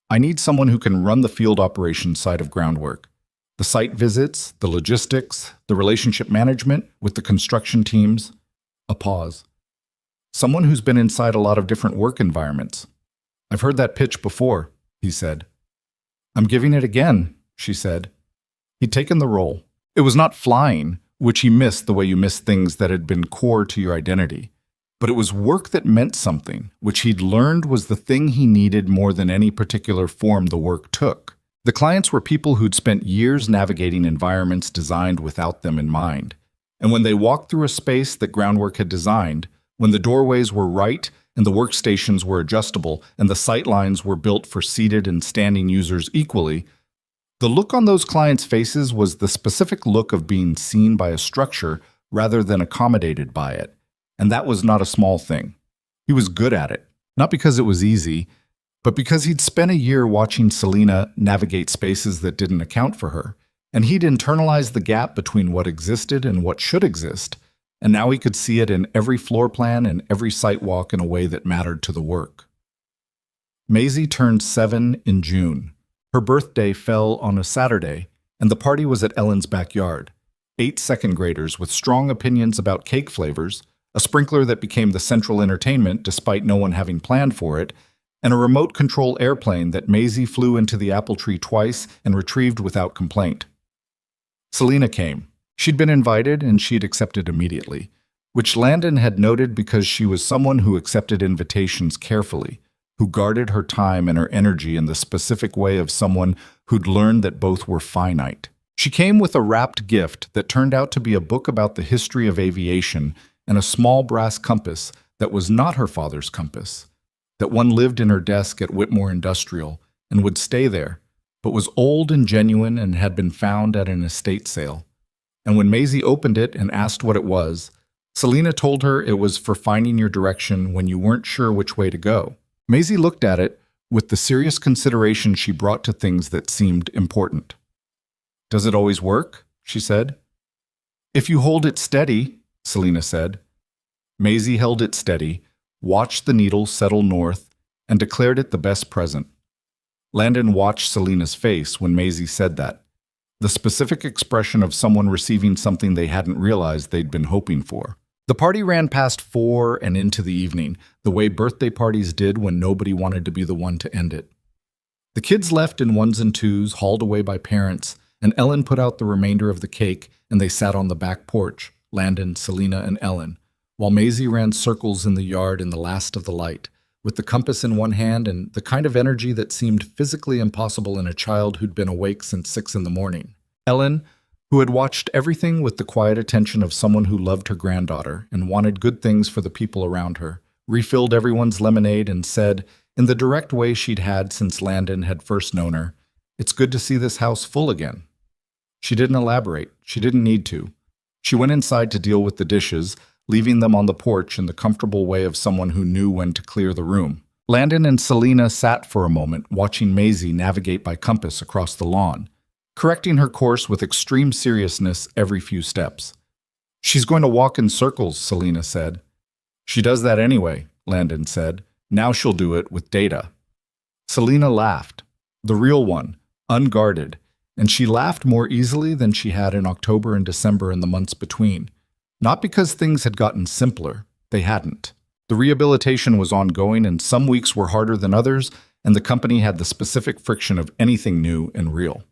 I need someone who can run the field operations side of groundwork. The site visits, the logistics, the relationship management with the construction teams. A pause. Someone who's been inside a lot of different work environments. I've heard that pitch before, he said. I'm giving it again, she said. He'd taken the role. It was not flying, which he missed the way you miss things that had been core to your identity. But it was work that meant something, which he'd learned was the thing he needed more than any particular form the work took. The clients were people who'd spent years navigating environments designed without them in mind. And when they walked through a space that groundwork had designed, when the doorways were right and the workstations were adjustable and the sight lines were built for seated and standing users equally, the look on those clients' faces was the specific look of being seen by a structure rather than accommodated by it. And that was not a small thing. He was good at it, not because it was easy, but because he'd spent a year watching Selina navigate spaces that didn't account for her, and he'd internalized the gap between what existed and what should exist, and now he could see it in every floor plan and every site walk in a way that mattered to the work. Maisie turned 7 in June. Her birthday fell on a Saturday, and the party was at Ellen's backyard. 8 second graders with strong opinions about cake flavors, a sprinkler that became the central entertainment despite no one having planned for it, and a remote control airplane that Maisie flew into the apple tree twice and retrieved without complaint. Selina came. She'd been invited and she'd accepted immediately, which Landon had noted because she was someone who accepted invitations carefully, who guarded her time and her energy in the specific way of someone who'd learned that both were finite. She came with a wrapped gift that turned out to be a book about the history of aviation and a small brass compass that was not her father's compass, that one lived in her desk at Whitmore Industrial and would stay there, but was old and genuine and had been found at an estate sale. And when Maisie opened it and asked what it was, Selina told her it was for finding your direction when you weren't sure which way to go. Maisie looked at it with the serious consideration she brought to things that seemed important. "Does it always work?" she said. "If you hold it steady," Selina said. Maisie held it steady, watched the needle settle north, and declared it the best present. Landon watched Selina's face when Maisie said that, the specific expression of someone receiving something they hadn't realized they'd been hoping for. The party ran past 4 and into the evening, the way birthday parties did when nobody wanted to be the one to end it. The kids left in ones and twos, hauled away by parents, and Ellen put out the remainder of the cake, and they sat on the back porch, Landon, Selina, and Ellen, while Maisie ran circles in the yard in the last of the light, with the compass in one hand and the kind of energy that seemed physically impossible in a child who'd been awake since 6 in the morning. Ellen, who had watched everything with the quiet attention of someone who loved her granddaughter and wanted good things for the people around her, refilled everyone's lemonade and said, in the direct way she'd had since Landon had first known her, "It's good to see this house full again." She didn't elaborate. She didn't need to. She went inside to deal with the dishes, leaving them on the porch in the comfortable way of someone who knew when to clear the room. Landon and Selina sat for a moment, watching Maisie navigate by compass across the lawn, correcting her course with extreme seriousness every few steps. "She's going to walk in circles," Selina said. "She does that anyway," Landon said. "Now she'll do it with data." Selina laughed, the real one, unguarded, and she laughed more easily than she had in October and December and the months between. Not because things had gotten simpler, they hadn't. The rehabilitation was ongoing and some weeks were harder than others, and the company had the specific friction of anything new and real.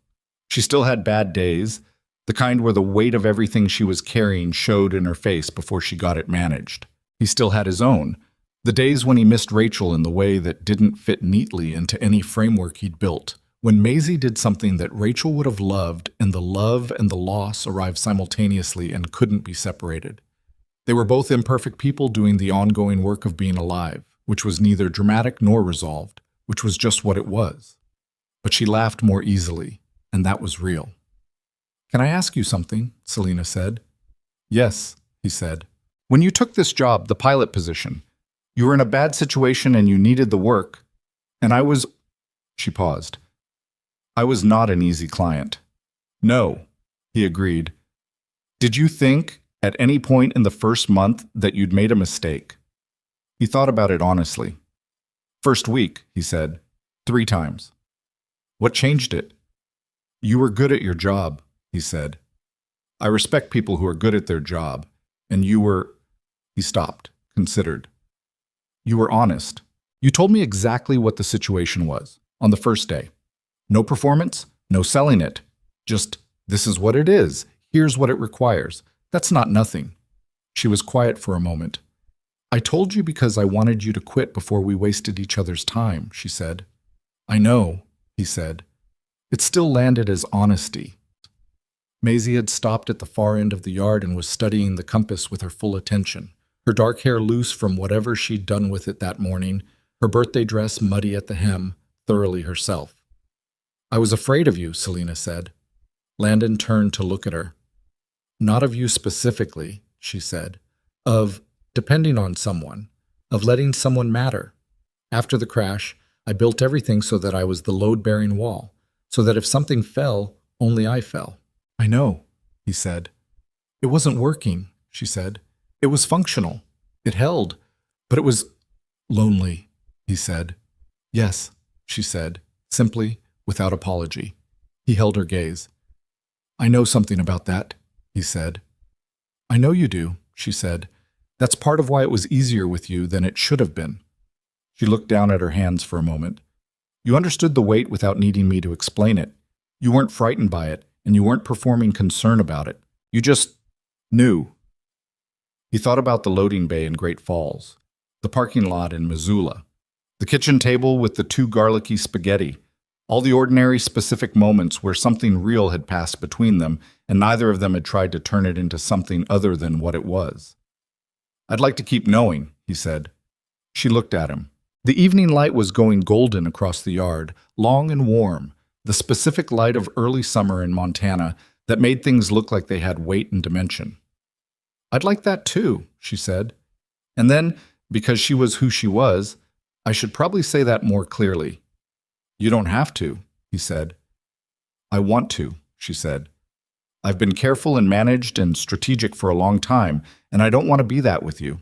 She still had bad days, the kind where the weight of everything she was carrying showed in her face before she got it managed. He still had his own, the days when he missed Rachel in the way that didn't fit neatly into any framework he'd built, when Maisie did something that Rachel would have loved and the love and the loss arrived simultaneously and couldn't be separated. They were both imperfect people doing the ongoing work of being alive, which was neither dramatic nor resolved, which was just what it was. But she laughed more easily, and that was real. "Can I ask you something?" Selina said. "Yes," he said. "When you took this job, the pilot position, you were in a bad situation and you needed the work, and I was—" She paused. "I was not an easy client." "No," he agreed. "Did you think, at any point in the first month, that you'd made a mistake?" He thought about it honestly. "First week," he said, 3 times. "What changed it?" "You were good at your job," he said. "I respect people who are good at their job, and you were—" He stopped, considered. "You were honest. You told me exactly what the situation was, on the first day. No performance, no selling it. Just, this is what it is. Here's what it requires. That's not nothing." She was quiet for a moment. "I told you because I wanted you to quit before we wasted each other's time," she said. "I know," he said. It still landed as honesty. Maisie had stopped at the far end of the yard and was studying the compass with her full attention, her dark hair loose from whatever she'd done with it that morning, her birthday dress muddy at the hem, thoroughly herself. "I was afraid of you," Selina said. Landon turned to look at her. "Not of you specifically," she said. "Of depending on someone, of letting someone matter. After the crash, I built everything so that I was the load-bearing wall, so that if something fell, only I fell." "I know," he said. "It wasn't working," she said. "It was functional. It held. But it was lonely," he said. "Yes," she said, simply, without apology. He held her gaze. "I know something about that," he said. "I know you do," she said. That's part of why it was easier with you than it should have been. She looked down at her hands for a moment. You understood the weight without needing me to explain it. You weren't frightened by it, and you weren't performing concern about it. You just knew. He thought about the loading bay in Great Falls, the parking lot in Missoula, the kitchen table with the 2 garlicky spaghetti, all the ordinary specific moments where something real had passed between them, and neither of them had tried to turn it into something other than what it was. I'd like to keep knowing, he said. She looked at him. The evening light was going golden across the yard, long and warm, the specific light of early summer in Montana that made things look like they had weight and dimension. I'd like that too, she said. And then, because she was who she was, I should probably say that more clearly. You don't have to, he said. I want to, she said. I've been careful and managed and strategic for a long time, and I don't want to be that with you.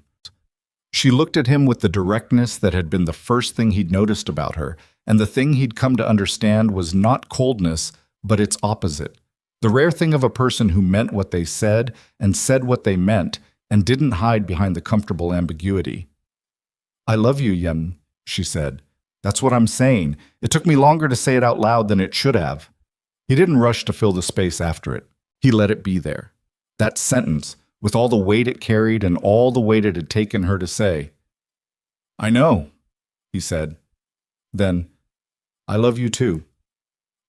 She looked at him with the directness that had been the first thing he'd noticed about her, and the thing he'd come to understand was not coldness, but its opposite. The rare thing of a person who meant what they said and said what they meant and didn't hide behind the comfortable ambiguity. I love you, Yen, she said. That's what I'm saying. It took me longer to say it out loud than it should have. He didn't rush to fill the space after it. He let it be there. That sentence, with all the weight it carried and all the weight it had taken her to say. I know, he said. Then, I love you too.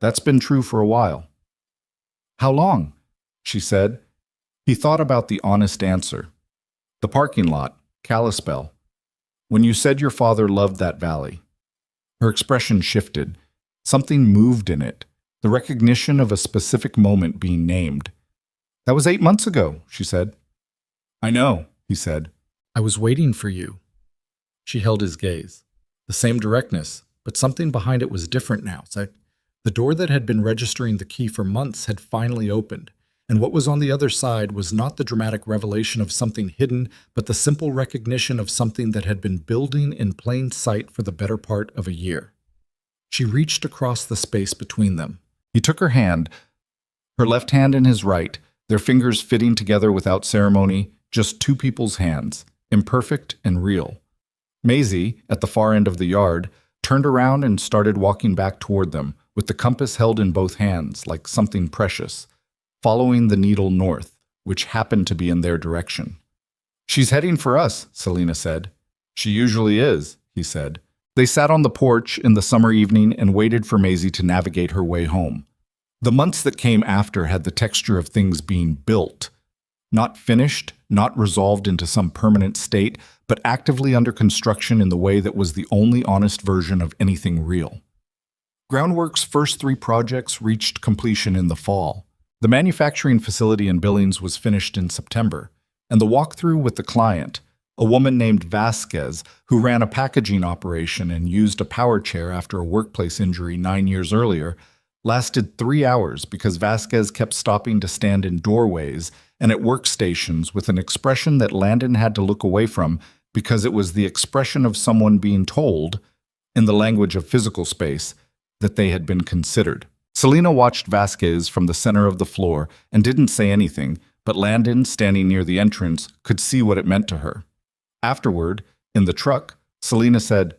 That's been true for a while. How long? She said. He thought about the honest answer. The parking lot, Kalispell. When you said your father loved that valley. Her expression shifted. Something moved in it. The recognition of a specific moment being named. That was 8 months ago, she said. I know, he said. I was waiting for you. She held his gaze. The same directness, but something behind it was different now. The door that had been registering the key for months had finally opened, and what was on the other side was not the dramatic revelation of something hidden, but the simple recognition of something that had been building in plain sight for the better part of a year. She reached across the space between them. He took her hand, her left hand in his right, their fingers fitting together without ceremony, just 2 people's hands, imperfect and real. Maisie, at the far end of the yard, turned around and started walking back toward them, with the compass held in both hands like something precious, following the needle north, which happened to be in their direction. She's heading for us, Selena said. She usually is, he said. They sat on the porch in the summer evening and waited for Maisie to navigate her way home. The months that came after had the texture of things being built. Not finished, not resolved into some permanent state, but actively under construction in the way that was the only honest version of anything real. Groundwork's first 3 projects reached completion in the fall. The manufacturing facility in Billings was finished in September, and the walkthrough with the client, a woman named Vasquez, who ran a packaging operation and used a power chair after a workplace injury 9 years earlier, lasted 3 hours because Vasquez kept stopping to stand in doorways and at workstations with an expression that Landon had to look away from because it was the expression of someone being told, in the language of physical space, that they had been considered. Selena watched Vasquez from the center of the floor and didn't say anything, but Landon, standing near the entrance, could see what it meant to her. Afterward, in the truck, Selena said,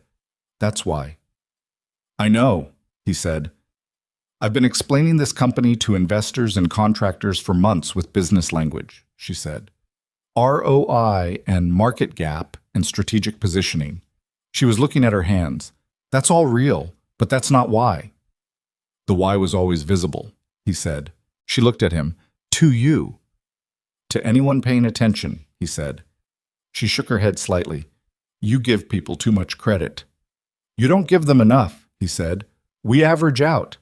"That's why." "I know," he said. "I've been explaining this company to investors and contractors for months with business language," she said. ROI and market gap and strategic positioning. She was looking at her hands. "That's all real, but that's not why." "The why was always visible," he said. She looked at him. "To you." "To anyone paying attention," he said. She shook her head slightly. "You give people too much credit." "You don't give them enough," he said. "We average out."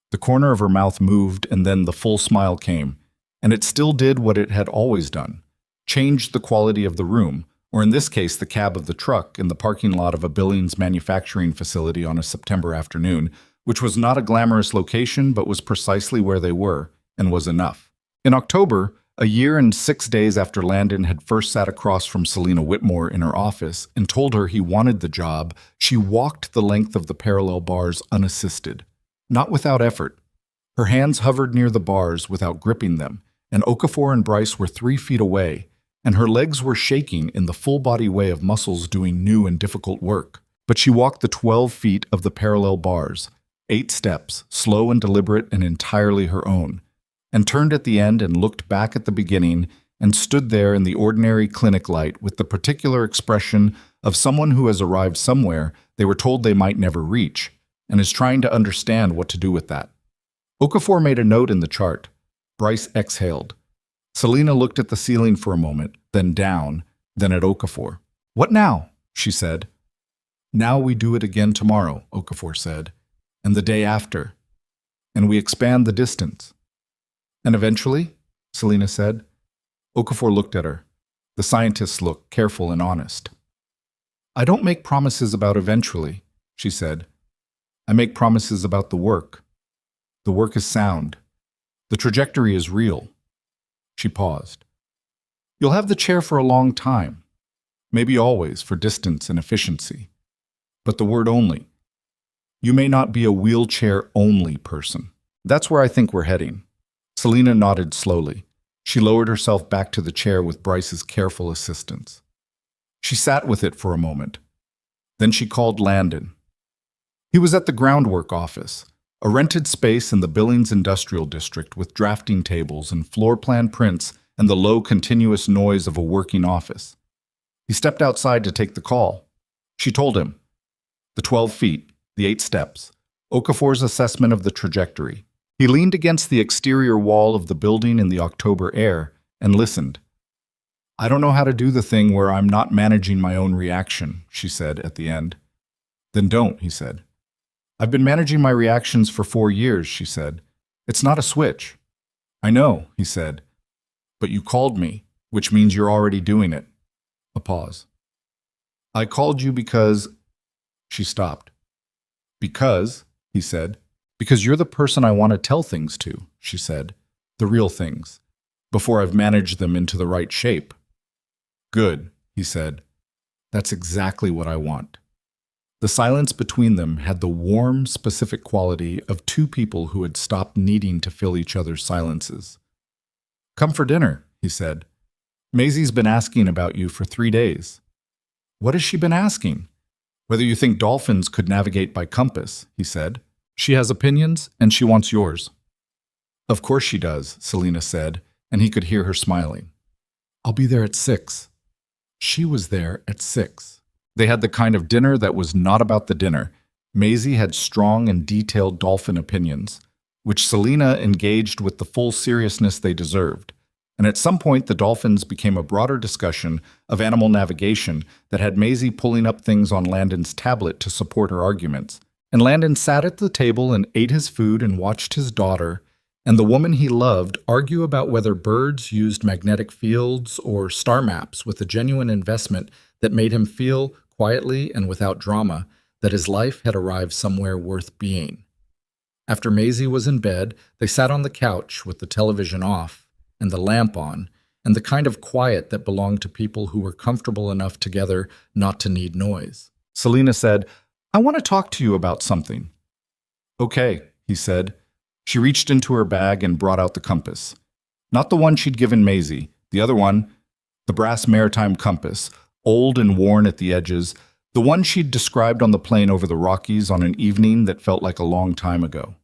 The corner of her mouth moved, and then the full smile came, and it still did what it had always done. Changed the quality of the room, or in this case the cab of the truck in the parking lot of a Billings manufacturing facility on a September afternoon, which was not a glamorous location but was precisely where they were, and was enough. In October, a year and 6 days after Landon had first sat across from Selena Whitmore in her office and told her he wanted the job, she walked the length of the parallel bars unassisted. Not without effort. Her hands hovered near the bars without gripping them, and Okafor and Bryce were 3 feet away, and her legs were shaking in the full-body way of muscles doing new and difficult work. But she walked the 12 feet of the parallel bars, 8 steps, slow and deliberate and entirely her own, and turned at the end and looked back at the beginning and stood there in the ordinary clinic light with the particular expression of someone who has arrived somewhere they were told they might never reach, and is trying to understand what to do with that. Okafor made a note in the chart. Bryce exhaled. Selina looked at the ceiling for a moment, then down, then at Okafor. "What now?" she said. "Now we do it again tomorrow," Okafor said, "and the day after. And we expand the distance." "And eventually?" Selina said. Okafor looked at her. The scientist's look, careful and honest. "I don't make promises about eventually," she said. "I make promises about the work. The work is sound. The trajectory is real." She paused. "You'll have the chair for a long time. Maybe always, for distance and efficiency. But the word only. You may not be a wheelchair-only person. That's where I think we're heading." Selina nodded slowly. She lowered herself back to the chair with Bryce's careful assistance. She sat with it for a moment. Then she called Landon. He was at the groundwork office, a rented space in the Billings Industrial District with drafting tables and floor plan prints and the low continuous noise of a working office. He stepped outside to take the call. She told him. The 12 feet, the 8 steps, Okafor's assessment of the trajectory. He leaned against the exterior wall of the building in the October air and listened. "I don't know how to do the thing where I'm not managing my own reaction," she said at the end. "Then don't," he said. "I've been managing my reactions for 4 years," she said. "It's not a switch." "I know," he said. "But you called me, which means you're already doing it." A pause. "I called you because—" She stopped. "Because," he said. "Because you're the person I want to tell things to," she said. "The real things. Before I've managed them into the right shape." "Good," he said. "That's exactly what I want." The silence between them had the warm, specific quality of two people who had stopped needing to fill each other's silences. "Come for dinner," he said. "Maisie's been asking about you for 3 days." "What has she been asking?" "Whether you think dolphins could navigate by compass," he said. "She has opinions, and she wants yours." "Of course she does," Selina said, and he could hear her smiling. "I'll be there at 6. She was there at 6. They had the kind of dinner that was not about the dinner. Maisie had strong and detailed dolphin opinions, which Selina engaged with the full seriousness they deserved. And at some point the dolphins became a broader discussion of animal navigation that had Maisie pulling up things on Landon's tablet to support her arguments. And Landon sat at the table and ate his food and watched his daughter and the woman he loved argue about whether birds used magnetic fields or star maps with a genuine investment that made him feel, quietly and without drama, that his life had arrived somewhere worth being. After Maisie was in bed, they sat on the couch with the television off and the lamp on, and the kind of quiet that belonged to people who were comfortable enough together not to need noise. Selina said, "I want to talk to you about something." "Okay," he said. She reached into her bag and brought out the compass. Not the one she'd given Maisie, the other one, the brass maritime compass, old and worn at the edges, the one she'd described on the plane over the Rockies on an evening that felt like a long time ago.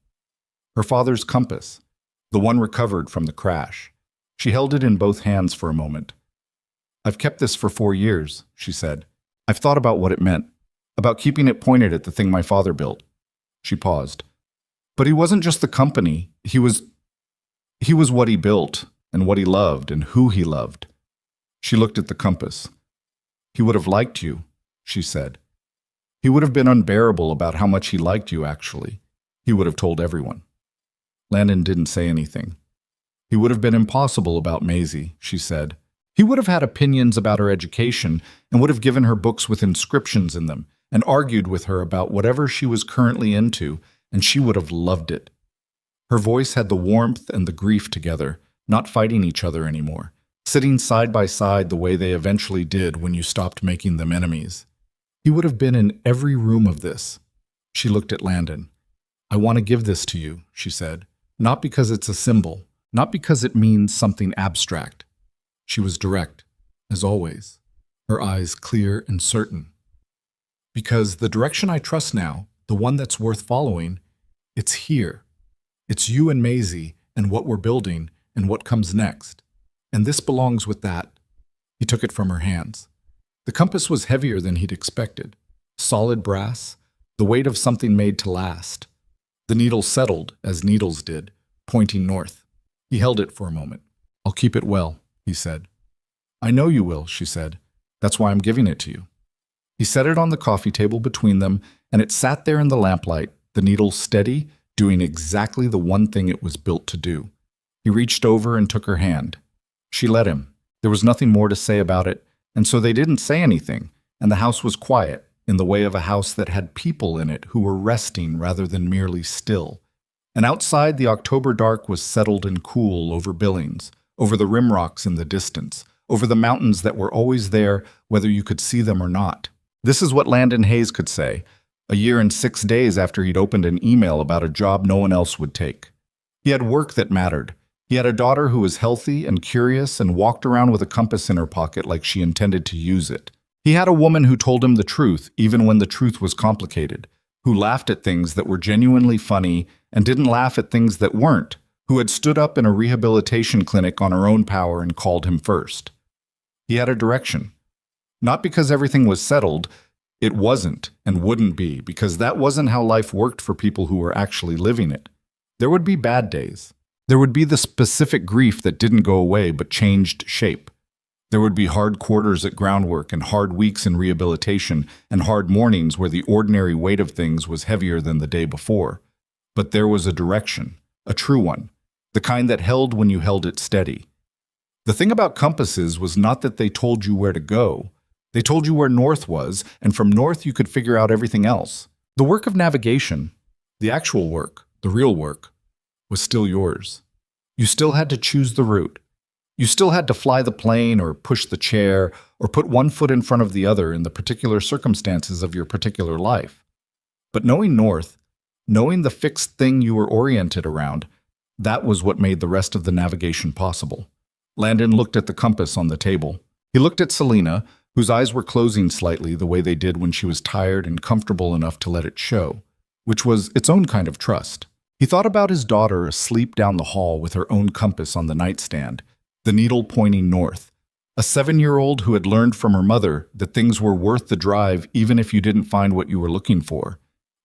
Her father's compass, the one recovered from the crash. She held it in both hands for a moment. "I've kept this for 4 years," she said. "I've thought about what it meant, about keeping it pointed at the thing my father built." She paused. "But he wasn't just the company. He was what he built, and what he loved, and who he loved." She looked at the compass. "He would have liked you," she said. "He would have been unbearable about how much he liked you, actually. He would have told everyone." Landon didn't say anything. "He would have been impossible about Maisie," she said. "He would have had opinions about her education and would have given her books with inscriptions in them and argued with her about whatever she was currently into, and she would have loved it." Her voice had the warmth and the grief together, not fighting each other anymore, sitting side by side the way they eventually did when you stopped making them enemies. "He would have been in every room of this." She looked at Landon. "I want to give this to you," she said. "Not because it's a symbol, not because it means something abstract." She was direct. as always, her eyes clear and certain. Because the direction I trust now, the one that's worth following, it's here. It's you and Maisie and what we're building and what comes next. And this belongs with that. He took it from her hands. The compass was heavier than he'd expected. Solid brass, the weight of something made to last. The needle settled, as needles did, pointing north. He held it for a moment. "I'll keep it well," he said. "I know you will," she said. "That's why I'm giving it to you." He set it on the coffee table between them, and it sat there in the lamplight, the needle steady, doing exactly the one thing it was built to do. He reached over and took her hand. She let him. There was nothing more to say about it, and so they didn't say anything, and the house was quiet, in the way of a house that had people in it who were resting rather than merely still. And outside, the October dark was settled and cool over Billings, over the rim rocks in the distance, over the mountains that were always there, whether you could see them or not. This is what Landon Hayes could say, a year and 6 days after he'd opened an email about a job no one else would take. He had work that mattered. He had a daughter who was healthy and curious and walked around with a compass in her pocket like she intended to use it. He had a woman who told him the truth, even when the truth was complicated, who laughed at things that were genuinely funny and didn't laugh at things that weren't, who had stood up in a rehabilitation clinic on her own power and called him first. He had a direction. Not because everything was settled. It wasn't and wouldn't be, because that wasn't how life worked for people who were actually living it. There would be bad days. There would be the specific grief that didn't go away but changed shape. There would be hard quarters at groundwork and hard weeks in rehabilitation and hard mornings where the ordinary weight of things was heavier than the day before. But there was a direction, a true one, the kind that held when you held it steady. The thing about compasses was not that they told you where to go. They told you where north was, and from north you could figure out everything else. The work of navigation, the actual work, the real work, was still yours. You still had to choose the route. You still had to fly the plane or push the chair or put one foot in front of the other in the particular circumstances of your particular life. But knowing north, knowing the fixed thing you were oriented around, that was what made the rest of the navigation possible. Landon looked at the compass on the table. He looked at Selena, whose eyes were closing slightly the way they did when she was tired and comfortable enough to let it show, which was its own kind of trust. He thought about his daughter asleep down the hall with her own compass on the nightstand, the needle pointing north. A 7-year-old who had learned from her mother that things were worth the drive even if you didn't find what you were looking for,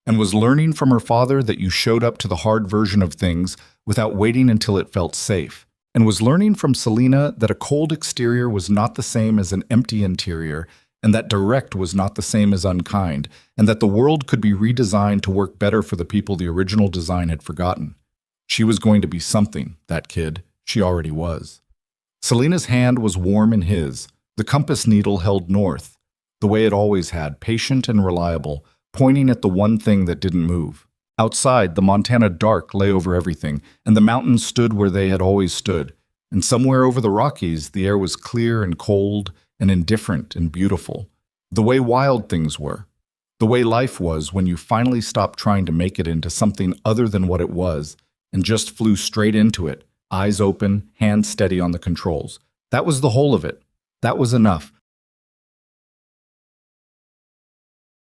and was learning from her father that you showed up to the hard version of things without waiting until it felt safe, and was learning from Selena that a cold exterior was not the same as an empty interior, and that direct was not the same as unkind, and that the world could be redesigned to work better for the people the original design had forgotten. She was going to be something, that kid. She already was. Selena's hand was warm in his. The compass needle held north, the way it always had, patient and reliable, pointing at the one thing that didn't move. Outside, the Montana dark lay over everything, and the mountains stood where they had always stood. And somewhere over the Rockies, the air was clear and cold and indifferent and beautiful. The way wild things were. The way life was when you finally stopped trying to make it into something other than what it was and just flew straight into it, eyes open, hands steady on the controls. That was the whole of it. That was enough.